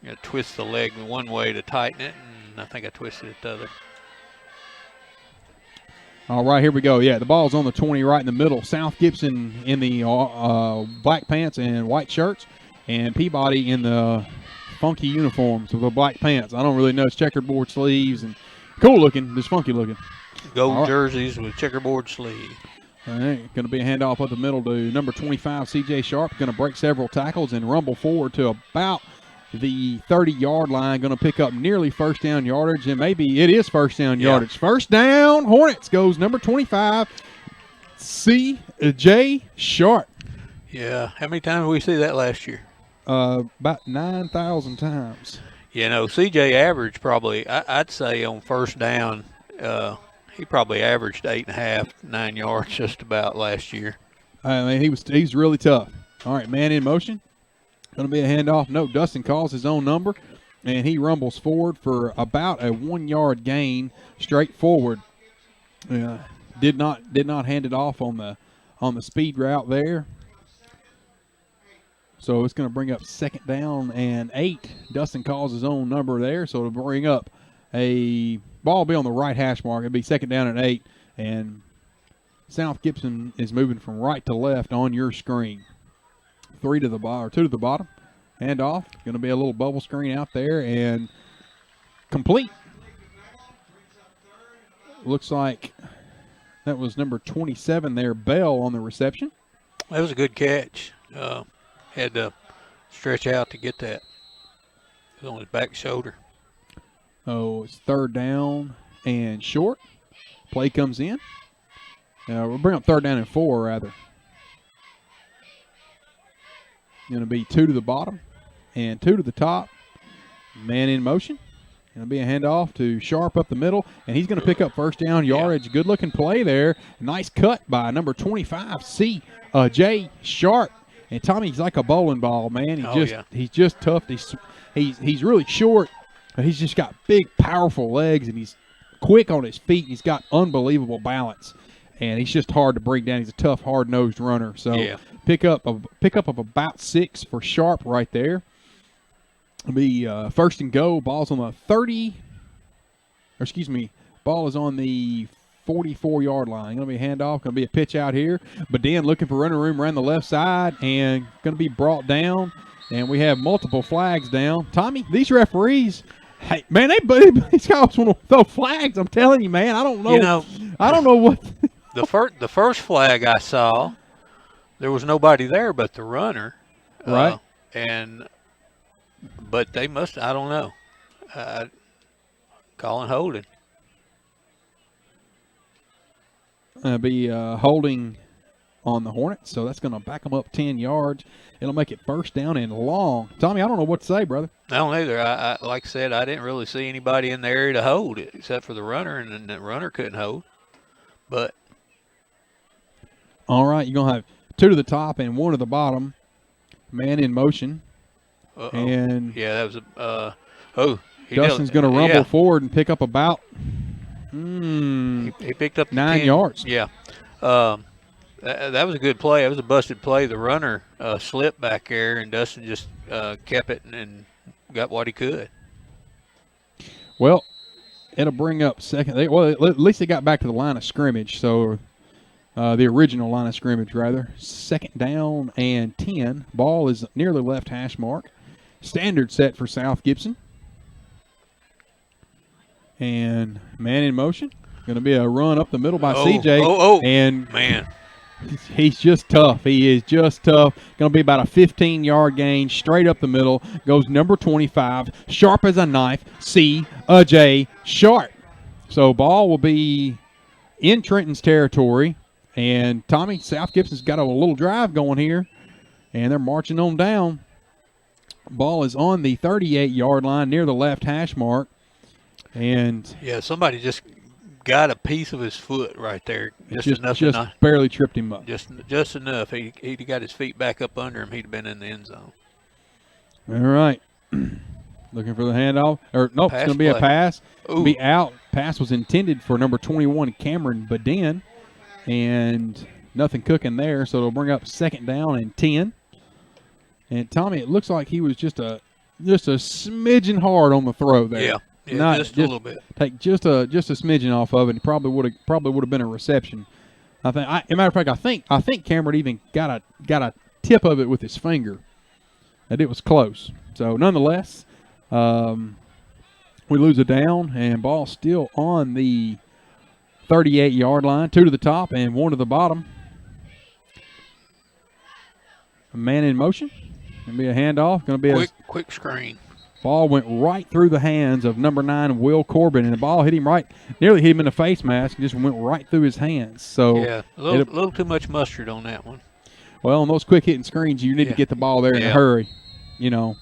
You got to twist the leg one way to tighten it, and I think I twisted it the other. All right, here we go. Yeah, the ball's on the 20 right in the middle. South Gibson in the black pants and white shirts, and Peabody in the funky uniforms with the black pants. I don't really know. It's checkerboard sleeves and cool looking, just funky looking. Gold jerseys with checkerboard sleeve. All right, going to be a handoff up the middle to number 25, C.J. Sharp. Going to break several tackles and rumble forward to about the 30-yard line. Going to pick up nearly first down yardage, and maybe it is first down yardage. First down, Hornets goes number 25, C.J. Sharp. Yeah, how many times did we see that last year? About 9,000 times. C.J. averaged probably, I'd say on first down, he probably averaged 8.5, 9 yards just about last year. I mean, he's really tough. All right, man in motion. Going to be a handoff. No, Dustin calls his own number, and he rumbles forward for about a 1 yard gain straight forward. Did not hand it off on the speed route there. So it's going to bring up second down and 8. Dustin calls his own number there, so it'll bring up a ball will be on the right hash mark. It'll be second down and 8, and South Gibson is moving from right to left on your screen. 2 to the bottom. Handoff. Going to be a little bubble screen out there and complete. Looks like that was number 27 there, Bell, on the reception. That was a good catch. Had to stretch out to get that. It was on his back shoulder. Oh, it's third down and short. Play comes in. We'll bring up 3rd down and 4, rather. Going to be 2 to the bottom and 2 to the top. Man in motion. Going to be a handoff to Sharp up the middle, and he's going to pick up first down yardage. Yeah. Good-looking play there. Nice cut by number 25, Jay Sharp. And Tommy's like a bowling ball, man. He's just tough. He's really short, but he's just got big, powerful legs, and he's quick on his feet. He's got unbelievable balance, and he's just hard to bring down. He's a tough, hard-nosed runner. So pick up of about 6 for Sharp right there. It'll be first and go. Ball's on the 30. Or excuse me, ball is on the 44-yard line. Going to be a handoff. Going to be a pitch out here. Badin looking for running room around the left side and going to be brought down. And we have multiple flags down. Tommy, these referees, hey, man, these guys want to throw flags. I'm telling you, man. I don't know. I don't know what. The first flag I saw, there was nobody there but the runner. Right. But they must, I don't know. Calling holding. Be holding on the Hornets, so that's going to back them up 10 yards. It'll make it first down and long. Tommy, I don't know what to say, brother. I don't either. I like I said, I didn't really see anybody in the area to hold it except for the runner, and then the runner couldn't hold. But all right, you're going to have 2 to the top and 1 to the bottom. Man in motion. Uh-oh. And yeah, that was Dustin's going to rumble forward and pick up about he picked up 9 yards. Yeah. That was a good play. It was a busted play. The runner slipped back there, and Dustin just kept it and got what he could. Well, it'll bring up second. At least they got back to the line of scrimmage, so the original line of scrimmage, rather. 2nd down and 10. Ball is near the left hash mark. Standard set for South Gibson. And man in motion. Going to be a run up the middle by CJ. And man. He's just tough. He is just tough. Going to be about a 15-yard gain straight up the middle. Goes number 25, sharp as a knife, Jay Sharp. So ball will be in Trenton's territory. And Tommy, South Gibson's got a little drive going here. And they're marching on down. Ball is on the 38-yard line near the left hash mark. And yeah, somebody just got a piece of his foot right there. Just enough. Just barely tripped him up. Just enough. He'd got his feet back up under him. He'd have been in the end zone. All right. Looking for the handoff. Or nope, it's going to be a pass. Be out. Pass was intended for number 21, Cameron Badin. And nothing cooking there, so it'll bring up 2nd down and 10. And Tommy, it looks like he was just a smidgen hard on the throw there. Yeah. Yeah, just a little bit. Take just a smidgen off of it. And probably would have been a reception. As a matter of fact, I think Cameron even got a tip of it with his finger. And it was close. So nonetheless, we lose a down and ball still on the 38-yard line. 2 to the top and 1 to the bottom. A man in motion. Gonna be a handoff. Gonna be quick screen. Ball went right through the hands of number 9, Will Corbin, and the ball hit him nearly hit him in the face mask, and just went right through his hands. So yeah, a little too much mustard on that one. Well, on those quick hitting screens, you need to get the ball there in a hurry. You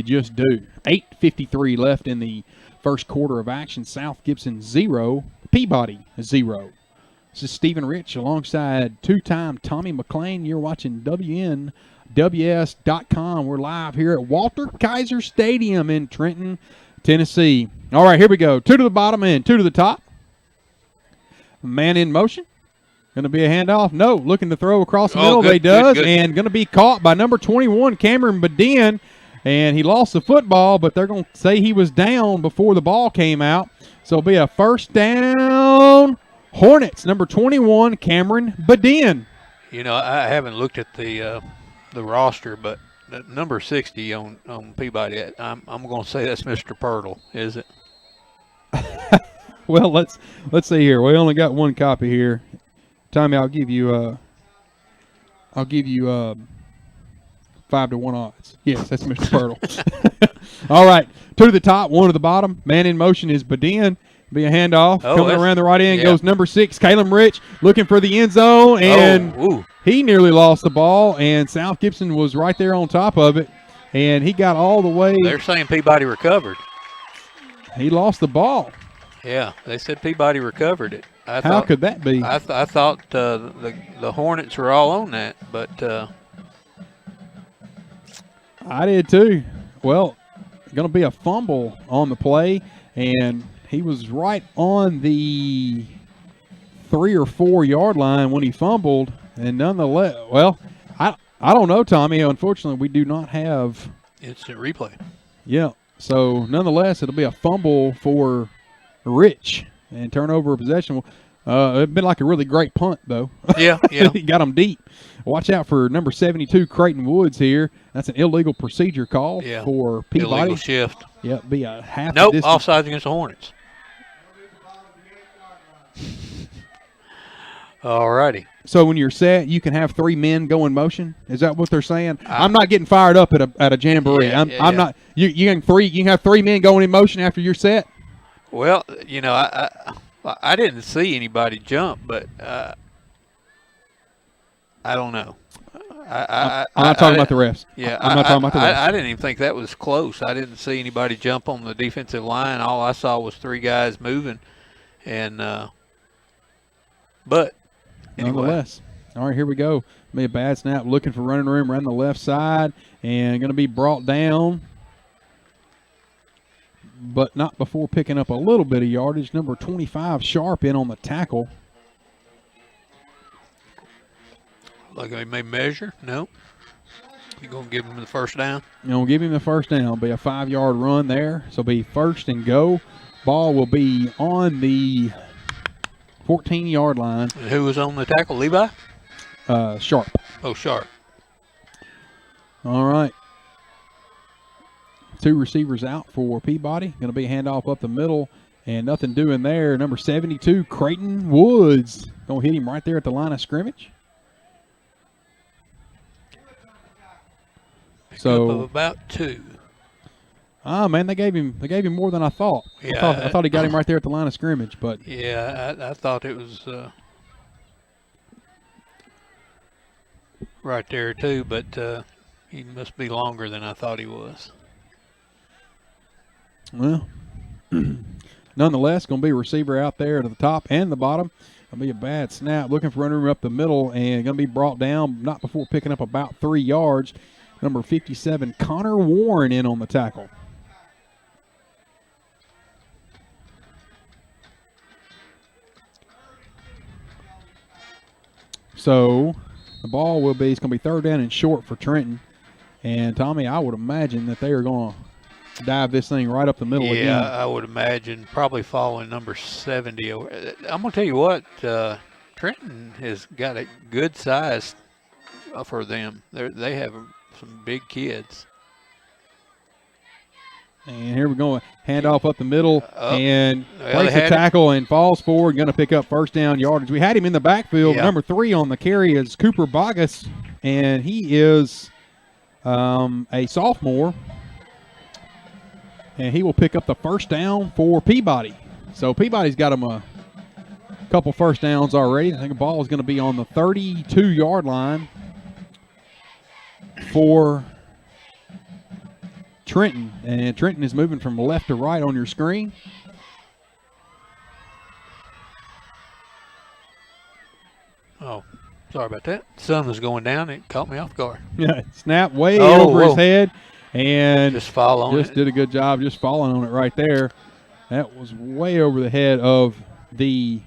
just do. 8:53 left in the first quarter of action. South Gibson 0, Peabody 0. This is Stephen Rich alongside 2-time Tommy McClain. You're watching WNWS.com. We're live here at Walter Kaiser Stadium in Trenton, Tennessee. All right, here we go. 2 to the bottom and 2 to the top. Man in motion. Going to be a handoff. No, looking to throw across the middle. He does, and going to be caught by number 21, Cameron Badin. And he lost the football, but they're going to say he was down before the ball came out. So it'll be a first down. Hornets, number 21, Cameron Badin. I haven't looked at the roster, but number 60 on Peabody, I'm going to say that's Mr. Pirtle, is it? Well, let's see here. We only got one copy here. Tommy, I'll give you 5-1 odds. Yes, that's Mr. Pirtle. All right, 2 to the top, 1 to the bottom. Man in motion is Badin. Be a handoff. Coming around the right end yeah. goes number 6, Caleb Rich, looking for the end zone, and he nearly lost the ball, and South Gibson was right there on top of it, and he got all the way. They're saying Peabody recovered. He lost the ball. Yeah, they said Peabody recovered it. How could that be? I thought the Hornets were all on that, but I did too. Well, going to be a fumble on the play, and he was right on the 3 or 4 yard line when he fumbled, and nonetheless, well, I don't know, Tommy. Unfortunately, we do not have instant replay. Yeah, so nonetheless, it'll be a fumble for Rich and turnover of possession. It'd been like a really great punt, though. Yeah, yeah. He got him deep. Watch out for number 72, Creighton Woods here. That's an illegal procedure call for Peabody. Illegal shift. Yep, be a half. Nope, offsides against the Hornets. All righty. So when you're set, you can have 3 men go in motion. Is that what they're saying? I'm not getting fired up at a jamboree. I'm not. You can have 3 men going in motion after you're set. Well, you know, I didn't see anybody jump, but I don't know. I'm not talking about the refs. Yeah, I'm not talking about the refs. I didn't even think that was close. I didn't see anybody jump on the defensive line. All I saw was 3 guys moving, and but anyway. Nonetheless. All right, here we go. Be a bad snap, looking for running room around the left side, and going to be brought down, but not before picking up a little bit of yardage. Number 25, Sharp, in on the tackle. Like they may measure? No. You going to give him the first down? You know, give him the first down. It'll be a 5-yard run there. So it'll be first and go. Ball will be on the 14-yard line. And who was on the tackle? Levi? Sharp. Oh, Sharp. All right. 2 receivers out for Peabody. Going to be a handoff up the middle, and nothing doing there. Number 72, Creighton Woods. Going to hit him right there at the line of scrimmage. So up of about 2. Ah, man, they gave him more than I thought. Yeah, I thought he got him right there at the line of scrimmage, but yeah, I thought it was right there too, but he must be longer than I thought he was. Well, nonetheless, going to be a receiver out there to the top and the bottom. Going to be a bad snap, looking for running room up the middle, and going to be brought down not before picking up about 3 yards. Number 57, Connor Warren, in on the tackle. So the ball will be, it's going to be 3rd down and short for Trenton. And, Tommy, I would imagine that they are going to dive this thing right up the middle again. Yeah, I would imagine probably following number 70. I'm going to tell you what, Trenton has got a good size for them. They have some big kids. And here we go. Handoff up the middle, and breaks the tackle and falls forward. Going to pick up first down yardage. We had him in the backfield. Yeah. Number 3 on the carry is Cooper Bogus, and he is a sophomore. And he will pick up the first down for Peabody. So Peabody's got him a couple first downs already. I think the ball is going to be on the 32-yard line for Trenton. And Trenton is moving from left to right on your screen. Oh, sorry about that. Sun was going down. It caught me off guard. Yeah, snap way over his head. And just fall on it. Did a good job just falling on it right there. That was way over the head of the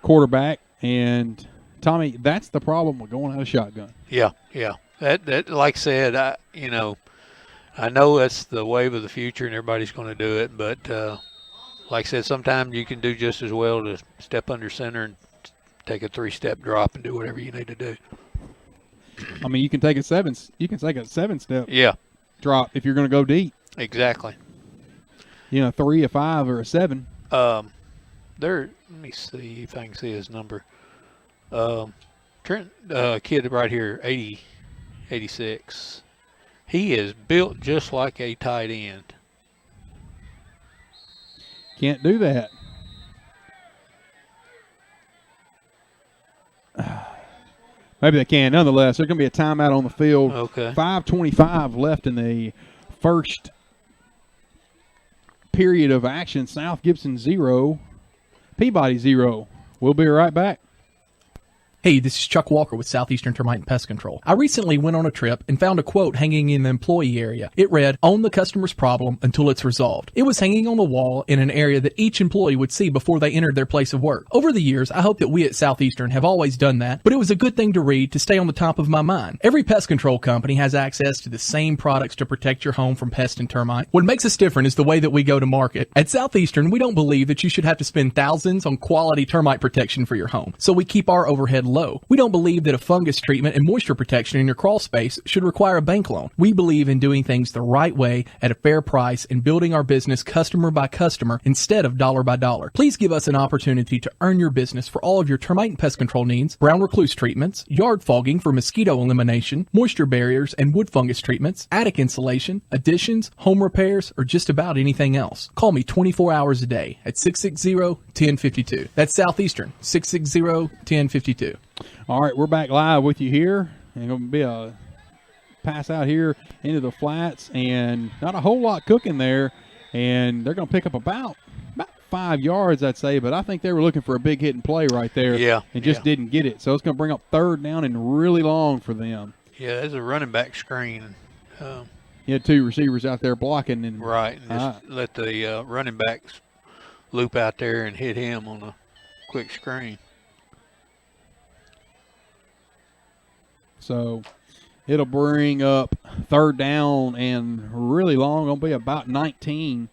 quarterback. And, Tommy, that's the problem with going out of shotgun. Yeah, yeah. That like I said, I know that's the wave of the future and everybody's going to do it. But, like I said, sometimes you can do just as well to step under center and take a 3-step drop and do whatever you need to do. I mean, you can take a 7-step drop if you're going to go deep. Exactly. You know, 3, a 5, or a 7. Let me see if I can see his number. Trent, kid right here, 86. He is built just like a tight end. can't do that. Maybe they can. Nonetheless, there's going to be a timeout on the field. Okay. 5:25 left in the first period of action. South Gibson 0, Peabody 0. We'll be right back. Hey, this is Chuck Walker with Southeastern Termite and Pest Control. I recently went on a trip and found a quote hanging in the employee area. It read, "Own the customer's problem until it's resolved." It was hanging on the wall in an area that each employee would see before they entered their place of work. Over the years, I hope that we at Southeastern have always done that, but it was a good thing to read to stay on the top of my mind. Every pest control company has access to the same products to protect your home from pest and termite. What makes us different is the way that we go to market. At Southeastern, we don't believe that you should have to spend thousands on quality termite protection for your home, so we keep our overhead low. We don't believe that a fungus treatment and moisture protection in your crawl space should require a bank loan. We believe in doing things the right way at a fair price and building our business customer by customer instead of dollar by dollar. Please give us an opportunity to earn your business for all of your termite and pest control needs, brown recluse treatments, yard fogging for mosquito elimination, moisture barriers and wood fungus treatments, attic insulation, additions, home repairs, or just about anything else. Call me 24 hours a day at 660-1052. That's Southeastern, 660-1052. All right, we're back live with you here. And going to be a pass out here into the flats, and not a whole lot cooking there. And they're going to pick up about 5 yards, I'd say. But I think they were looking for a big hit and play right there. Yeah. And just didn't get it. So it's going to bring up third down and really long for them. Yeah, there's a running back screen. You had two receivers out there blocking. And right. And just let the running backs loop out there and hit him on a quick screen. So it'll bring up third down and really long. Going to be about 19.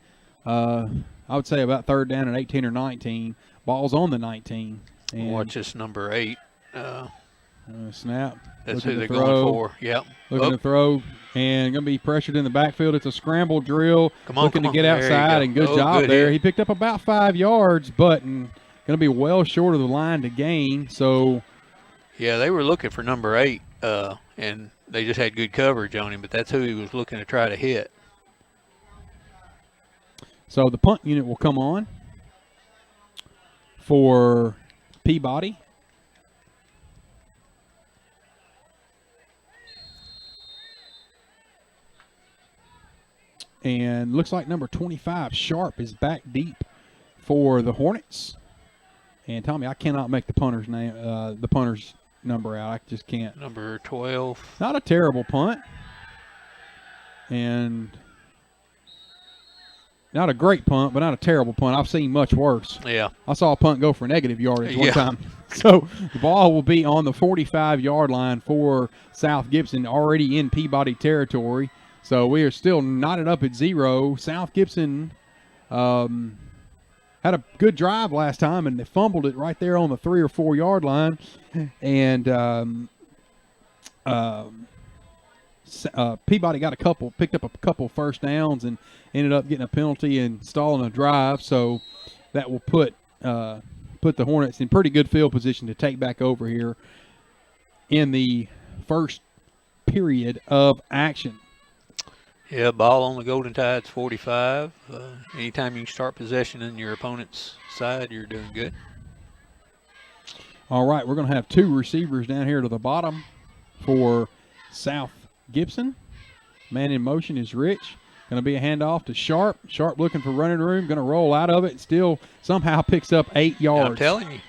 I would say about third down and 18 or 19. Ball's on the 19. And watch this number 8. Snap. That's who they're going for. Yep. Looking to throw and going to be pressured in the backfield. It's a scramble drill. Looking to get outside, and good job there. Hit. He picked up about 5 yards, but going to be well short of the line to gain. So, yeah, they were looking for number 8. And they just had good coverage on him, but that's who he was looking to try to hit. So the punt unit will come on for Peabody. And looks like number 25, Sharp, is back deep for the Hornets. And Tommy, I cannot make the punter's name, the punter's number out. I just can't. Number 12. Not a terrible punt. And not a great punt, but not a terrible punt. I've seen much worse. Yeah. I saw a punt go for negative yardage one time. So the ball will be on the 45-yard line for South Gibson, already in Peabody territory. So we are still knotted up at 0. South Gibson had a good drive last time, and they fumbled it right there on the 3 or 4 yard line. And Peabody picked up a couple first downs and ended up getting a penalty and stalling a drive. So that will put the Hornets in pretty good field position to take back over here in the first period of action. Yeah, ball on the Golden Tide's 45. Anytime you can start possession in your opponent's side, you're doing good. All right, we're going to have 2 receivers down here to the bottom for South Gibson. Man in motion is Rich. Going to be a handoff to Sharp. Sharp looking for running room. Going to roll out of it. Still somehow picks up 8 yards. I'm telling you.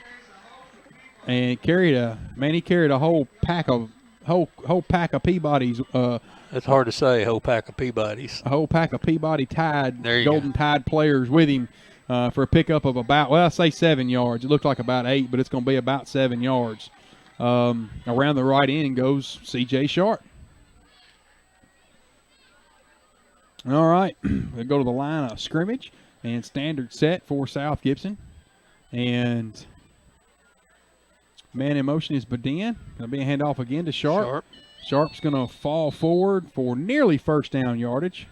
And he carried a whole pack of Peabody's. That's hard to say, whole pack of Peabodys. A whole pack of Peabody Golden Tide players with him for a pickup of about, I say 7 yards. It looked like about 8, but it's going to be about 7 yards. Around the right end goes C.J. Sharp. All right, we'll go to the line of scrimmage and standard set for South Gibson. And man in motion is Badin. Going to be a handoff again to Sharp. Sharp's going to fall forward for nearly first down yardage.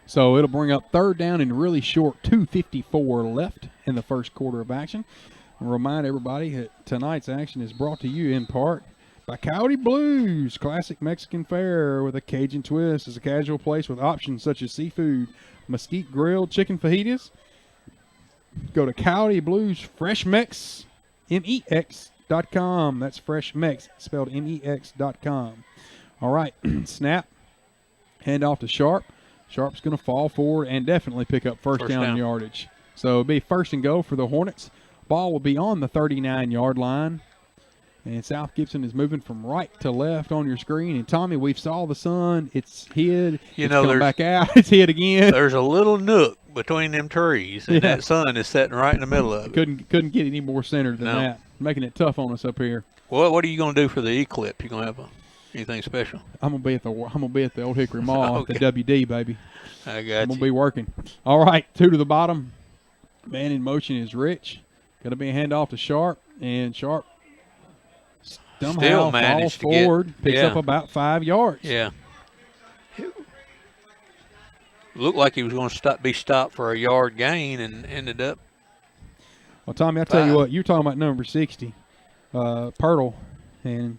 So it'll bring up third down and really short, 2:54 left in the first quarter of action. I'll remind everybody that tonight's action is brought to you in part By Coyote Blues, classic Mexican fare with a Cajun twist. Is a casual place with options such as seafood, mesquite grilled chicken fajitas. Go to Coyote Blues Fresh Mex, MEX.com. That's Fresh Mex, spelled MEX.com. All right, snap. Hand off to Sharp. Sharp's going to fall forward and definitely pick up first down yardage. So it'll be first and go for the Hornets. Ball will be on the 39-yard line. And South Gibson is moving from right to left on your screen. And, Tommy, we saw the sun. It's hid. It's coming back out. It's hid again. There's a little nook between them trees, and that sun is sitting right in the middle of it. Couldn't get any more centered than that. Making it tough on us up here. Well, what are you going to do for the eclipse? You going to have anything special? I'm gonna be at the Old Hickory Mall at the WD, baby. I got I'm gonna be working. All right, 2 to the bottom. Man in motion is Rich. Gonna be a handoff to Sharp, and Sharp somehow falls forward, picks up about 5 yards. Yeah. Looked like he was going to be stopped for a yard gain and ended up. Well, Tommy, I tell you what, you're talking about number 60, Pirtle, and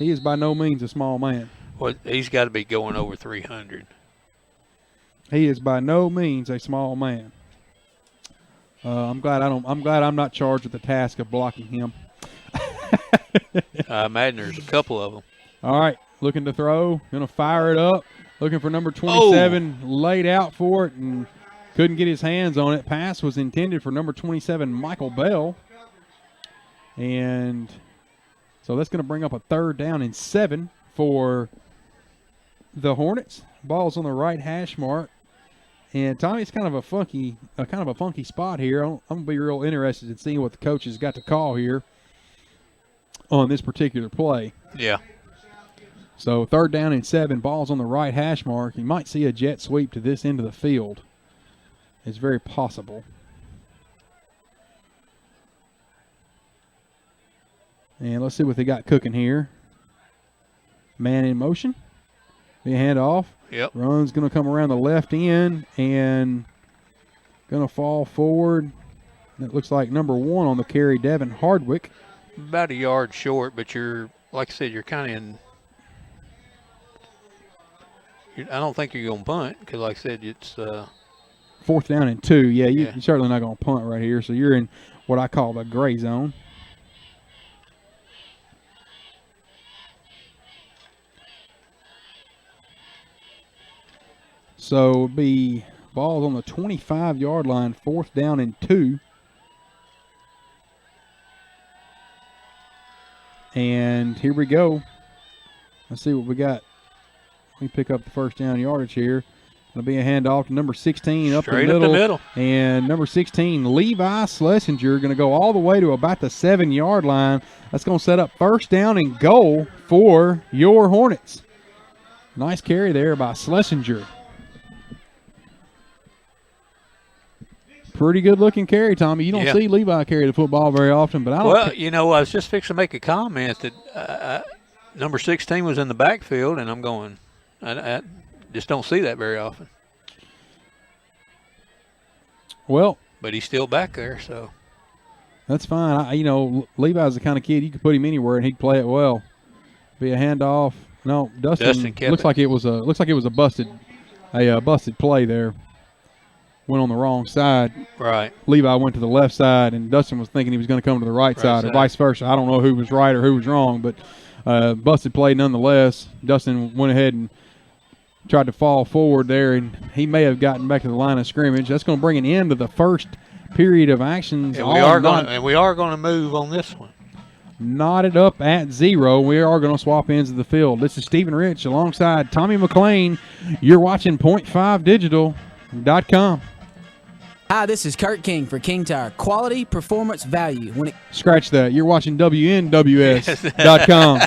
he is by no means a small man. Well, he's got to be going over 300. He is by no means a small man. I'm glad I'm not charged with the task of blocking him. I imagine there's a couple of them. All right, looking to throw, gonna fire it up. Looking for number 27, laid out for it and couldn't get his hands on it. Pass was intended for number 27, Michael Bell, and so that's going to bring up a 3rd down and 7 for the Hornets. Ball's on the right hash mark. And Tommy's kind of a funky spot here. I'm going to be real interested in seeing what the coaches got to call here on this particular play. Yeah. So 3rd down and 7, ball's on the right hash mark. You might see a jet sweep to this end of the field. It's very possible. And let's see what they got cooking here. Man in motion. Be a handoff. Yep. Run's going to come around the left end and going to fall forward. It looks like number 1 on the carry, Devin Hardwick. About a yard short, but you're, like I said, you're kind of in. I don't think you're going to punt because, like I said, it's 4th down and 2. Yeah, you're certainly not going to punt right here. So you're in what I call the gray zone. So it'll be balls on the 25-yard line, 4th down and 2. And here we go. Let's see what we got. We pick up the first down yardage here. It'll be a handoff to number 16 up the middle. And number 16, Levi Schlesinger, going to go all the way to about the 7-yard line. That's going to set up first down and goal for your Hornets. Nice carry there by Schlesinger. Pretty good-looking carry, Tommy. You don't see Levi carry the football very often, but I don't. Well, I was just fixing to make a comment that number 16 was in the backfield, and I'm going, I just don't see that very often. Well, but he's still back there, so that's fine. Levi's the kind of kid you could put him anywhere and he'd play it well. Be a handoff. No, Dustin looks like it was a busted play there. Went on the wrong side. Right. Levi went to the left side, and Dustin was thinking he was going to come to the right side, or vice versa. I don't know who was right or who was wrong, but busted play nonetheless. Dustin went ahead and tried to fall forward there, and he may have gotten back to the line of scrimmage. That's going to bring an end to the first period of actions. And we are going to move on this one. Knotted up at 0. We are going to swap ends of the field. This is Stephen Rich alongside Tommy McLean. You're watching .5digital.com. Hi, this is Kurt King for King Tire. Quality, performance, value. Scratch that. You're watching WNWS.com.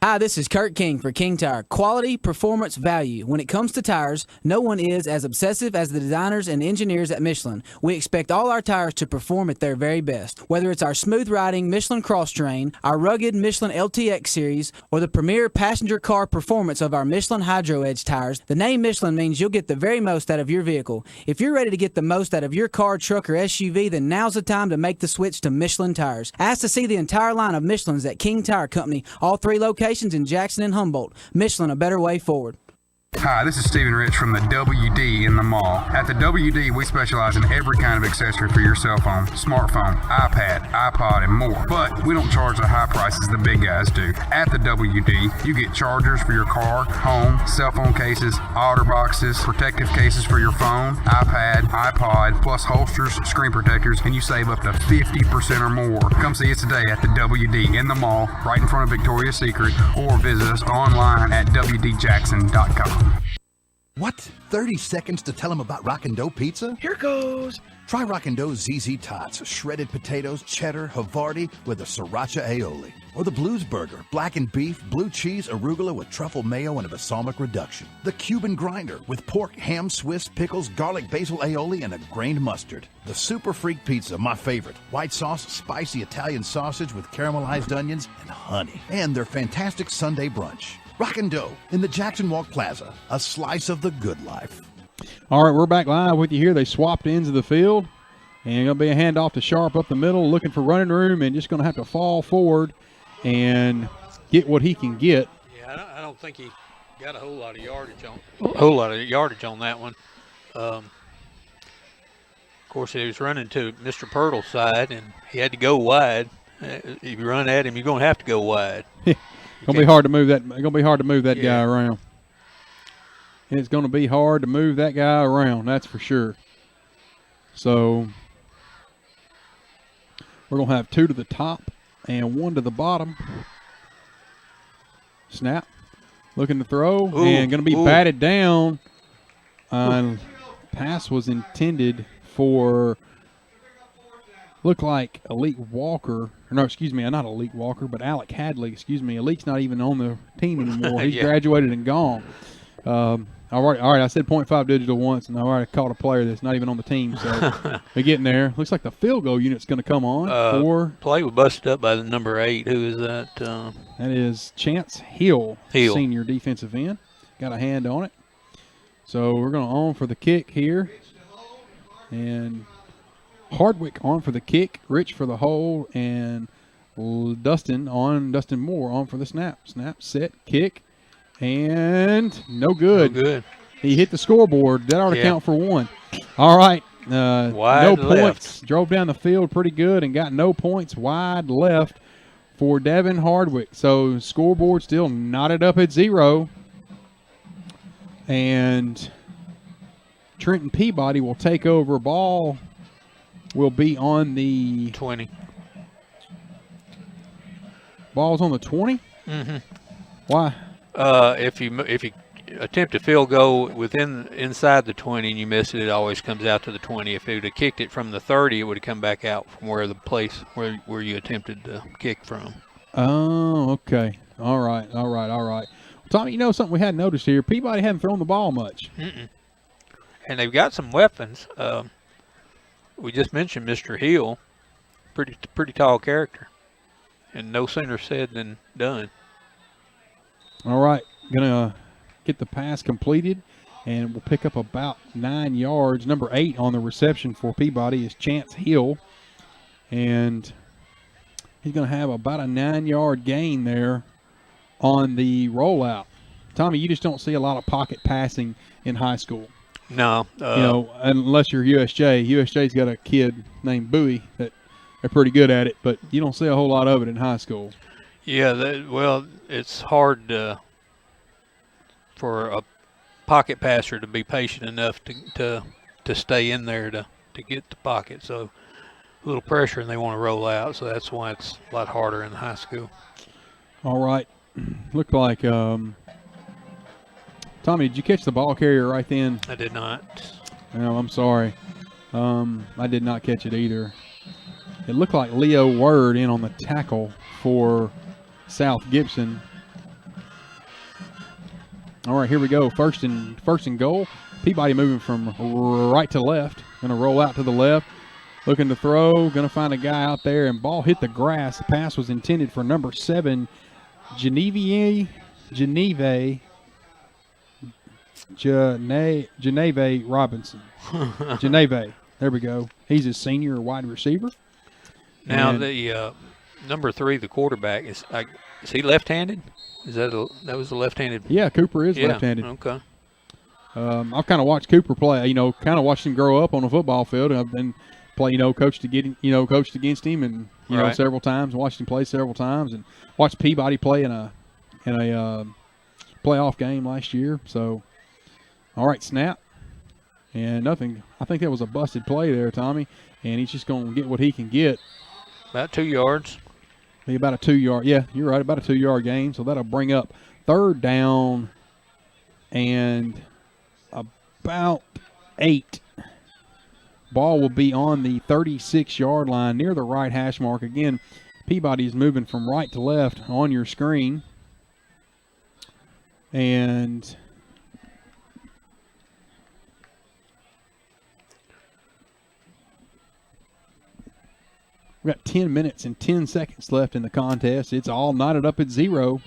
Hi, Hi, this is Kurt King for King Tire. Quality, performance, value. When it comes to tires, no one is as obsessive as the designers and engineers at Michelin. We expect all our tires to perform at their very best. Whether it's our smooth riding Michelin Cross Train, our rugged Michelin LTX series, or the premier passenger car performance of our Michelin Hydro Edge tires, the name Michelin means you'll get the very most out of your vehicle. If you're ready to get the most out of your car, truck, or SUV, then now's the time to make the switch to Michelin tires. Ask to see the entire line of Michelins at King Tire Company, all 3 locations in Jackson and Humboldt. Michelin, a better way forward. Hi, this is Stephen Rich from the WD in the mall. At the WD, we specialize in every kind of accessory for your cell phone, smartphone, iPad, iPod, and more. But we don't charge the high prices the big guys do. At the WD, you get chargers for your car, home, cell phone cases, otter boxes, protective cases for your phone, iPad, iPod, plus holsters, screen protectors, and you save up to 50% or more. Come see us today at the WD in the mall, right in front of Victoria's Secret, or visit us online at WDJackson.com. What? 30 seconds to them about Rockin' Dough Pizza? Here goes. Try Rockin' Dough's ZZ Tots, shredded potatoes, cheddar, Havarti with a sriracha aioli. Or the Blues Burger, blackened beef, blue cheese, arugula with truffle mayo and a balsamic reduction. The Cuban Grinder with pork, ham, Swiss, pickles, garlic, basil aioli, and a grained mustard. The Super Freak Pizza, my favorite. White sauce, spicy Italian sausage with caramelized onions and honey. And their fantastic Sunday brunch. Rockin' Dough in the Jackson Walk Plaza, a slice of the good life. All right, we're back live with you here. They swapped ends of the field, and going to be a handoff to Sharp up the middle, looking for running room, and just going to have to fall forward and get what he can get. Yeah, I don't think he got a whole lot of yardage on that one. Of course, he was running to Mr. Pirtle's side, and he had to go wide. If you run at him, you're going to have to go wide. Gonna be hard to move that. Gonna be hard to move that guy around. It's gonna be hard to move that guy around. That's for sure. So we're gonna have 2 to the top and 1 to the bottom. Snap, looking to throw, and gonna be batted down. Pass was intended for. Looked like Elite Walker. No, excuse me, not Elite Walker, but Alec Hadley. Excuse me. Elite's not even on the team anymore. He's graduated and gone. All right. I said 0.5 digital once, and I already caught a player that's not even on the team. So they're getting there. Looks like the field goal unit's going to come on. Play was busted up by the number 8. Who is that? That is Chance Hill, senior defensive end. Got a hand on it. So we're going to on for the kick here. And Hardwick on for the kick, Rich for the hold, and Dustin Moore on for the snap. Snap, set, kick, and no good. No good. He hit the scoreboard. That ought to count for 1. All right. No points. Left. Drove down the field pretty good and got no points. Wide left for Devin Hardwick. So scoreboard still knotted up at 0. And Trenton Peabody will take over. Ball will be on the 20. Ball's on the 20? Mm-hmm. Why? If you attempt a field goal inside the 20 and you miss it, it always comes out to the 20. If it would have kicked it from the 30, it would have come back out from where where you attempted to kick from. Oh, okay. All right. Well, Tommy, you know something we hadn't noticed here? Peabody hadn't thrown the ball much. Mm-mm. And they've got some weapons. We just mentioned Mr. Hill, pretty tall character, and no sooner said than done. All right, gonna get the pass completed, and we'll pick up about 9 yards. Number 8 on the reception for Peabody is Chance Hill, and he's gonna have about a 9-yard gain there on the rollout. Tommy, you just don't see a lot of pocket passing in high school. No. Unless you're USJ. USJ's got a kid named Bowie that they're pretty good at it, but you don't see a whole lot of it in high school. Yeah, it's hard for a pocket passer to be patient enough to stay in there to get the pocket. So a little pressure and they want to roll out, so that's why it's a lot harder in high school. All right. Looked like Tommy, did you catch the ball carrier right then? I did not. No, I'm sorry. I did not catch it either. It looked like Leo Word in on the tackle for South Gibson. All right, here we go. First and goal. Peabody moving from right to left. Going to roll out to the left. Looking to throw. Going to find a guy out there, and ball hit the grass. The pass was intended for number 7, Geneve Robinson. Geneve. There we go. He's a senior wide receiver. Now the number 3, the quarterback, is he left-handed? That was the left-handed? Yeah, Cooper is left-handed. Okay. I've kind of watched Cooper play. Kind of watched him grow up on a football field. I've been play. Coached against him, and right. Several times. Watched him play several times, and watched Peabody play in a playoff game last year. So, all right, snap, and nothing. I think that was a busted play there, Tommy, and he's just going to get what he can get. About 2 yards. Maybe about a 2 yard. Yeah, you're right. About a 2 yard gain. So that'll bring up 3rd down and about 8. Ball will be on the 36-yard line near the right hash mark. Again, Peabody is moving from right to left on your screen. And we've got 10 minutes and 10 seconds left in the contest. It's all knotted up at 0.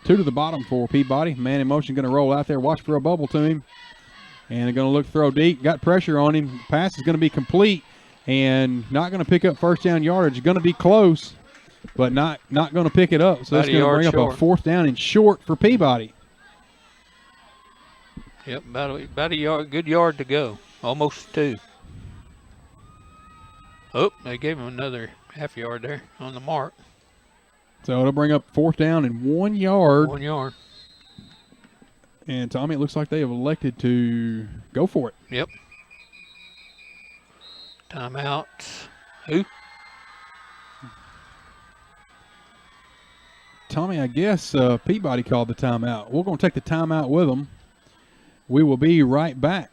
2 to the bottom for Peabody. Man in motion going to roll out there. Watch for a bubble to him. And they're going to look to throw deep. Got pressure on him. Pass is going to be complete and not going to pick up first down yardage. Going to be close, but not going to pick it up. So it's going to bring up a 4th down and short for Peabody. Yep, about a yard, good yard to go. Almost 2. Oh, they gave him another half yard there on the mark. So it'll bring up 4th down and 1 yard. 1 yard. And, Tommy, it looks like they have elected to go for it. Yep. Timeout. Who? Tommy, I guess Peabody called the timeout. We're going to take the timeout with them. We will be right back.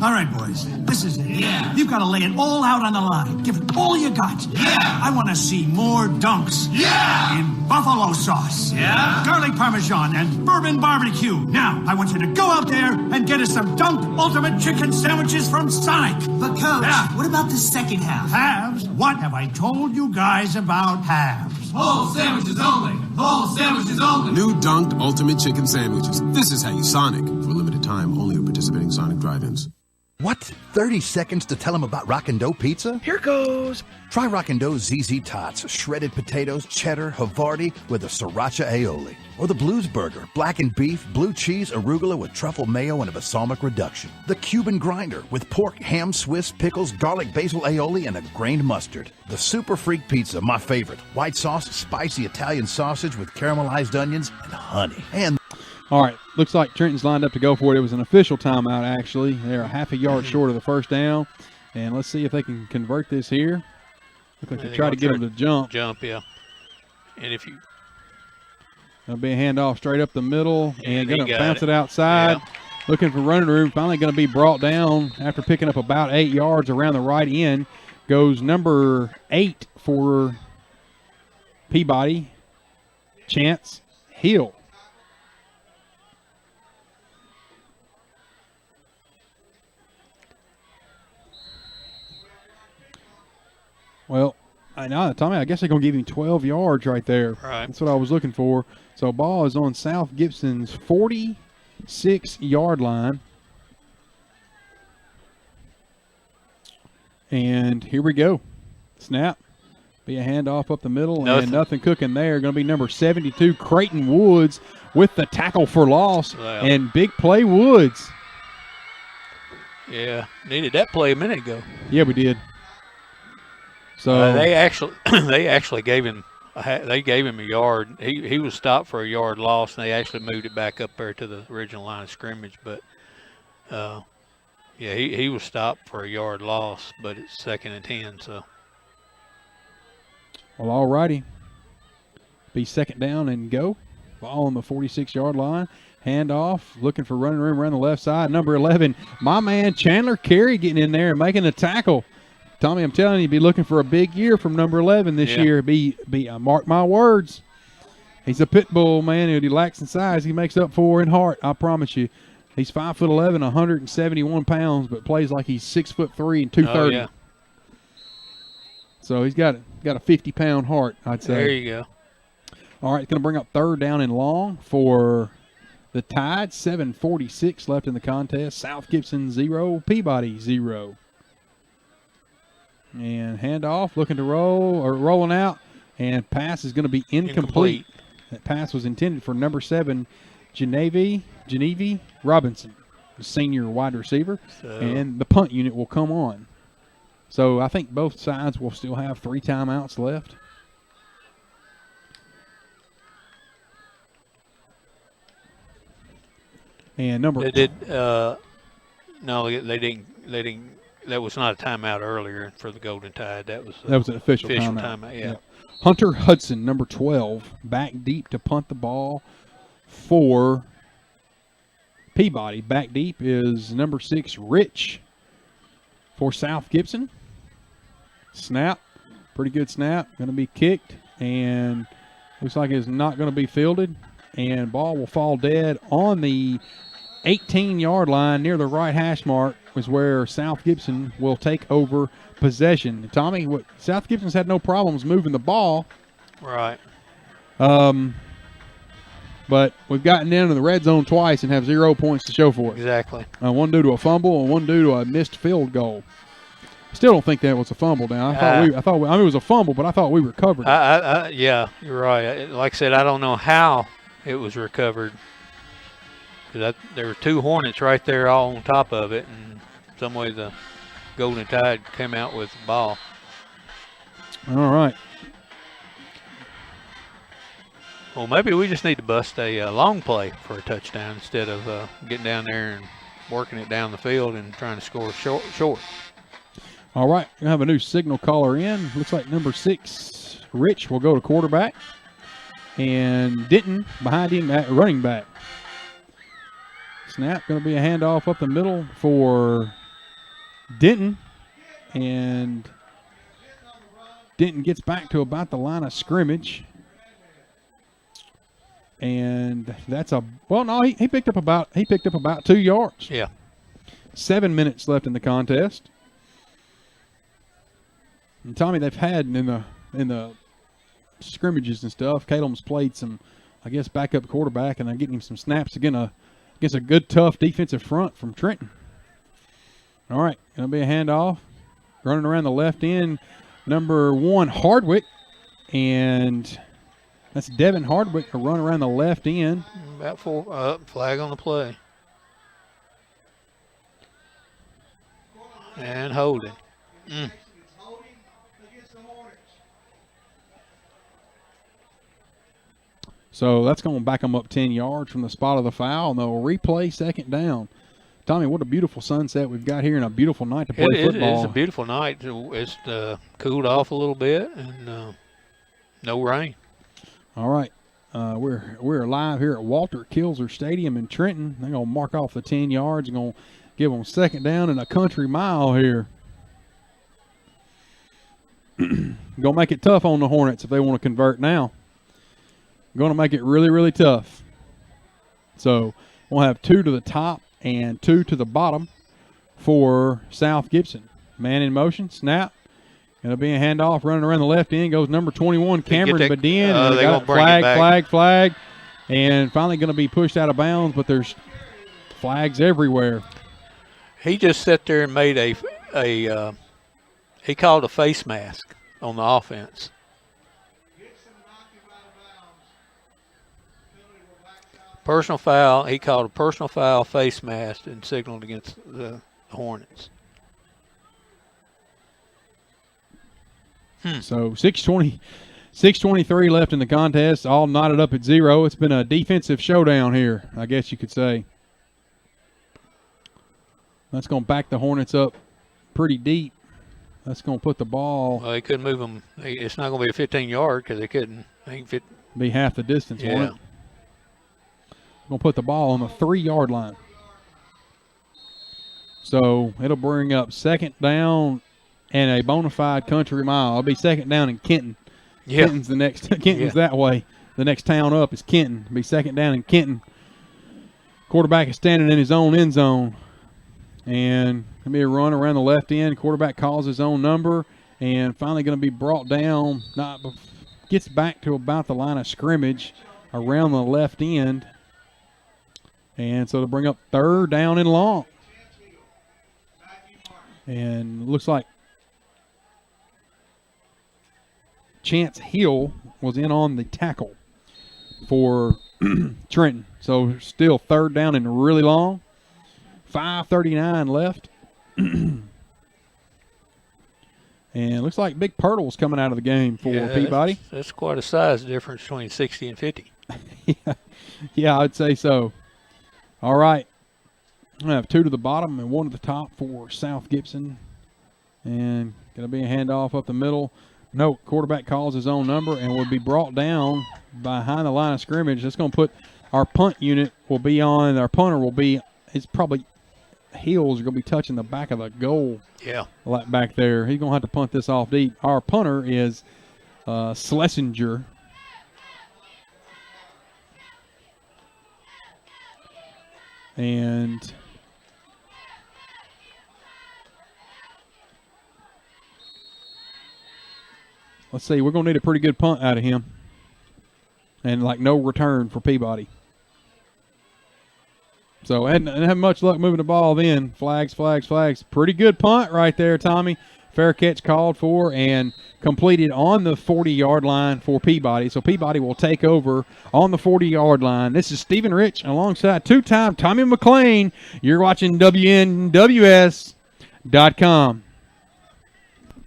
All right, boys, this is it. Yeah. You've got to lay it all out on the line. Give it all you got. Yeah. I want to see more dunks. Yeah. In buffalo sauce. Yeah. Garlic parmesan and bourbon barbecue. Now, I want you to go out there and get us some Dunk Ultimate Chicken Sandwiches from Sonic. But, Coach, what about the second half? Halves? What have I told you guys about halves? Whole sandwiches only. Whole sandwiches only. New Dunked Ultimate Chicken Sandwiches. This is how you Sonic. For a limited time, only at participating Sonic drive-ins. What? 30 seconds to tell them about Rockin' Dough Pizza? Here goes. Try Rockin' Dough's ZZ Tots, shredded potatoes, cheddar, Havarti with a sriracha aioli. Or the Blues Burger, blackened beef, blue cheese, arugula with truffle mayo and a balsamic reduction. The Cuban Grinder with pork, ham, Swiss, pickles, garlic basil aioli, and a grained mustard. The Super Freak Pizza, my favorite. White sauce, spicy Italian sausage with caramelized onions and honey. And all right, looks like Trenton's lined up to go for it. It was an official timeout, actually. They're a half a yard short of the first down. And let's see if they can convert this here. Look like they try to get them to jump. Jump, yeah. And if you... There'll be a handoff straight up the middle and going to bounce it outside. Yeah. Looking for running room. Finally going to be brought down after picking up about 8 yards around the right end. Goes number 8 for Peabody, Chance Hill. Well, I know, Tommy, I guess they're going to give him 12 yards right there. Right. That's what I was looking for. So ball is on South Gibson's 46-yard line. And here we go. Snap. Be a handoff up the middle, and nothing cooking there. Going to be number 72, Creighton Woods, with the tackle for loss. Wow. And big play Woods. Yeah, needed that play a minute ago. Yeah, we did. So they actually gave him a yard. He was stopped for a yard loss, and they actually moved it back up there to the original line of scrimmage. But yeah, he was stopped for a yard loss, but it's 2nd and 10. So well, all righty. Be 2nd down and go. Ball on the 46-yard line. Handoff, looking for running room around the left side. Number 11, my man Chandler Carey getting in there and making the tackle. Tommy, I'm telling you, be looking for a big year from number 11 this year. Mark my words. He's a pit bull, man. He lacks in size. He makes up for in heart, I promise you. He's 5'11", 171 pounds, but plays like he's 6'3" and 230. Oh, yeah. So he's got a 50-pound heart, I'd say. There you go. All right, going to bring up third down and long for the Tide. 7:46 left in the contest. South Gibson 0, Peabody 0. And handoff, looking to roll, or rolling out, and pass is going to be incomplete. That pass was intended for number 7, Genevieve Robinson, the senior wide receiver, and the punt unit will come on. So I think both sides will still have 3 timeouts left. And number they did. No, they didn't. That was not a timeout earlier for the Golden Tide. That was an official timeout. Yeah. Hunter Hudson, number 12, back deep to punt the ball for Peabody. Back deep is number 6, Rich, for South Gibson. Snap, pretty good snap. Going to be kicked, and looks like it's not going to be fielded. And ball will fall dead on the 18-yard line near the right hash mark is where South Gibson will take over possession. Tommy, South Gibson's had no problems moving the ball. Right. But we've gotten into the red zone twice and have 0 points to show for it. Exactly. One due to a fumble and one due to a missed field goal. Still don't think that was a fumble now. I mean, it was a fumble, but I thought we recovered it. Yeah, you're right. Like I said, I don't know how it was recovered. There were 2 Hornets right there all on top of it, and some way the Golden Tide came out with the ball. All right. Well, maybe we just need to bust a long play for a touchdown instead of getting down there and working it down the field and trying to score short. All right, we have a new signal caller in. Looks like number 6, Rich, will go to quarterback. And Denton behind him at running back. Snap, going to be a handoff up the middle for Denton. And Denton gets back to about the line of scrimmage. And that's he picked up about 2 yards. Yeah. 7 minutes left in the contest. And Tommy, they've had in the scrimmages and stuff, Caleb's played some, I guess, backup quarterback, and they're getting him some snaps against a good, tough defensive front from Trenton. All right, going to be a handoff. Running around the left end, number 1, Hardwick. And that's Devin Hardwick to run around the left end. About 4, flag on the play. And holding. So that's going to back them up 10 yards from the spot of the foul, and they'll replay second down. Tommy, what a beautiful sunset we've got here and a beautiful night to play football. It's a beautiful night. It's cooled off a little bit and no rain. All right. We're live here at Walter Kilzer Stadium in Trenton. They're going to mark off the 10 yards and going to give them second down and a country mile here. Going to make it tough on the Hornets if they want to convert now. Going to make it really, really tough. So we'll have 2 to the top and 2 to the bottom for South Gibson. Man in motion, snap. Going to be a handoff running around the left end. Goes number 21, Cameron Badin. They got flag. And finally going to be pushed out of bounds, but there's flags everywhere. He just sat there and made he called a face mask on the offense. Personal foul. He called a personal foul, face mask, and signaled against the Hornets. So 6:23 left in the contest, all knotted up at 0. It's been a defensive showdown here, I guess you could say. That's going to back the Hornets up pretty deep. That's going to put the ball. Well, they couldn't move them. It's not going to be a 15-yard because they couldn't. Be half the distance, yeah. Won't it? Going to put the ball on the 3-yard line. So it'll bring up second down and a bona fide country mile. It'll be second down in Kenton. Yeah. Kenton's the next. Kenton's that way. The next town up is Kenton. It'll be second down in Kenton. Quarterback is standing in his own end zone. And going to be a run around the left end. Quarterback calls his own number. And finally going to be brought down. Gets back to about the line of scrimmage around the left end. And so to bring up third down and long. And looks like Chance Hill was in on the tackle for Trenton. So still third down and really long. 5:39 left. And it looks like Big Pirtle's coming out of the game for Peabody. That's quite a size difference between 60 and 50. Yeah, I'd say so. All right. I have 2 to the bottom and 1 to the top for South Gibson. And going to be a handoff up the middle. No, quarterback calls his own number and will be brought down behind the line of scrimmage. That's going to put our punt unit will be on. Our punter will be, it's probably heels are going to be touching the back of the goal. Yeah. Like back there. He's going to have to punt this off deep. Our punter is Schlesinger. And let's see, we're going to need a pretty good punt out of him. And like no return for Peabody. So, and have much luck moving the ball then. Flags. Pretty good punt right there, Tommy. Fair catch called for and completed on the 40-yard line for Peabody. So Peabody will take over on the 40-yard line. This is Stephen Rich alongside two-time Tommy McLean. You're watching WNWS.com.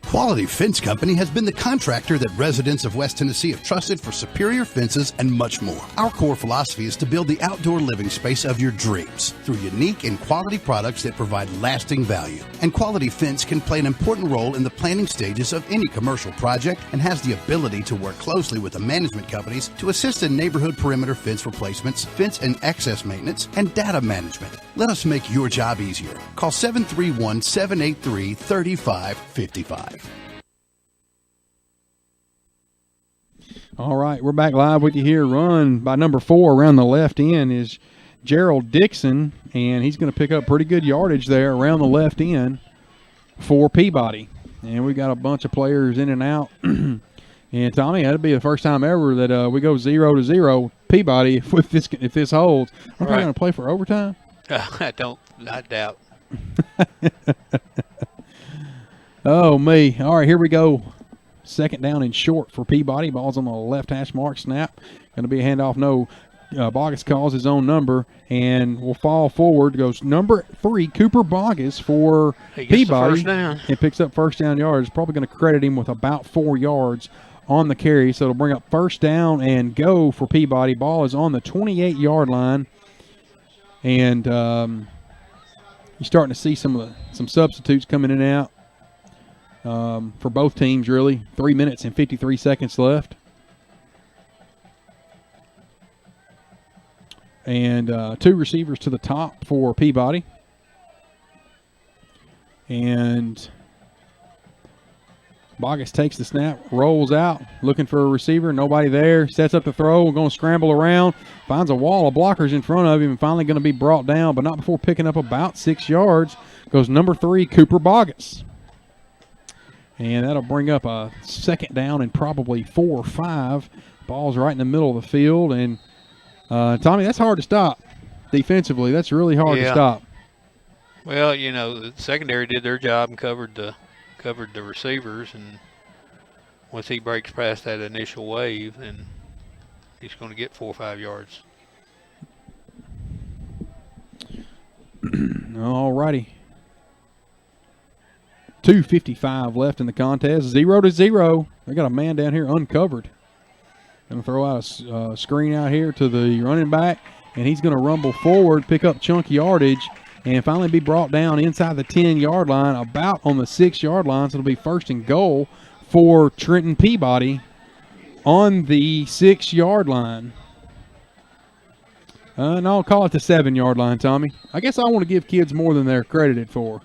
Quality Fence Company has been the contractor that residents of West Tennessee have trusted for superior fences and much more. Our core philosophy is to build the outdoor living space of your dreams through unique and quality products that provide lasting value. And Quality Fence can play an important role in the planning stages of any commercial project and has the ability to work closely with the management companies to assist in neighborhood perimeter fence replacements, fence and access maintenance, and data management. Let us make your job easier. Call 731-783-3555. All right, we're back live with you here. Run by number 4 around the left end is Gerald Dixon, and he's going to pick up pretty good yardage there around the left end for Peabody. And we got a bunch of players in and out. And Tommy, that'll be the first time ever that we go 0-0 Peabody if this holds. Are we going to play for overtime? I doubt. Oh, me. All right, here we go. Second down and short for Peabody. Ball's on the left hash mark. Snap. Going to be a handoff. No. Bogus calls his own number and will fall forward. Goes number 3, Cooper Bogus for Peabody. First down. And picks up first down yards. Probably going to credit him with about 4 yards on the carry. So it'll bring up first down and go for Peabody. Ball is on the 28-yard line. And you're starting to see some substitutes coming in and out. For both teams, really. 3 minutes and 53 seconds left. And 2 receivers to the top for Peabody. And Bogus takes the snap, rolls out, looking for a receiver. Nobody there. Sets up the throw. We're going to scramble around. Finds a wall of blockers in front of him and finally going to be brought down, but not before picking up about 6 yards. Goes number 3, Cooper Bogus. And that'll bring up a second down and probably 4 or 5. Ball's right in the middle of the field. And, Tommy, that's hard to stop defensively. That's really hard to stop. Well, the secondary did their job and covered the receivers. And once he breaks past that initial wave, then he's going to get 4 or 5 yards. All righty. 2:55 left in the contest. 0-0. They got a man down here uncovered. Going to throw out a screen out here to the running back, and he's going to rumble forward, pick up chunk yardage, and finally be brought down inside the 10-yard line, about on the 6-yard line. So it'll be first and goal for Trenton Peabody on the 6-yard line. And I'll call it the 7-yard line, Tommy. I guess I want to give kids more than they're credited for.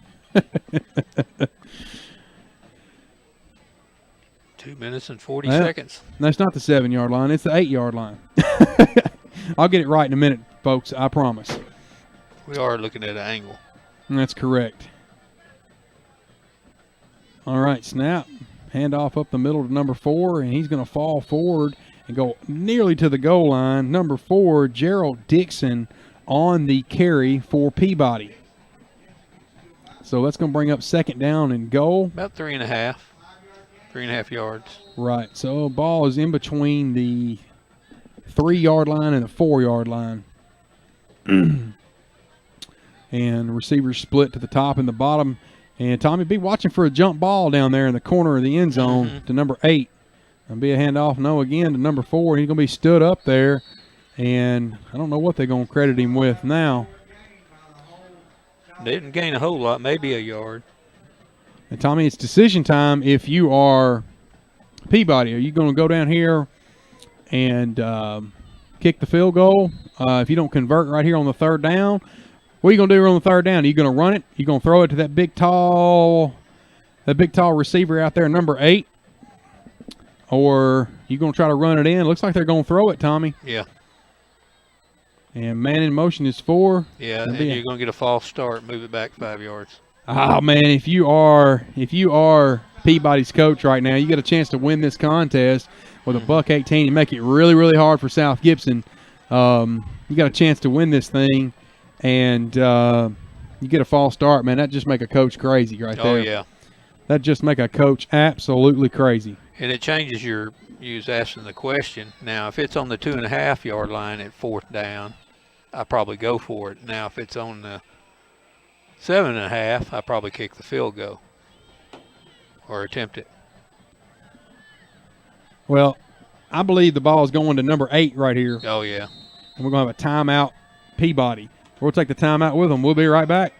2 minutes and 40 seconds. That's not the 7-yard line. It's the 8-yard line. I'll get it right in a minute, folks. I promise. We are looking at an angle. That's correct. All right, snap. Handoff up the middle to number 4, and he's going to fall forward and go nearly to the goal line. Number 4, Gerald Dixon on the carry for Peabody. So that's going to bring up 2nd down and goal. About 3.5 yards. Right. So ball is in between the 3-yard line and the 4-yard line. And receivers split to the top and the bottom. And Tommy, be watching for a jump ball down there in the corner of the end zone to number 8. And be a handoff, no, again to number 4. He's going to be stood up there. And I don't know what they're going to credit him with now. They didn't gain a whole lot, maybe a yard. And Tommy, it's decision time if you are Peabody. Are you going to go down here and kick the field goal if you don't convert right here on the 3rd down? What are you going to do on the 3rd down? Are you going to run it? Are you going to throw it to that big, tall receiver out there, number 8? Or are you going to try to run it in? It looks like they're going to throw it, Tommy. Yeah. And man in motion is 4. Yeah, and you're going to get a false start, move it back 5 yards. Oh, man, if you are Peabody's coach right now, you get a chance to win this contest with a $1.18 and make it really, really hard for South Gibson. You got a chance to win this thing. And you get a false start, man, that just make a coach crazy right there. Oh, yeah. That just make a coach absolutely crazy. And it changes you was asking the question. Now, if it's on the 2.5-yard line at 4th down, I probably go for it. Now, if it's on the 7.5, I probably kick the field goal or attempt it. Well, I believe the ball is going to number 8 right here. Oh, yeah. And we're going to have a timeout, Peabody. We'll take the timeout with them. We'll be right back.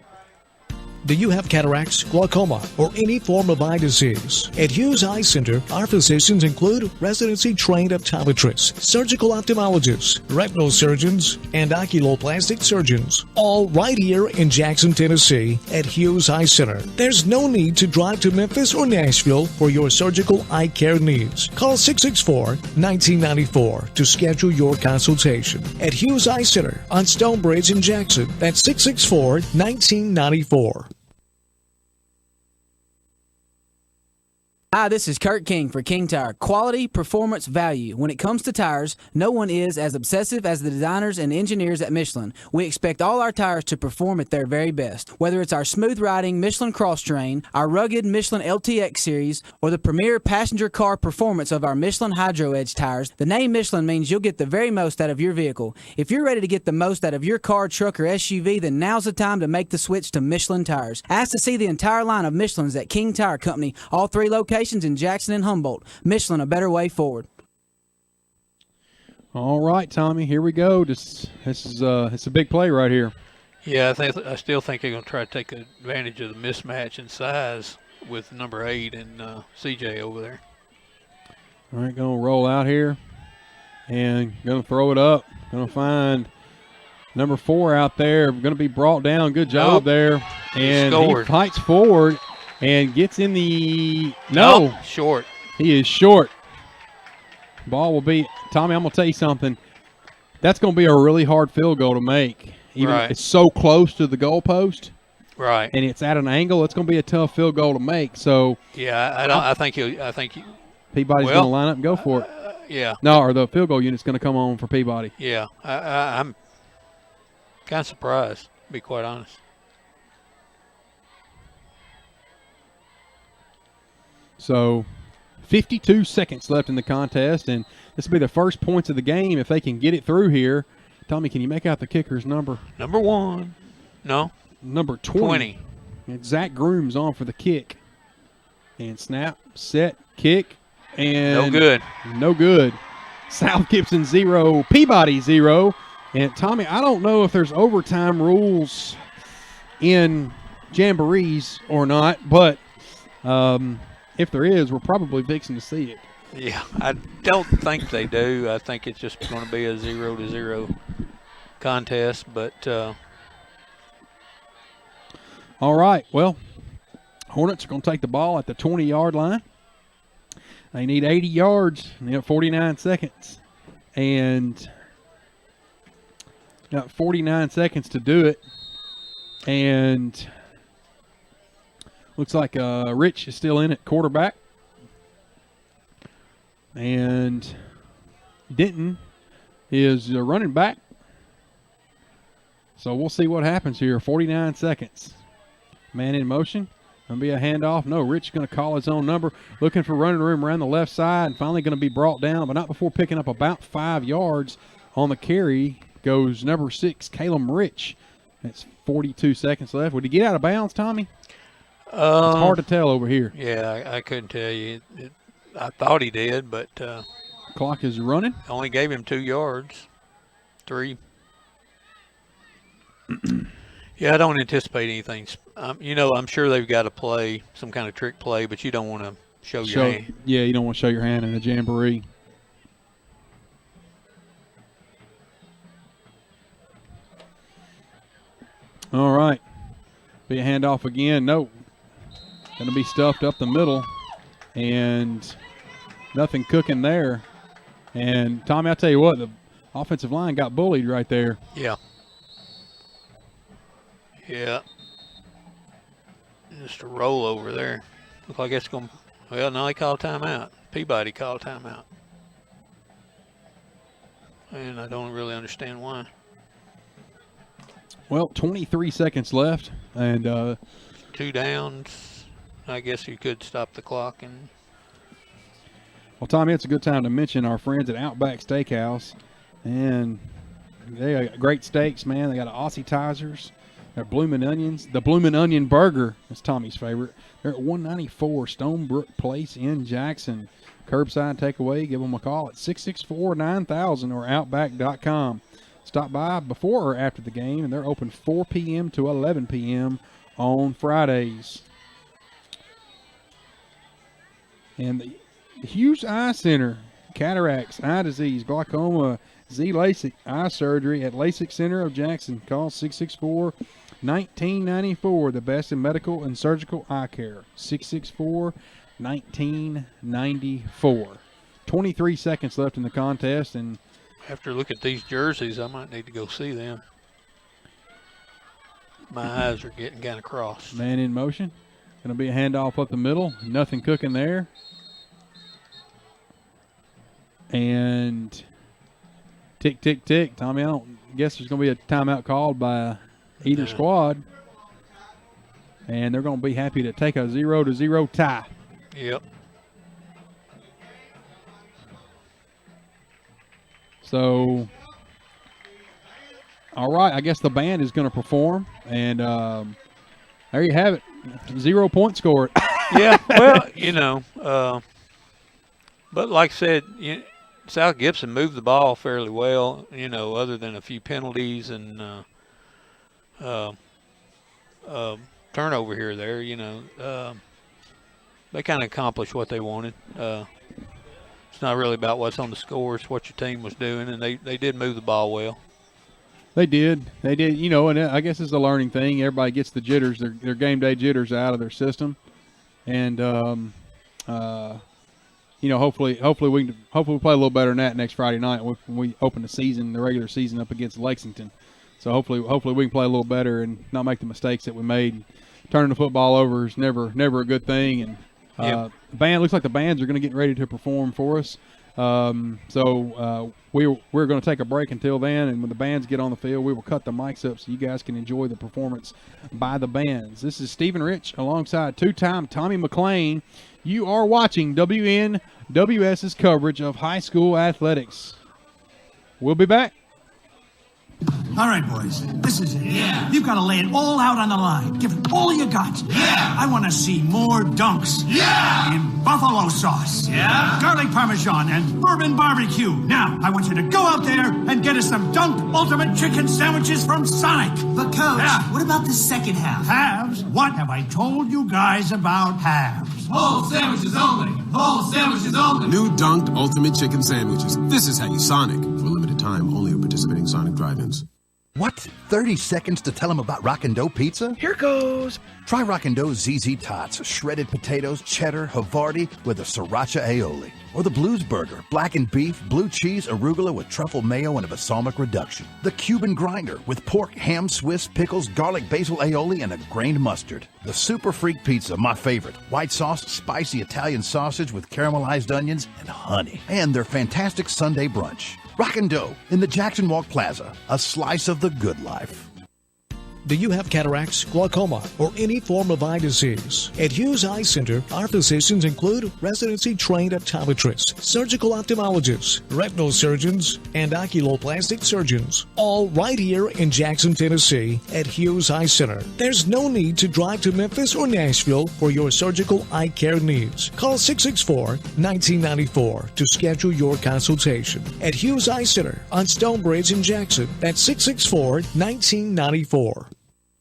Do you have cataracts, glaucoma, or any form of eye disease? At Hughes Eye Center, our physicians include residency-trained optometrists, surgical ophthalmologists, retinal surgeons, and oculoplastic surgeons, all right here in Jackson, Tennessee at Hughes Eye Center. There's no need to drive to Memphis or Nashville for your surgical eye care needs. Call 664-1994 to schedule your consultation. At Hughes Eye Center on Stonebridge in Jackson, that's 664-1994. Hi, this is Kurt King for King Tire. Quality, performance, value. When it comes to tires, no one is as obsessive as the designers and engineers at Michelin. We expect all our tires to perform at their very best. Whether it's our smooth riding Michelin Cross Train, our rugged Michelin LTX series, or the premier passenger car performance of our Michelin Hydro Edge tires, the name Michelin means you'll get the very most out of your vehicle. If you're ready to get the most out of your car, truck, or SUV, then now's the time to make the switch to Michelin tires. Ask to see the entire line of Michelins at King Tire Company, all 3 locations in Jackson and Humboldt. Michelin, a better way forward. All right, Tommy, here we go. This is it's a big play right here. Yeah, I still think they're going to try to take advantage of the mismatch in size with number 8 and CJ over there. All right, going to roll out here and going to throw it up. Going to find number 4 out there. Going to be brought down. Good job there. And he fights forward and gets in the short. He is short. Ball will be Tommy. I'm gonna tell you something. That's gonna be a really hard field goal to make. Even if it's so close to the goalpost. Right. And it's at an angle. It's gonna be a tough field goal to make. So yeah, I think Peabody's gonna line up and go for it. Yeah. No, or the field goal unit's gonna come on for Peabody. Yeah, I'm kind of surprised, to be quite honest. So 52 seconds left in the contest, and this will be the first points of the game if they can get it through here. Tommy, can you make out the kicker's number? Number 1. No. Number 20. And Zach Groom's on for the kick. And snap, set, kick, and no good. No good. South Gibson 0, Peabody 0. And Tommy, I don't know if there's overtime rules in jamborees or not, but if there is, we're probably fixing to see it. Yeah, I don't think they do. I think it's just going to be a 0-0 contest. But all right, well, Hornets are going to take the ball at the 20-yard line. They need 80 yards. They got 49 seconds. And got 49 seconds to do it. And looks like Rich is still in at quarterback. And Denton is running back. So we'll see what happens here. 49 seconds. Man in motion. Going to be a handoff. No, Rich is going to call his own number. Looking for running room around the left side. And finally going to be brought down, but not before picking up about 5 yards on the carry. Goes number 6, Caleb Rich. That's 42 seconds left. Would he get out of bounds, Tommy? It's hard to tell over here. Yeah, I couldn't tell you. I thought he did, but clock is running. Only gave him 2 yards. 3. Yeah, I don't anticipate anything. I'm sure they've got to play some kind of trick play, but you don't want to show your hand. Yeah, you don't want to show your hand in a jamboree. All right. Be a handoff again. No. Going to be stuffed up the middle. And nothing cooking there. And, Tommy, I'll tell you what, the offensive line got bullied right there. Yeah. Yeah. Just a roll over there. Looks like it's going to – well, now they call timeout. Peabody called timeout. And I don't really understand why. Well, 23 seconds left. And 2 downs. I guess you could stop the clock. And well, Tommy, it's a good time to mention our friends at Outback Steakhouse. And they got great steaks, man. They got Aussie Tizers. They're Bloomin' Onions. The Bloomin' Onion Burger is Tommy's favorite. They're at 194 Stonebrook Place in Jackson. Curbside takeaway. Give them a call at 664-9000 or Outback.com. Stop by before or after the game, and they're open 4 p.m. to 11 p.m. on Fridays. And the Hughes Eye Center, cataracts, eye disease, glaucoma, Z-LASIK, eye surgery at LASIK Center of Jackson. Call 664-1994, the best in medical and surgical eye care. 664-1994. 23 seconds left in the contest, and after look at these jerseys, I might need to go see them. My eyes are getting kind of crossed. Man in motion. Going to be a handoff up the middle. Nothing cooking there. And tick, tick, tick. Tommy, I don't guess there's going to be a timeout called by either squad. And they're going to be happy to take a 0-0 tie. Yep. So, all right, I guess the band is going to perform. And there you have it. 0 point scored. Yeah, well, but like I said, South Gibson moved the ball fairly well, other than a few penalties and turnover here or there, they kind of accomplished what they wanted. It's not really about what's on the score, it's what your team was doing, and they did move the ball well. They did, and I guess it's a learning thing. Everybody gets the jitters, their game day jitters out of their system. And, hopefully we play a little better than that next Friday night when we open the regular season up against Lexington. So hopefully we can play a little better and not make the mistakes that we made. Turning the football over is never a good thing. And the band looks like the bands are going to get ready to perform for us. So we're going to take a break until then, and when the bands get on the field, we will cut the mics up so you guys can enjoy the performance by the bands. This is Stephen Rich alongside two-time Tommy McLean. You are watching WNWS's coverage of high school athletics. We'll be back. All right, boys, this is it. Yeah. You've got to lay it all out on the line. Give it all you got. Yeah. I want to see more dunks. Yeah. In buffalo sauce. Yeah. Garlic parmesan and bourbon barbecue. Now, I want you to go out there and get us some Dunk Ultimate Chicken Sandwiches from Sonic. But, Coach, what about the second half? Halves? What have I told you guys about halves? Whole sandwiches only. Whole sandwiches only. New Dunked Ultimate Chicken Sandwiches. This is how you Sonic. For a limited time, only at participating Sonic drive-ins. What? 30 seconds to tell them about Rockin' Dough Pizza? Here goes. Try Rockin' Dough's ZZ Tots, shredded potatoes, cheddar, Havarti with a sriracha aioli. Or the Blues Burger, blackened beef, blue cheese, arugula with truffle mayo and a balsamic reduction. The Cuban Grinder with pork, ham, Swiss, pickles, garlic, basil aioli, and a grained mustard. The Super Freak Pizza, my favorite. White sauce, spicy Italian sausage with caramelized onions and honey. And their fantastic Sunday brunch. Rockin' Dough in the Jackson Walk Plaza, a slice of the good life. Do you have cataracts, glaucoma, or any form of eye disease? At Hughes Eye Center, our physicians include residency-trained optometrists, surgical ophthalmologists, retinal surgeons, and oculoplastic surgeons, all right here in Jackson, Tennessee at Hughes Eye Center. There's no need to drive to Memphis or Nashville for your surgical eye care needs. Call 664-1994 to schedule your consultation. At Hughes Eye Center on Stonebridge in Jackson, that's 664-1994.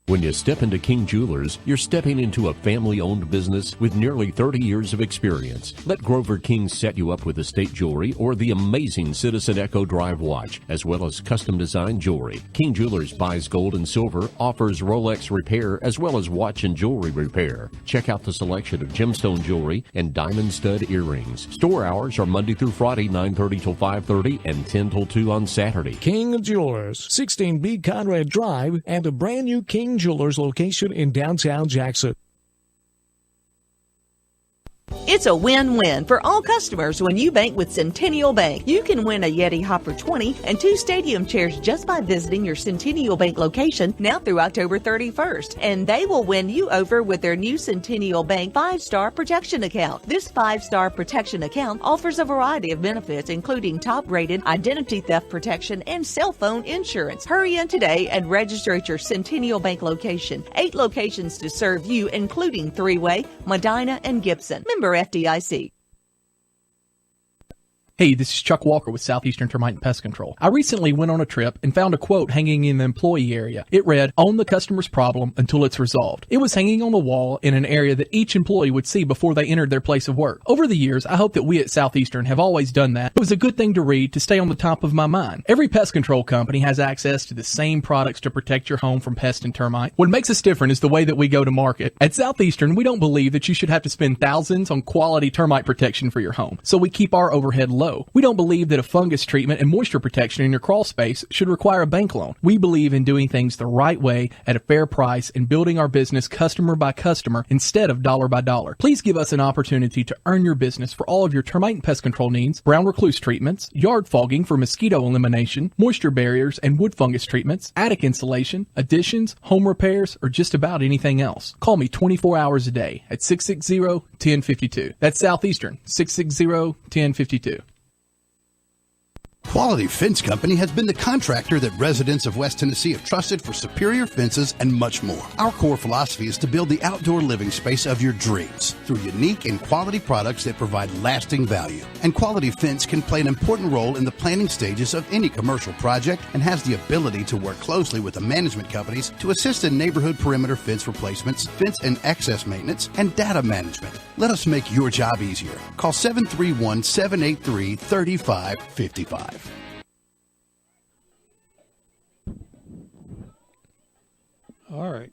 When you step into King Jewelers, you're stepping into a family-owned business with nearly 30 years of experience. Let Grover King set you up with estate jewelry or the amazing Citizen Echo Drive watch, as well as custom-designed jewelry. King Jewelers buys gold and silver, offers Rolex repair, as well as watch and jewelry repair. Check out the selection of gemstone jewelry and diamond stud earrings. Store hours are Monday through Friday, 9:30 till 5:30 and 10 till 2 on Saturday. King Jewelers, 16B Conrad Drive, and a brand new King Jewelers location in downtown Jackson. It's a win-win for all customers when you bank with Centennial Bank. You can win a Yeti Hopper 20 and 2 stadium chairs just by visiting your Centennial Bank location now through October 31st. And they will win you over with their new Centennial Bank 5-Star Protection Account. This 5-Star Protection Account offers a variety of benefits, including top-rated identity theft protection and cell phone insurance. Hurry in today and register at your Centennial Bank location. 8 locations to serve you, including Three-Way, Medina, and Gibson. Member FDIC. Hey, this is Chuck Walker with Southeastern Termite and Pest Control. I recently went on a trip and found a quote hanging in the employee area. It read, "Own the customer's problem until it's resolved." It was hanging on the wall in an area that each employee would see before they entered their place of work. Over the years, I hope that we at Southeastern have always done that. It was a good thing to read to stay on the top of my mind. Every pest control company has access to the same products to protect your home from pest and termite. What makes us different is the way that we go to market. At Southeastern, we don't believe that you should have to spend thousands on quality termite protection for your home, so we keep our overhead low. We don't believe that a fungus treatment and moisture protection in your crawl space should require a bank loan. We believe in doing things the right way at a fair price and building our business customer by customer instead of dollar by dollar. Please give us an opportunity to earn your business for all of your termite and pest control needs, brown recluse treatments, yard fogging for mosquito elimination, moisture barriers and wood fungus treatments, attic insulation, additions, home repairs, or just about anything else. Call me 24 hours a day at 660-1052. That's Southeastern, 660-1052. Quality Fence Company has been the contractor that residents of West Tennessee have trusted for superior fences and much more. Our core philosophy is to build the outdoor living space of your dreams through unique and quality products that provide lasting value. And Quality Fence can play an important role in the planning stages of any commercial project and has the ability to work closely with the management companies to assist in neighborhood perimeter fence replacements, fence and access maintenance, and data management. Let us make your job easier. Call 731-783-3555. All right.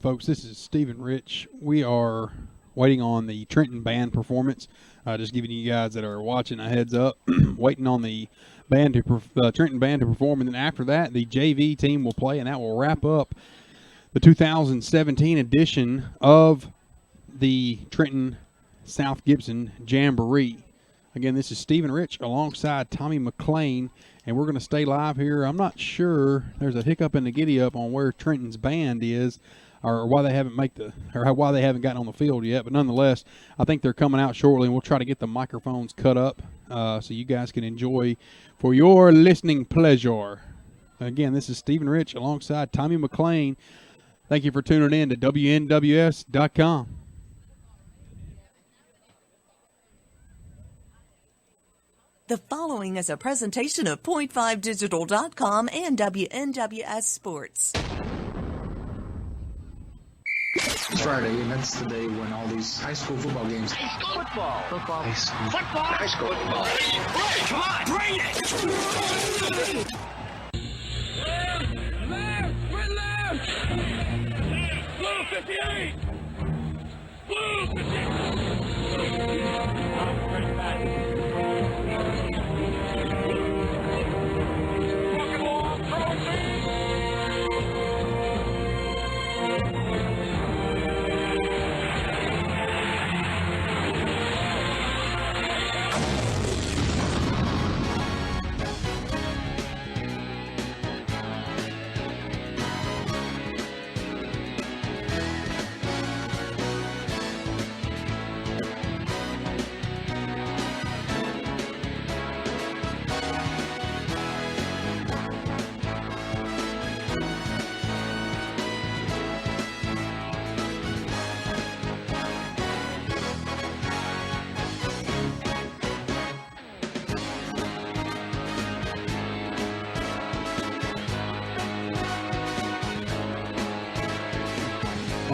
Folks, this is Stephen Rich. We are waiting on the Trenton band performance. Just giving you guys that are watching a heads up. Waiting on the band to Trenton band to perform, and then after that, the JV team will play, and that will wrap up the 2017 edition of the Trenton South Gibson Jamboree. Again, this is Stephen Rich alongside Tommy McLean, and we're going to stay live here. I'm not sure. There's a hiccup in the giddy-up on where Trenton's band is. or why they haven't why they haven't gotten on the field yet. But nonetheless, I think they're coming out shortly, and we'll try to get the microphones cut up so you guys can enjoy for your listening pleasure. Again, this is Stephen Rich alongside Tommy McLean. Thank you for tuning in to WNWS.com. The following is a presentation of Point5Digital.com and WNWS Sports. It's Friday, and that's the day when all these high school football games. High school football. Football. High school. Football. High school football. Right, come on, bring it! Left, Blue 58! Blue 58!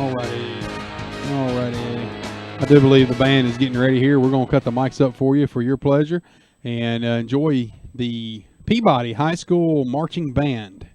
Alrighty. I do believe the band is getting ready here. We're going to cut the mics up for you for your pleasure and enjoy the Peabody High School Marching Band.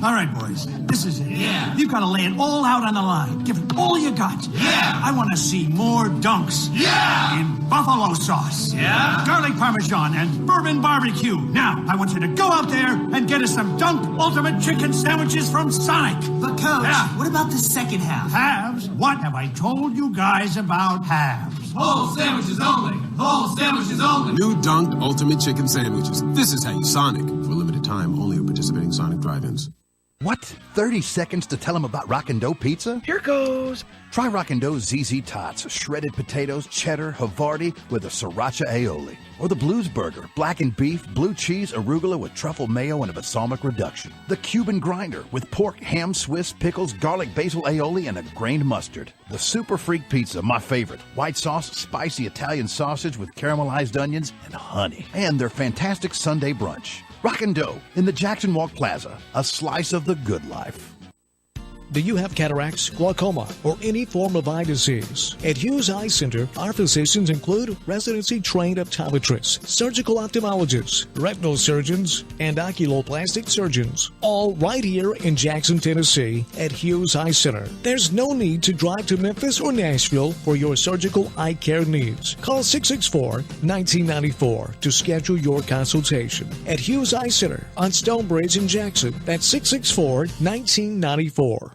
All right, boys, this is it. Yeah. You've got to lay it all out on the line. Give it all you got. Yeah. I want to see more dunks. Yeah. In buffalo sauce. Yeah. Garlic parmesan and bourbon barbecue. Now, I want you to go out there and get us some Dunk Ultimate Chicken Sandwiches from Sonic. But, Coach, what about the second half? Halves? What have I told you guys about halves? Whole sandwiches only. Whole sandwiches only. New Dunked Ultimate Chicken Sandwiches. This is how you Sonic. For a limited time, only at participating Sonic drive-ins. What? 30 seconds to tell them about Rockin' Dough Pizza? Here goes. Try Rockin' Dough's ZZ Tots, shredded potatoes, cheddar, Havarti with a sriracha aioli. Or the Blues Burger, blackened beef, blue cheese, arugula with truffle mayo and a balsamic reduction. The Cuban Grinder with pork, ham, Swiss, pickles, garlic basil aioli, and a grained mustard. The Super Freak Pizza, my favorite. White sauce, spicy Italian sausage with caramelized onions and honey. And their fantastic Sunday brunch. Rockin' Dough in the Jackson Walk Plaza, a slice of the good life. Do you have cataracts, glaucoma, or any form of eye disease? At Hughes Eye Center, our physicians include residency-trained optometrists, surgical ophthalmologists, retinal surgeons, and oculoplastic surgeons, all right here in Jackson, Tennessee at Hughes Eye Center. There's no need to drive to Memphis or Nashville for your surgical eye care needs. Call 664-1994 to schedule your consultation. At Hughes Eye Center on Stonebridge in Jackson, that's 664-1994.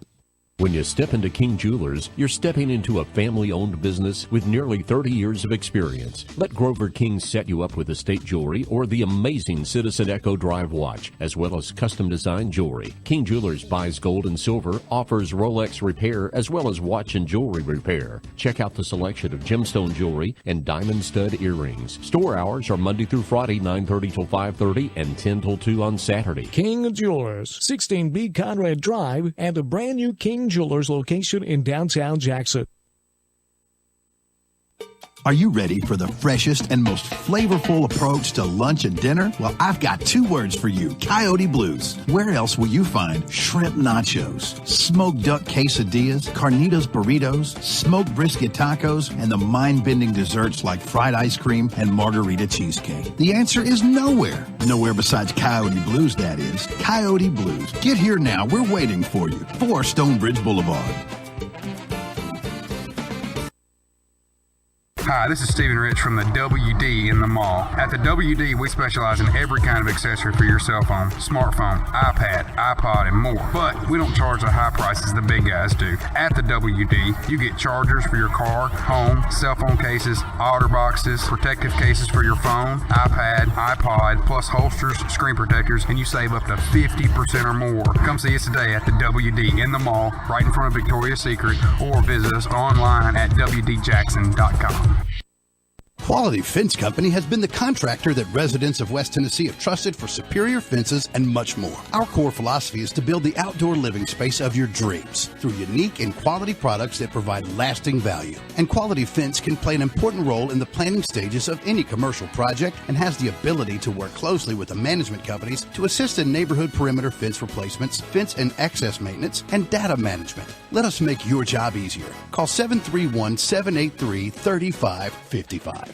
When you step into King Jewelers, you're stepping into a family-owned business with nearly 30 years of experience. Let Grover King set you up with estate jewelry or the amazing Citizen Echo Drive watch, as well as custom-designed jewelry. King Jewelers buys gold and silver, offers Rolex repair, as well as watch and jewelry repair. Check out the selection of gemstone jewelry and diamond stud earrings. Store hours are Monday through Friday, 9:30 till 5:30 and 10 till 2 on Saturday. King Jewelers, 16B Conrad Drive, and a brand new King Jewelers location in downtown Jackson. Are you ready for the freshest and most flavorful approach to lunch and dinner? Well, I've got 2 words for you, Coyote Blues. Where else will you find shrimp nachos, smoked duck quesadillas, carnitas burritos, smoked brisket tacos, and the mind-bending desserts like fried ice cream and margarita cheesecake? The answer is nowhere. Nowhere besides Coyote Blues, that is. Coyote Blues. Get here now. We're waiting for you. 4 Stonebridge Boulevard. Hi, this is Stephen Rich from the WD in the mall. At the WD, we specialize in every kind of accessory for your cell phone, smartphone, iPad, iPod, and more. But we don't charge the high prices the big guys do. At the WD, you get chargers for your car, home, cell phone cases, outer boxes, protective cases for your phone, iPad, iPod, plus holsters, screen protectors, and you save up to 50% or more. Come see us today at the WD in the mall, right in front of Victoria's Secret, or visit us online at WDJackson.com. Quality Fence Company has been the contractor that residents of West Tennessee have trusted for superior fences and much more. Our core philosophy is to build the outdoor living space of your dreams through unique and quality products that provide lasting value. And Quality Fence can play an important role in the planning stages of any commercial project and has the ability to work closely with the management companies to assist in neighborhood perimeter fence replacements, fence and access maintenance, and data management. Let us make your job easier. Call 731-783-3555.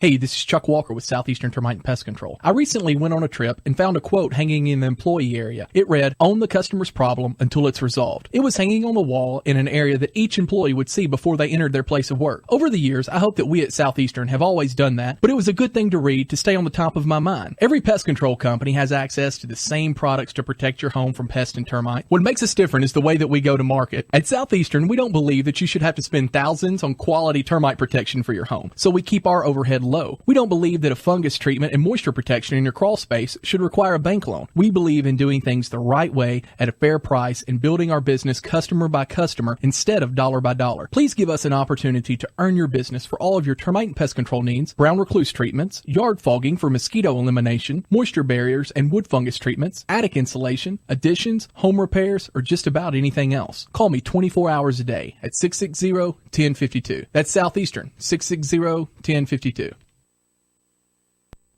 Hey, this is Chuck Walker with Southeastern Termite and Pest Control. I recently went on a trip and found a quote hanging in the employee area. It read, "Own the customer's problem until it's resolved." It was hanging on the wall in an area that each employee would see before they entered their place of work. Over the years, I hope that we at Southeastern have always done that, but it was a good thing to read to stay on the top of my mind. Every pest control company has access to the same products to protect your home from pest and termite. What makes us different is the way that we go to market. At Southeastern, we don't believe that you should have to spend thousands on quality termite protection for your home, so we keep our overhead low. We don't believe that a fungus treatment and moisture protection in your crawl space should require a bank loan. We believe in doing things the right way at a fair price and building our business customer by customer instead of dollar by dollar. Please give us an opportunity to earn your business for all of your termite and pest control needs, brown recluse treatments, yard fogging for mosquito elimination, moisture barriers and wood fungus treatments, attic insulation, additions, home repairs, or just about anything else. Call me 24 hours a day at 660-1052. That's Southeastern, 660-1052.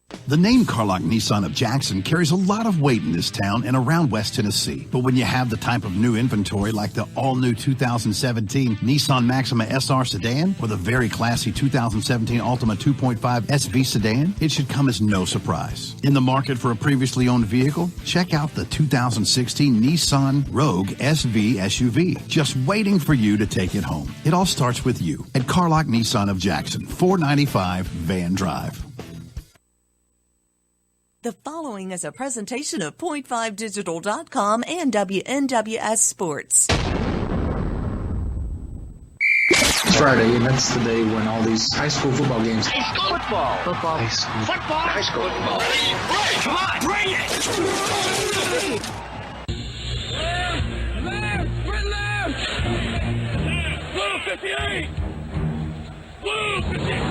The name Carlock Nissan of Jackson carries a lot of weight in this town and around West Tennessee. But when you have the type of new inventory like the all-new 2017 Nissan Maxima SR sedan or the very classy 2017 Altima 2.5 SV sedan, it should come as no surprise. In the market for a previously owned vehicle, check out the 2016 Nissan Rogue SV SUV, just waiting for you to take it home. It all starts with you at Carlock Nissan of Jackson, 495 Van Drive. The following is a presentation of point5digital.com and WNWS Sports. It's Friday, and that's the day when all these high school football games. High school football. Football. High school. Football. High school football. Right, come on, bring it! Left, blue 58! Blue 58!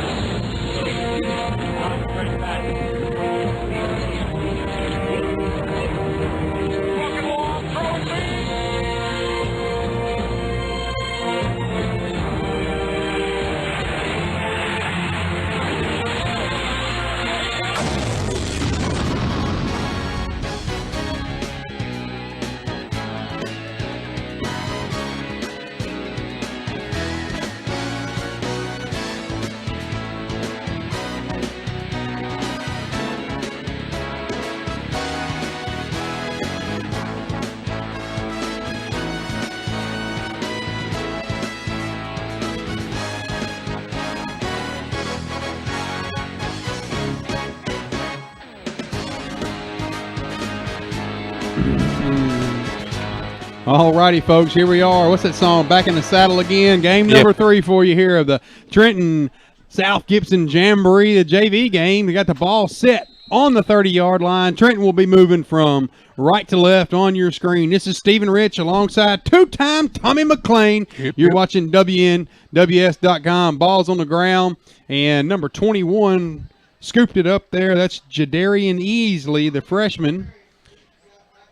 All righty, folks, here we are. What's that song? Back in the saddle again. Game number 3 for you here of the Trenton South Gibson Jamboree, the JV game. We got the ball set on the 30-yard line. Trenton will be moving from right to left on your screen. This is Stephen Rich alongside two-time Tommy McClain. You're watching WNWS.com. Ball's on the ground, and number 21 scooped it up there. That's Jadarian Easley, the freshman.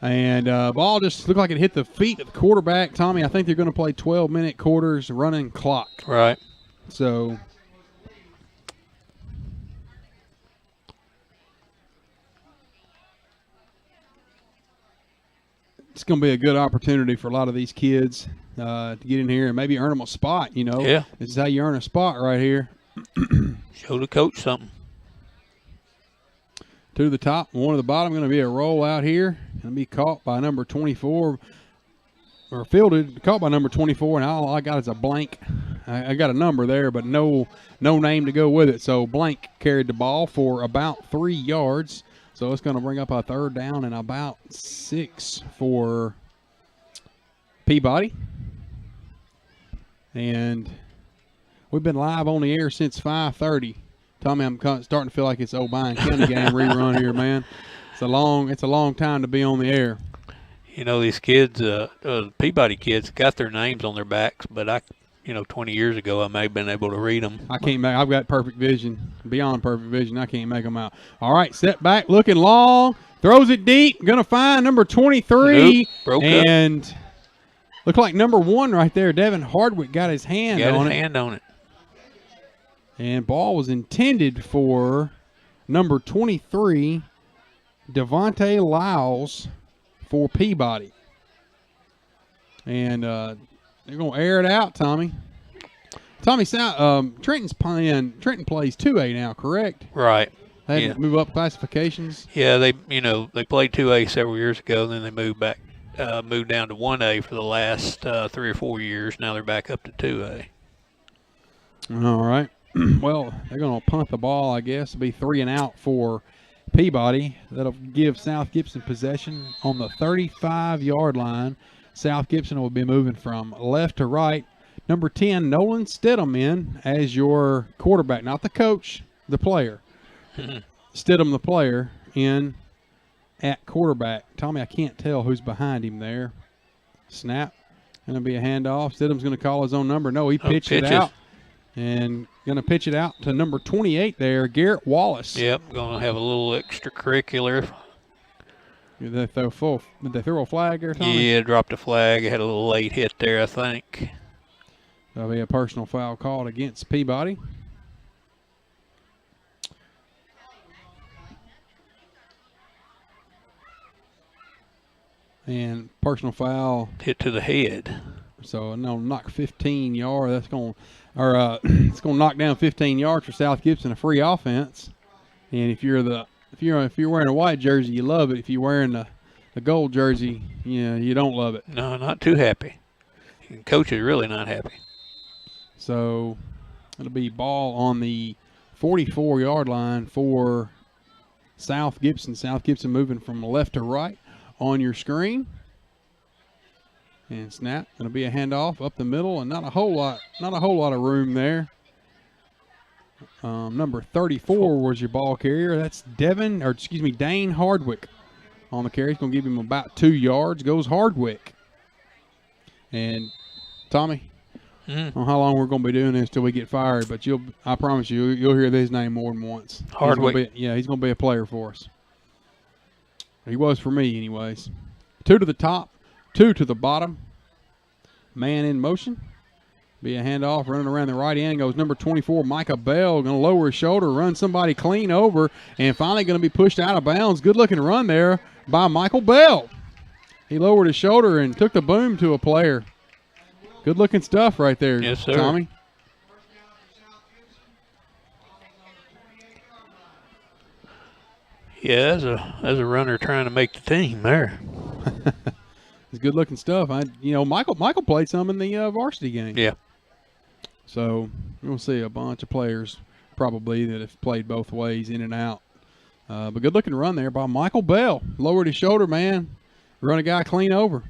And ball just looked like it hit the feet of the quarterback. Tommy, I think they're going to play 12-minute quarters running clock. Right. So it's going to be a good opportunity for a lot of these kids to get in here and maybe earn them a spot, you know. Yeah. This is how you earn a spot right here. Show the coach something. To the top, one to the bottom, going to be a roll out here. Going to be caught by number 24, or fielded, caught by number 24, and all I got is a blank. I got a number there, but no name to go with it. So blank carried the ball for about 3 yards. So it's going to bring up a third down and about 6 for Peabody. And we've been live on the air since 5:30. Tommy, I'm starting to feel like it's O'Brien County game rerun here, man. It's a long time to be on the air. You know, these kids, Peabody kids, got their names on their backs, but 20 years ago I may have been able to read them. I've got perfect vision, beyond perfect vision. I can't make them out. All right, set back, looking long, throws it deep, going to find number 23. Nope, broke and up. Looked like number 1 right there. Devin Hardwick got his hand on it. And ball was intended for number 23, Devontae Lyles, for Peabody. And they're going to air it out, Tommy. Tommy, Trenton plays 2A now, correct? Right. They had to move up classifications. Yeah, they played 2A several years ago, then they moved down to 1A for the last 3 or 4 years. Now they're back up to 2A. All right. Well, they're going to punt the ball, I guess. It'll be 3 and out for Peabody. That'll give South Gibson possession on the 35-yard line. South Gibson will be moving from left to right. Number 10, Nolan Stidham in as your quarterback. Not the coach, the player. Stidham, the player, in at quarterback. Tommy, I can't tell who's behind him there. Snap. Going to be a handoff. Stidham's going to call his own number. No, he pitched it out. And going to pitch it out to number 28 there, Garrett Wallace. Yep, going to have a little extracurricular. Did they throw a flag or something? Yeah, dropped a flag. Had a little late hit there, I think. That'll be a personal foul called against Peabody. And personal foul. Hit to the head. So, no, knock 15 yards. That's going to it's going to knock down 15 yards for South Gibson, a free offense. And if you're wearing a white jersey, you love it. If you're wearing the gold jersey, you don't love it. No, not too happy. Coach is really not happy. So it'll be ball on the 44-yard line for South Gibson. South Gibson moving from left to right on your screen. And snap. It'll be a handoff up the middle, and not a whole lot of room there. Number 34 was your ball carrier. That's Dane Hardwick on the carry. He's going to give him about 2 yards. Goes Hardwick. And Tommy, I don't know how long we're going to be doing this till we get fired, but I promise you'll hear his name more than once. Hardwick. He's going to be a player for us. He was for me anyways. 2 to the top, 2 to the bottom. Man in motion. Be a handoff running around the right end. Goes number 24, Micah Bell. Going to lower his shoulder, run somebody clean over, and finally going to be pushed out of bounds. Good looking run there by Michael Bell. He lowered his shoulder and took the boom to a player. Good looking stuff right there, yes, sir. Tommy. Yeah, as a runner trying to make the team there. It's good looking stuff. Michael played some in the varsity game. Yeah. So we'll see a bunch of players probably that have played both ways, in and out. But good looking run there by Michael Bell. Lowered his shoulder, man. Run a guy clean over.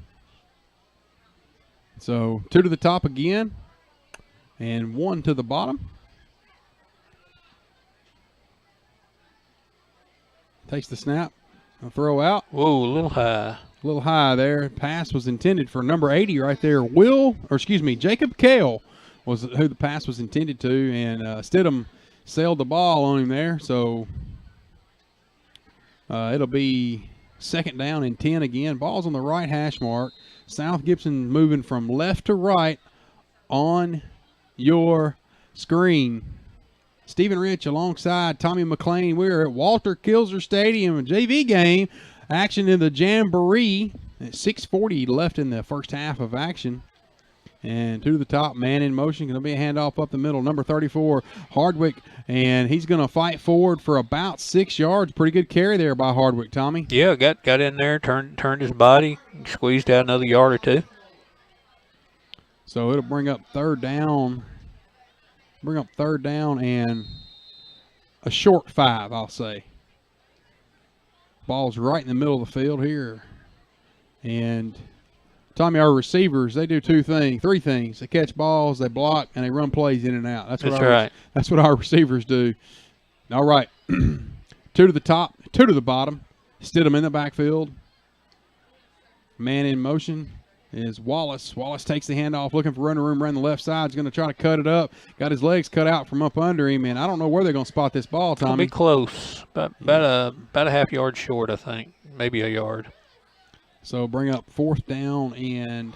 So 2 to the top again, and 1 to the bottom. Takes the snap, a throw out. Whoa, a little high. A little high there. Pass was intended for number 80 right there. Jacob Kale was who the pass was intended to, and Stidham sailed the ball on him there. So it'll be 2nd down and 10 again. Ball's on the right hash mark. South Gibson moving from left to right on your screen. Stephen Rich alongside Tommy McLean. We're at Walter Kilser Stadium, a JV game. Action in the jamboree. 6:40 left in the first half of action. And 2 to the top, man in motion. Going to be a handoff up the middle. Number 34, Hardwick. And he's going to fight forward for about 6 yards. Pretty good carry there by Hardwick, Tommy. Yeah, got in there, turned his body, squeezed out another yard or 2. So it'll bring up 3rd down. Bring up 3rd down and a short 5, I'll say. Ball's right in the middle of the field here. And Tommy, our receivers, they do 3 things. They catch balls, they block, and they run plays in and out. That's right. That's what our receivers do. All right. 2 to the top, 2 to the bottom. Stidham in the backfield. Man in motion is Wallace. Wallace takes the handoff, looking for running room around the left side. He's going to try to cut it up. Got his legs cut out from up under him, and I don't know where they're going to spot this ball, Tommy. It'll be close. About a half yard short, I think. Maybe a yard. So bring up 4th down and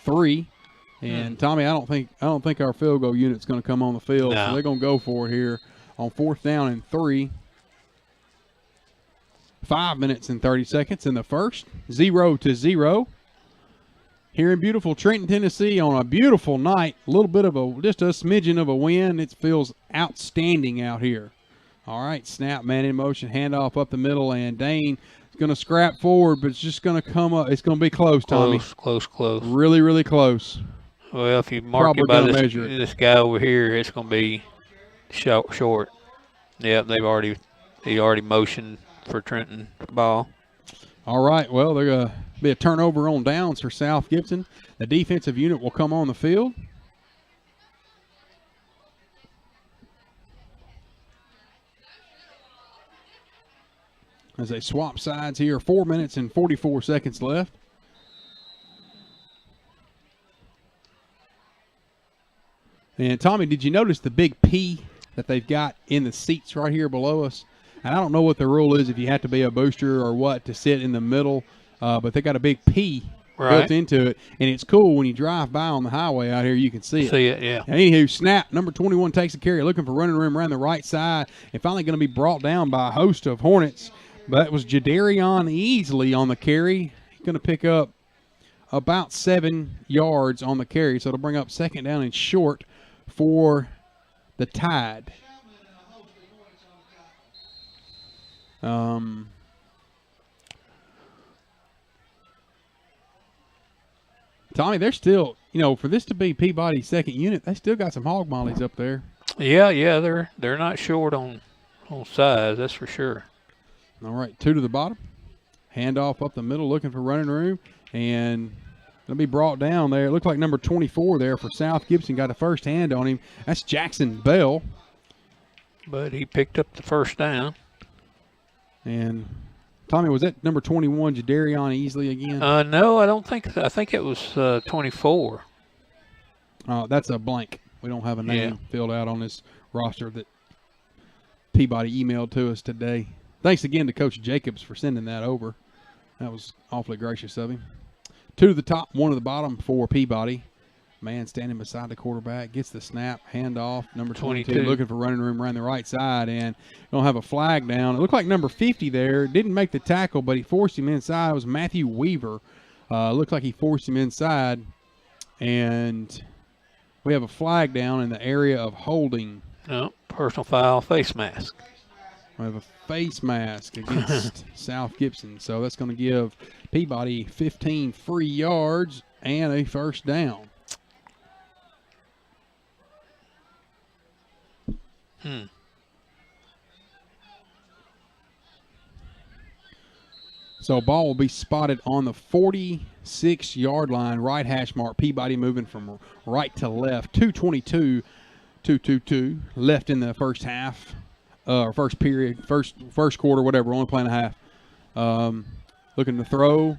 3. And Tommy, I don't think our field goal unit's going to come on the field. No. So they're going to go for it here on 4th down and 3. 5 minutes and 30 seconds in the first. 0-0. Here in beautiful Trenton, Tennessee, on a beautiful night, a little bit of just a smidgen of a wind. It feels outstanding out here. All right, snap, man in motion, handoff up the middle, and Dane is going to scrap forward, but it's just going to come up. It's going to be close, Tommy. Close. Really, really close. Well, if you mark it by this guy over here, it's going to be short. Yep, he already motioned for Trenton ball. All right, well, they're going to be a turnover on downs for South Gibson. The defensive unit will come on the field. As they swap sides here, 4 minutes and 44 seconds left. And Tommy, did you notice the big P that they've got in the seats right here below us? And I don't know what the rule is if you have to be a booster or what to sit in the middle, but they got a big P built into it. And it's cool when you drive by on the highway out here, you can see it. See it, yeah. Anywho, snap. Number 21 takes the carry, looking for running room around the right side, and finally going to be brought down by a host of Hornets. But that was Jadarion Easley on the carry. going to pick up about 7 yards on the carry, so it'll bring up second down and short for the Tide. Tommy, they're still, for this to be Peabody's second unit, they still got some hog mollies up there. Yeah, they're not short on size, that's for sure. All right, 2 to the bottom. Handoff up the middle, looking for running room, and it'll be brought down there. It looked like number 24 there for South Gibson got a first hand on him. That's Jackson Bell. But he picked up the first down. And Tommy, was that number 21 Jadarion Easley again? No, I don't think. I think it was 24. That's a blank. We don't have a name filled out on this roster that Peabody emailed to us today. Thanks again to Coach Jacobs for sending that over. That was awfully gracious of him. 2 to the top, 1 to the bottom for Peabody. Man standing beside the quarterback, gets the snap, handoff. Number 22 looking for running room around the right side, and don't have a flag down. It looked like number 50 there. Didn't make the tackle, but he forced him inside. It was Matthew Weaver. Looked like he forced him inside, and we have a flag down in the area of holding. No, personal foul, face mask. We have a face mask against South Gibson. So that's going to give Peabody 15 free yards and a first down. So ball will be spotted on the 46-yard line, right hash mark. Peabody moving from right to left. 2:22 left in the first half. First period, first quarter, whatever. We're only playing a half. Looking to throw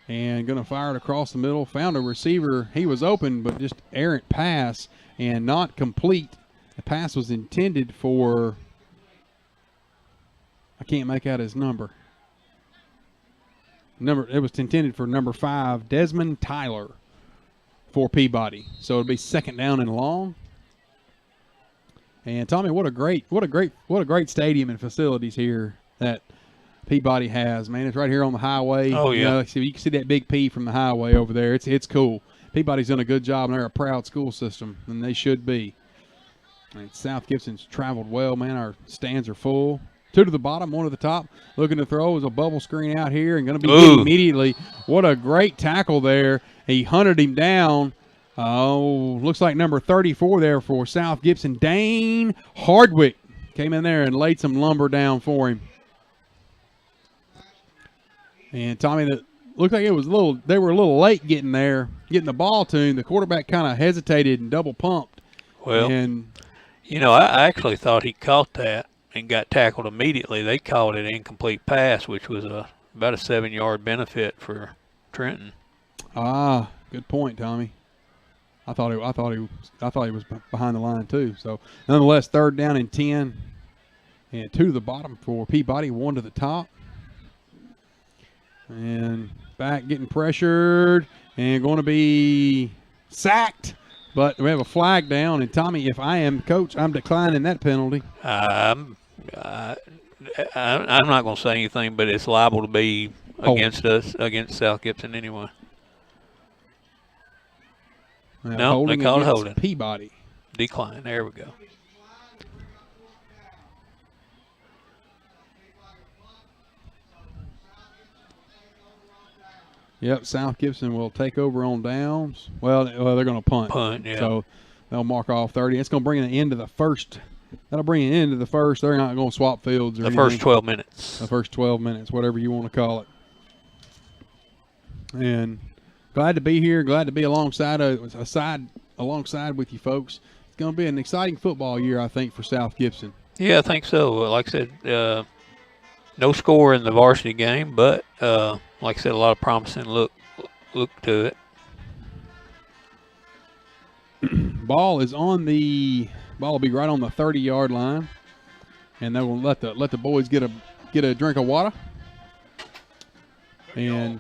and going to fire it across the middle. Found a receiver. He was open, but just errant pass and not complete. The pass was intended for, I can't make out his number. It was intended for number 5, Desmond Tyler, for Peabody. So it'll be second down and long. And Tommy, what a great stadium and facilities here that Peabody has. Man, it's right here on the highway. Oh yeah, you can see that big P from the highway over there. It's cool. Peabody's done a good job, and they're a proud school system, and they should be. And South Gibson's traveled well, man. Our stands are full. 2 to the bottom, 1 to the top. Looking to throw is a bubble screen out here, and going to be hit immediately. What a great tackle there. He hunted him down. Looks like number 34 there for South Gibson. Dane Hardwick came in there and laid some lumber down for him. And Tommy, that looked like they were a little late getting the ball to him. The quarterback kind of hesitated and double pumped. Well, I actually thought he caught that and got tackled immediately. They called it an incomplete pass, which was about a 7-yard benefit for Trenton. Good point, Tommy. I thought he was behind the line too. So nonetheless, 3rd down and 10, and 2 to the bottom for Peabody, 1 to the top, and back getting pressured and going to be sacked. But we have a flag down, and Tommy, if I am coach, I'm declining that penalty. I'm not going to say anything, but it's liable to be against us, against South Gibson anyway. No, they called holding. Peabody. Decline. There we go. Yep, South Gibson will take over on downs. Well, they're going to punt. Punt, yeah. So they'll mark off 30. It's going to bring an end to the first. That'll bring an end to the first. They're not going to swap fields or anything. First 12 minutes. The first 12 minutes, whatever you want to call it. And glad to be here. Glad to be alongside with you folks. It's going to be an exciting football year, I think, for South Gibson. Yeah, I think so. Like I said, no score in the varsity game, but like I said, a lot of promising look to it. Ball will be right on the 30-yard line, and they will let the boys get a drink of water. And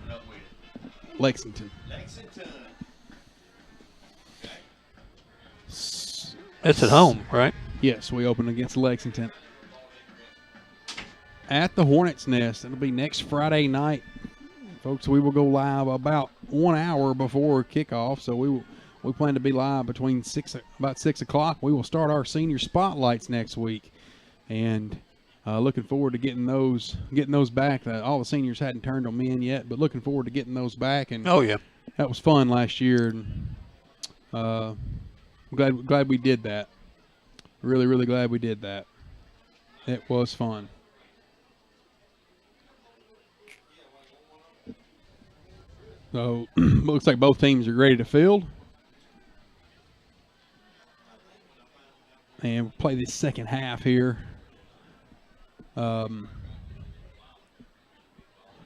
Lexington. It's at home, right? Yes, we open against Lexington at the Hornets' Nest. It'll be next Friday night, folks, we will go live about 1 hour before kickoff. So we plan to be live between about 6 o'clock. We will start our senior spotlights next week, and looking forward to getting those back. All the seniors hadn't turned them in yet, but looking forward to getting those back. And oh yeah, that was fun last year, and glad we did that. Really, really glad we did that. It was fun. So looks like both teams are ready to field. And we'll play this second half here.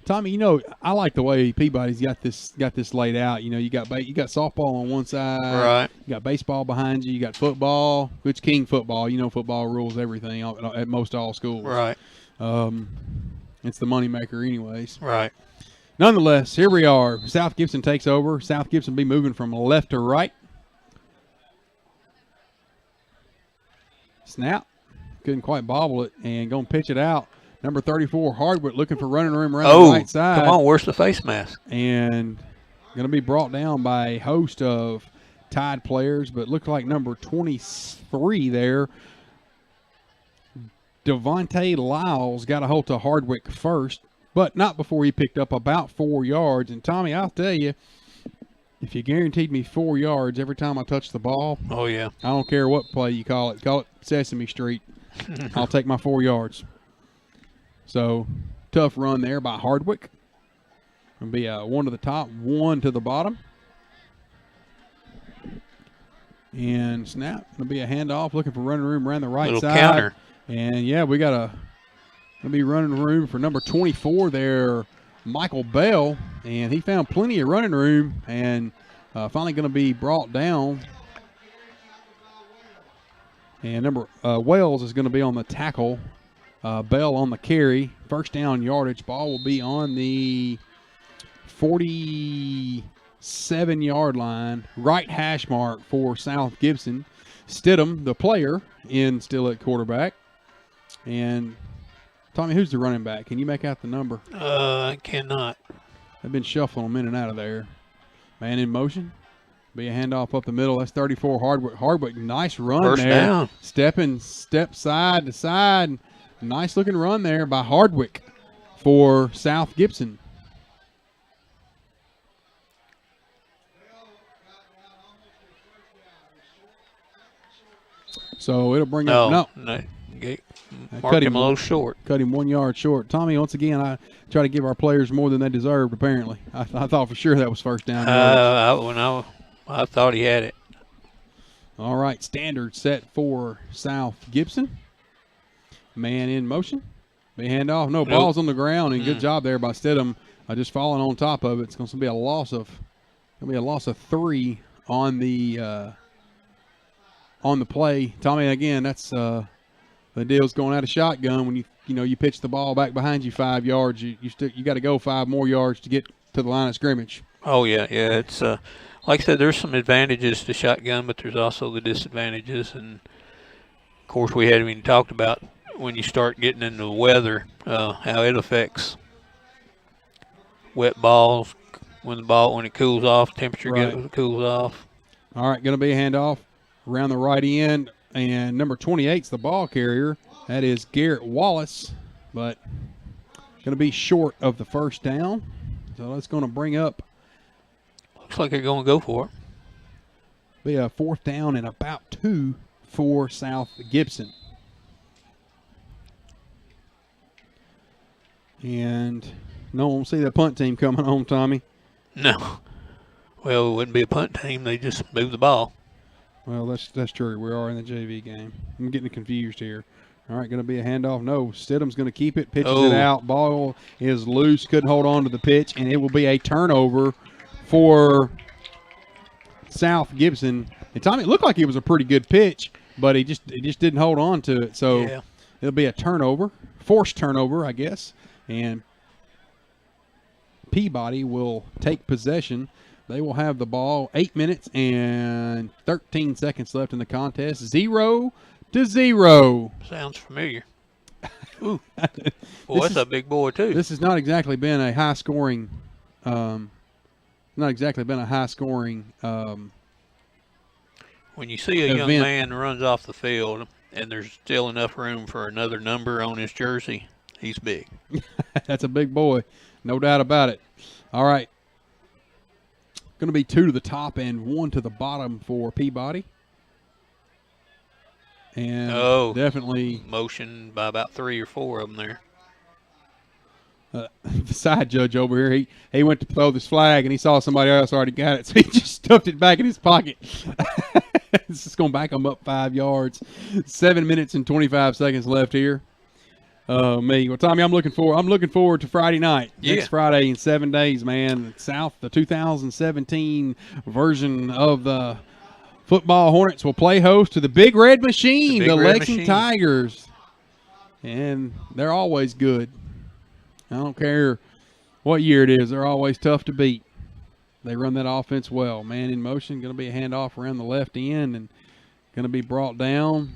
Tommy, I like the way Peabody's got this laid out. You got softball on one side, right? You got baseball behind you. You got football, which King football. Football rules everything at most all schools, right? It's the moneymaker, anyways, right? Nonetheless, here we are. South Gibson takes over. South Gibson be moving from left to right. Snap, couldn't quite bobble it, and going to pitch it out. Number 34, Hardwood, looking for running room around the right side. Come on, where's the face mask? And going to be brought down by a host of Tide players, but looked like number 23 there, Devontae Lyles, got a hold to Hardwick first, but not before he picked up about 4 yards. And, Tommy, I'll tell you, if you guaranteed me 4 yards every time I touch the ball, oh yeah, I don't care what play you call it Sesame Street, I'll take my 4 yards. So, tough run there by Hardwick. It'll be a one to the top, one to the bottom. And snap. It'll be a handoff, looking for running room around the right little side. Counter. And, yeah, it'll be running room for number 24 there, Michael Bell. And he found plenty of running room and finally going to be brought down. And number Wells is going to be on the tackle. Bell on the carry. First down yardage. Ball will be on the 47-yard line. Right hash mark for South Gibson. Stidham, the player, still at quarterback. And, Tommy, who's the running back? Can you make out the number? I cannot. They've been shuffling them in and out of there. Man in motion. Be a handoff up the middle. That's 34 Hardwick. Hardwick, nice run First there. down. Step side to side. Nice looking run there by Hardwick for South Gibson. So it'll bring up marked him a little short. Cut him 1 yard short. Tommy, once again, I try to give our players more than they deserved. Apparently, I thought for sure that was first down. I thought he had it. All right, standard set for South Gibson. Man in motion. Be handoff. No, ball's on the ground, and good job there by Stidham. Just falling on top of it. It's going to be a loss of 3 on the play. Tommy, again, that's the deal's going out of shotgun when you pitch the ball back behind you 5 yards. You got to go 5 more yards to get to the line of scrimmage. Oh yeah. It's like I said, there's some advantages to shotgun, but there's also the disadvantages, and of course we hadn't even talked about when you start getting into the weather, how it affects wet balls when it cools off, temperature cools off. All right, going to be a handoff around the right end, and number 28's the ball carrier. That is Garrett Wallace, but going to be short of the first down. So that's going to bring up. Looks like they're going to go for it. Be a 4th down and about 2 for South Gibson. And no one will see the punt team coming home, Tommy. No. Well, it wouldn't be a punt team. They just move the ball. Well, that's true. We are in the JV game. I'm getting confused here. All right, going to be a handoff. No, Stidham's going to keep it, pitches it out. Ball is loose, couldn't hold on to the pitch, and it will be a turnover for South Gibson. And Tommy, it looked like it was a pretty good pitch, but he just didn't hold on to it. So it'll be a turnover, forced turnover, I guess. And Peabody will take possession. They will have the ball. 8 minutes and 13 seconds left in the contest. 0-0. Sounds familiar. Ooh. Boy, that's a big boy, too. This has not exactly been a high-scoring Not exactly been a high-scoring when you see a event. young man runs off the field and there's still enough room for another number on his jersey, he's big. That's a big boy, no doubt about it. All right. Going to be 2 to the top and 1 to the bottom for Peabody. And definitely motion by about 3 or 4 of them there. The side judge over here, he went to throw this flag and he saw somebody else already got it, so he just stuffed it back in his pocket. It's just going to back him up 5 yards. 7 minutes and 25 seconds left here. Well, Tommy, I'm looking forward to Friday night. Yeah. Next Friday in 7 days, man. The 2017 version of the football Hornets will play host to the Big Red Machine, the Lexington Tigers. And they're always good. I don't care what year it is. They're always tough to beat. They run that offense well. Man in motion, going to be a handoff around the left end and going to be brought down.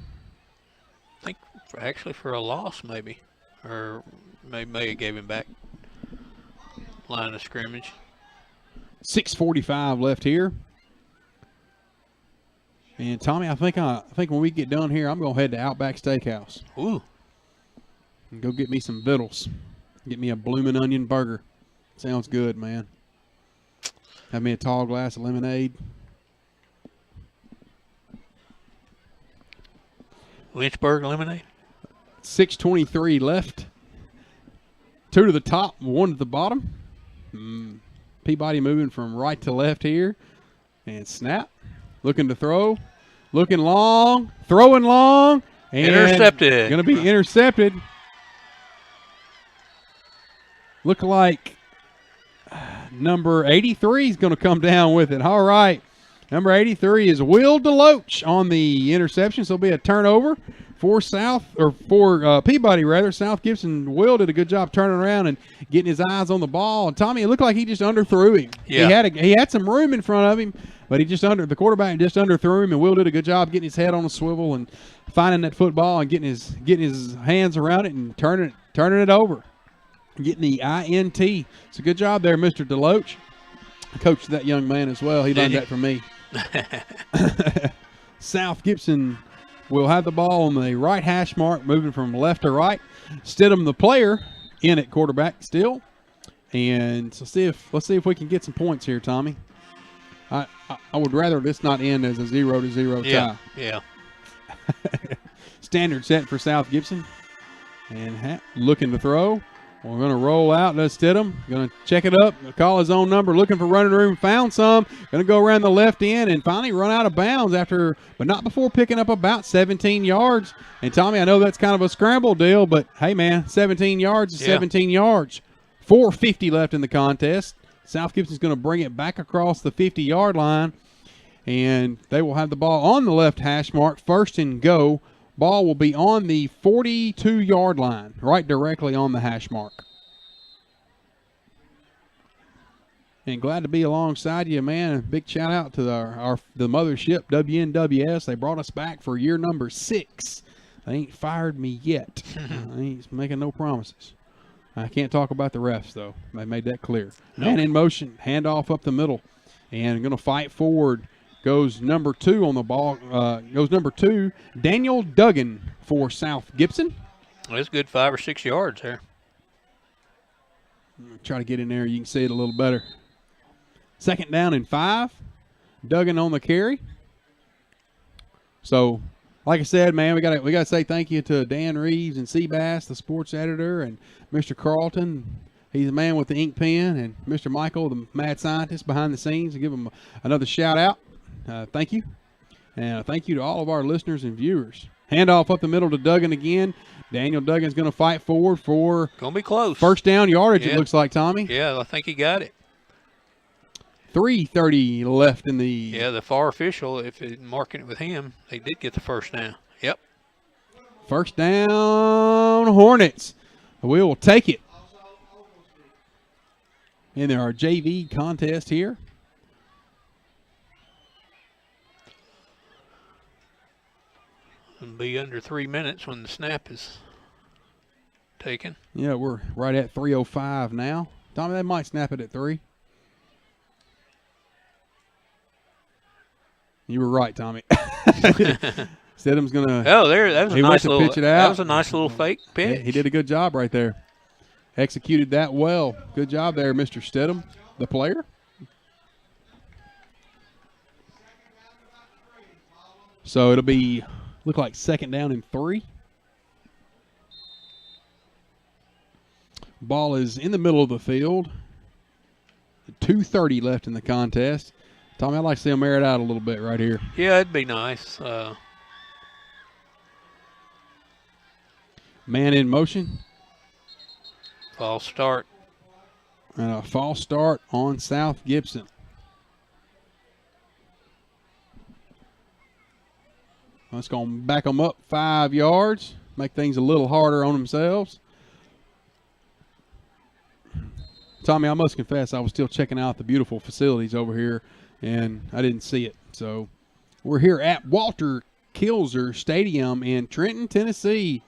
I think actually for a loss maybe. Or maybe gave him back line of scrimmage. 6:45 left here. And Tommy, I think when we get done here, I'm going to head to Outback Steakhouse. Ooh. And go get me some vittles. Get me a bloomin' onion burger. Sounds good, man. Have me a tall glass of lemonade. Lynchburg lemonade. 6:23 left. 2 to the top, 1 to the bottom. Peabody moving from right to left here. And snap. Looking to throw. Looking long. Throwing long. And intercepted. Going to be intercepted. Look like number 83 is going to come down with it. All right. Number 83 is Will DeLoach on the interception. So it'll be a turnover for Peabody rather. South Gibson. Will did a good job turning around and getting his eyes on the ball. And Tommy, it looked like he just underthrew him. Yeah. He had some room in front of him, but the quarterback just underthrew him, and Will did a good job getting his head on a swivel and finding that football and getting his hands around it and turning it over. Getting the INT. It's a good job there, Mr. DeLoach. I coached that young man as well. He learned that from me. South Gibson will have the ball on the right hash mark, moving from left to right. Stidham, the player, in at quarterback still. And so let's see if we can get some points here, Tommy. I would rather this not end as a 0-0 tie. Yeah. Standard set for South Gibson. And looking to throw. We're going to roll out. Does Stidham. Going to check it up. Call his own number. Looking for running room. Found some. Going to go around the left end and finally run out of bounds but not before picking up about 17 yards. And, Tommy, I know that's kind of a scramble deal, but, hey, man, 17 yards is 17 yards. 4:50 left in the contest. South Gibson's going to bring it back across the 50-yard line, and they will have the ball on the left hash mark. First and go. Ball will be on the 42-yard line, right directly on the hash mark. And glad to be alongside you, man. A big shout out to the mothership, WNWS. They brought us back for year number 6. They ain't fired me yet. I ain't making no promises. I can't talk about the refs, though. They made that clear. Man in motion, handoff up the middle, and going to fight forward. Goes number 2 on the ball. Goes number 2, Daniel Duggan for South Gibson. Well, it's good 5 or 6 yards there. Try to get in there. You can see it a little better. Second down and 5. Duggan on the carry. So, like I said, man, we got to say thank you to Dan Reeves and Seabass, the sports editor, and Mr. Carlton. He's the man with the ink pen, and Mr. Michael, the mad scientist behind the scenes. And give him another shout out. Thank you. And thank you to all of our listeners and viewers. Handoff up the middle to Duggan again. Daniel Duggan's going to fight forward for going to be close. First down yardage, it looks like, Tommy. Yeah, I think he got it. 3:30 left in the... Yeah, the far official, if it's marking it with him, they did get the first down. Yep. First down, Hornets. We will take it. And there are JV contest here. It'll be under 3 minutes when the snap is taken. Yeah, we're right at 3:05 now. Tommy, they might snap it at 3. You were right, Tommy. Stidham's going to. Oh, that was a nice little pitch it out. That was a nice little fake pitch. He did a good job right there. Executed that well. Good job there, Mr. Stidham, the player. So it'll be look like 2nd down and 3. Ball is in the middle of the field. 2:30 left in the contest. Tommy, I'd like to see him air it out a little bit right here. Yeah, it'd be nice. Man in motion. False start. And a false start on South Gibson. That's going to back them up 5 yards, make things a little harder on themselves. Tommy, I must confess, I was still checking out the beautiful facilities over here, and I didn't see it. So we're here at Walter Kilzer Stadium in Trenton, Tennessee.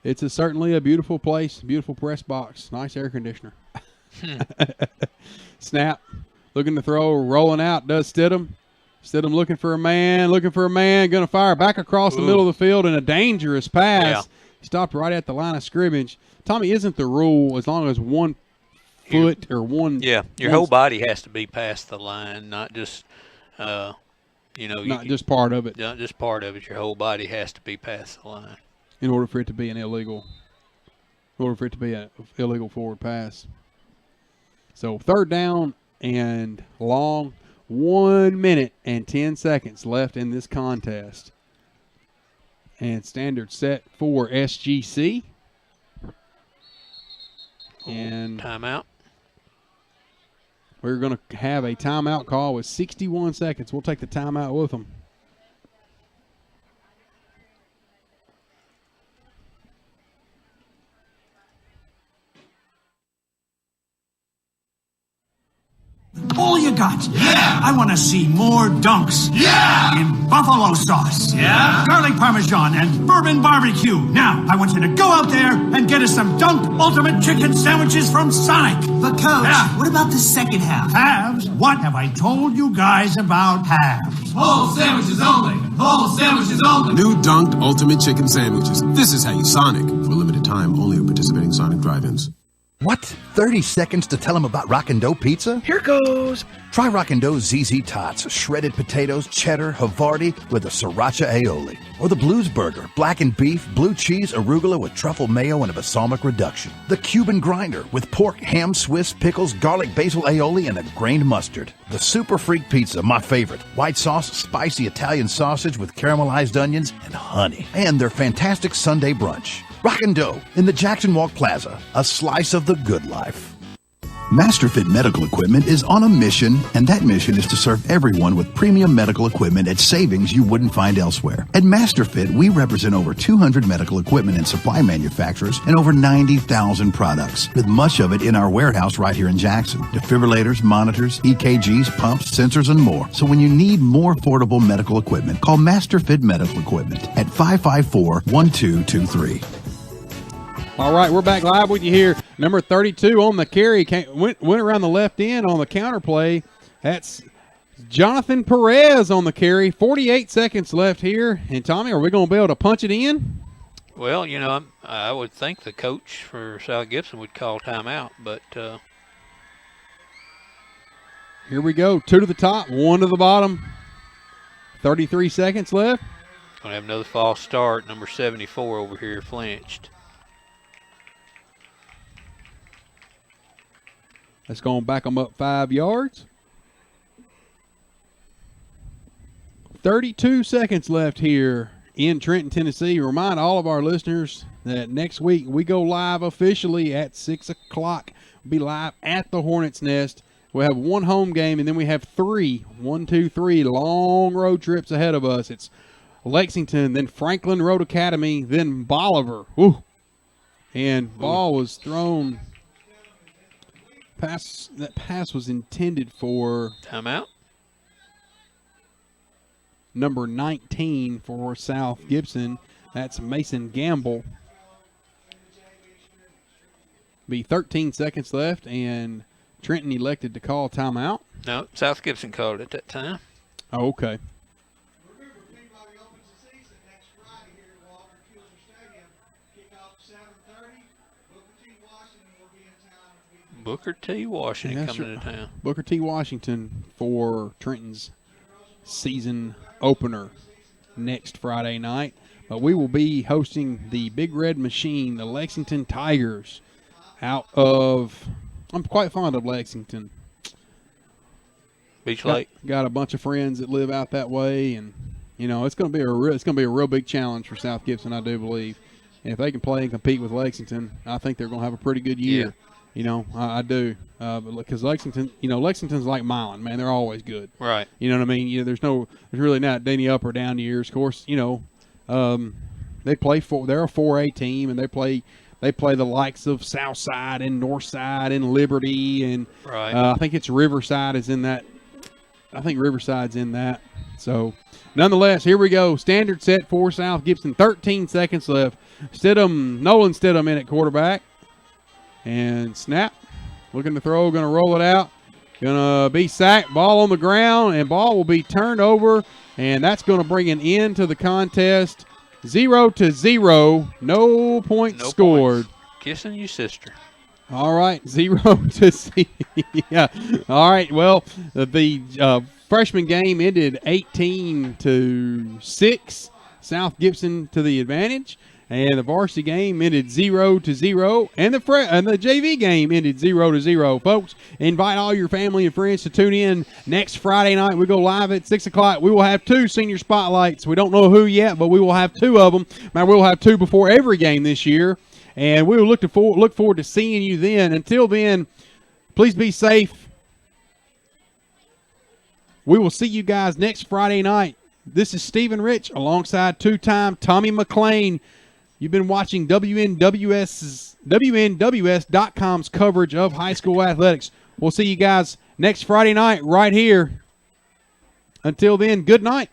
It's certainly a beautiful place, beautiful press box, nice air conditioner. Snap, looking to throw, rolling out, does Stidham. Stidham looking for a man, going to fire back across the middle of the field in a dangerous pass. Yeah. He stopped right at the line of scrimmage. Tommy, isn't the rule as long as 1 foot or one? Yeah, your whole body has to be past the line, not just, not just part of it. Not just part of it. Your whole body has to be past the line. In order for it to be an illegal forward pass. So 3rd down and long, 1 minute and 10 seconds left in this contest. And standard set for SGC. And timeout. We're going to have a timeout call with 61 seconds. We'll take the timeout with them. All you got? Yeah! I want to see more dunks. Yeah! In buffalo sauce. Yeah! Garlic parmesan and bourbon barbecue. Now, I want you to go out there and get us some Dunk Ultimate Chicken Sandwiches from Sonic. But Coach, what about the second half? Halves? What have I told you guys about halves? Whole sandwiches only. Whole sandwiches only. New Dunked Ultimate Chicken Sandwiches. This is how you Sonic. For a limited time, only at participating Sonic drive-ins. What? 30 seconds to tell them about Rockin' Dough Pizza? Here goes. Try Rockin' Dough's ZZ Tots, shredded potatoes, cheddar, Havarti with a sriracha aioli. Or the Blues Burger, blackened beef, blue cheese, arugula with truffle mayo and a balsamic reduction. The Cuban Grinder with pork, ham, Swiss, pickles, garlic, basil aioli, and a grained mustard. The Super Freak Pizza, my favorite. White sauce, spicy Italian sausage with caramelized onions and honey. And their fantastic Sunday brunch. Rockin' Dough in the Jackson Walk Plaza, a slice of the good life. MasterFit Medical Equipment is on a mission, and that mission is to serve everyone with premium medical equipment at savings you wouldn't find elsewhere. At MasterFit, we represent over 200 medical equipment and supply manufacturers and over 90,000 products, with much of it in our warehouse right here in Jackson. Defibrillators, monitors, EKGs, pumps, sensors, and more. So when you need more affordable medical equipment, call MasterFit Medical Equipment at 554-1223. All right, we're back live with you here. Number 32 on the carry went around the left end on the counter play. That's Jonathan Perez on the carry. 48 seconds left here. And, Tommy, are we going to be able to punch it in? Well, I would think the coach for South Gibson would call timeout, but here we go. 2 to the top, 1 to the bottom. 33 seconds left. Going to have another false start. Number 74 over here flinched. That's going to back them up 5 yards. 32 seconds left here in Trenton, Tennessee. Remind all of our listeners that next week we go live officially at 6 o'clock. We'll be live at the Hornets' Nest. We'll have 1 home game, and then we have 3 long road trips ahead of us. It's Lexington, then Franklin Road Academy, then Bolivar. Woo. And ball was thrown. That pass was intended for timeout. Number 19 for South Gibson. That's Mason Gamble. Be 13 seconds left and Trenton elected to call timeout. No, South Gibson called at that time. Oh, okay. Booker T. Washington coming to town. Booker T. Washington for Trenton's season opener next Friday night. But we will be hosting the Big Red Machine, the Lexington Tigers, out of – I'm quite fond of Lexington. Beach Lake. Got a bunch of friends that live out that way, and it's going to be a real big challenge for South Gibson, I do believe. And if they can play and compete with Lexington, I think they're going to have a pretty good year. Yeah. I do, because Lexington, Lexington's like Milan, man. They're always good. Right. You know what I mean? There's really not any up or down years. Of course, they're a 4A team, and they play the likes of Southside and Northside and Liberty, and right. I think it's Riverside is in that. I think Riverside's in that. So, nonetheless, here we go. Standard set for South Gibson. 13 seconds left. Nolan Stidham in at quarterback. And snap. Looking to throw. Going to roll it out. Going to be sacked. Ball on the ground. And ball will be turned over. And that's going to bring an end to the contest. 0-0. No points scored. Points. Kissing you, sister. All right, 0-0. Yeah. All right. Well, the freshman game ended 18-6. South Gibson to the advantage, and the varsity game ended 0-0, and the JV game ended 0-0. Folks, invite all your family and friends to tune in next Friday night. We go live at 6 o'clock. We will have 2 senior spotlights. We don't know who yet, but we will have 2 of them. Now, we'll have 2 before every game this year. And we will look forward to seeing you then. Until then, please be safe. We will see you guys next Friday night. This is Stephen Rich alongside 2-time Tommy McLean. You've been watching WNWS.com's coverage of high school athletics. We'll see you guys next Friday night right here. Until then, good night.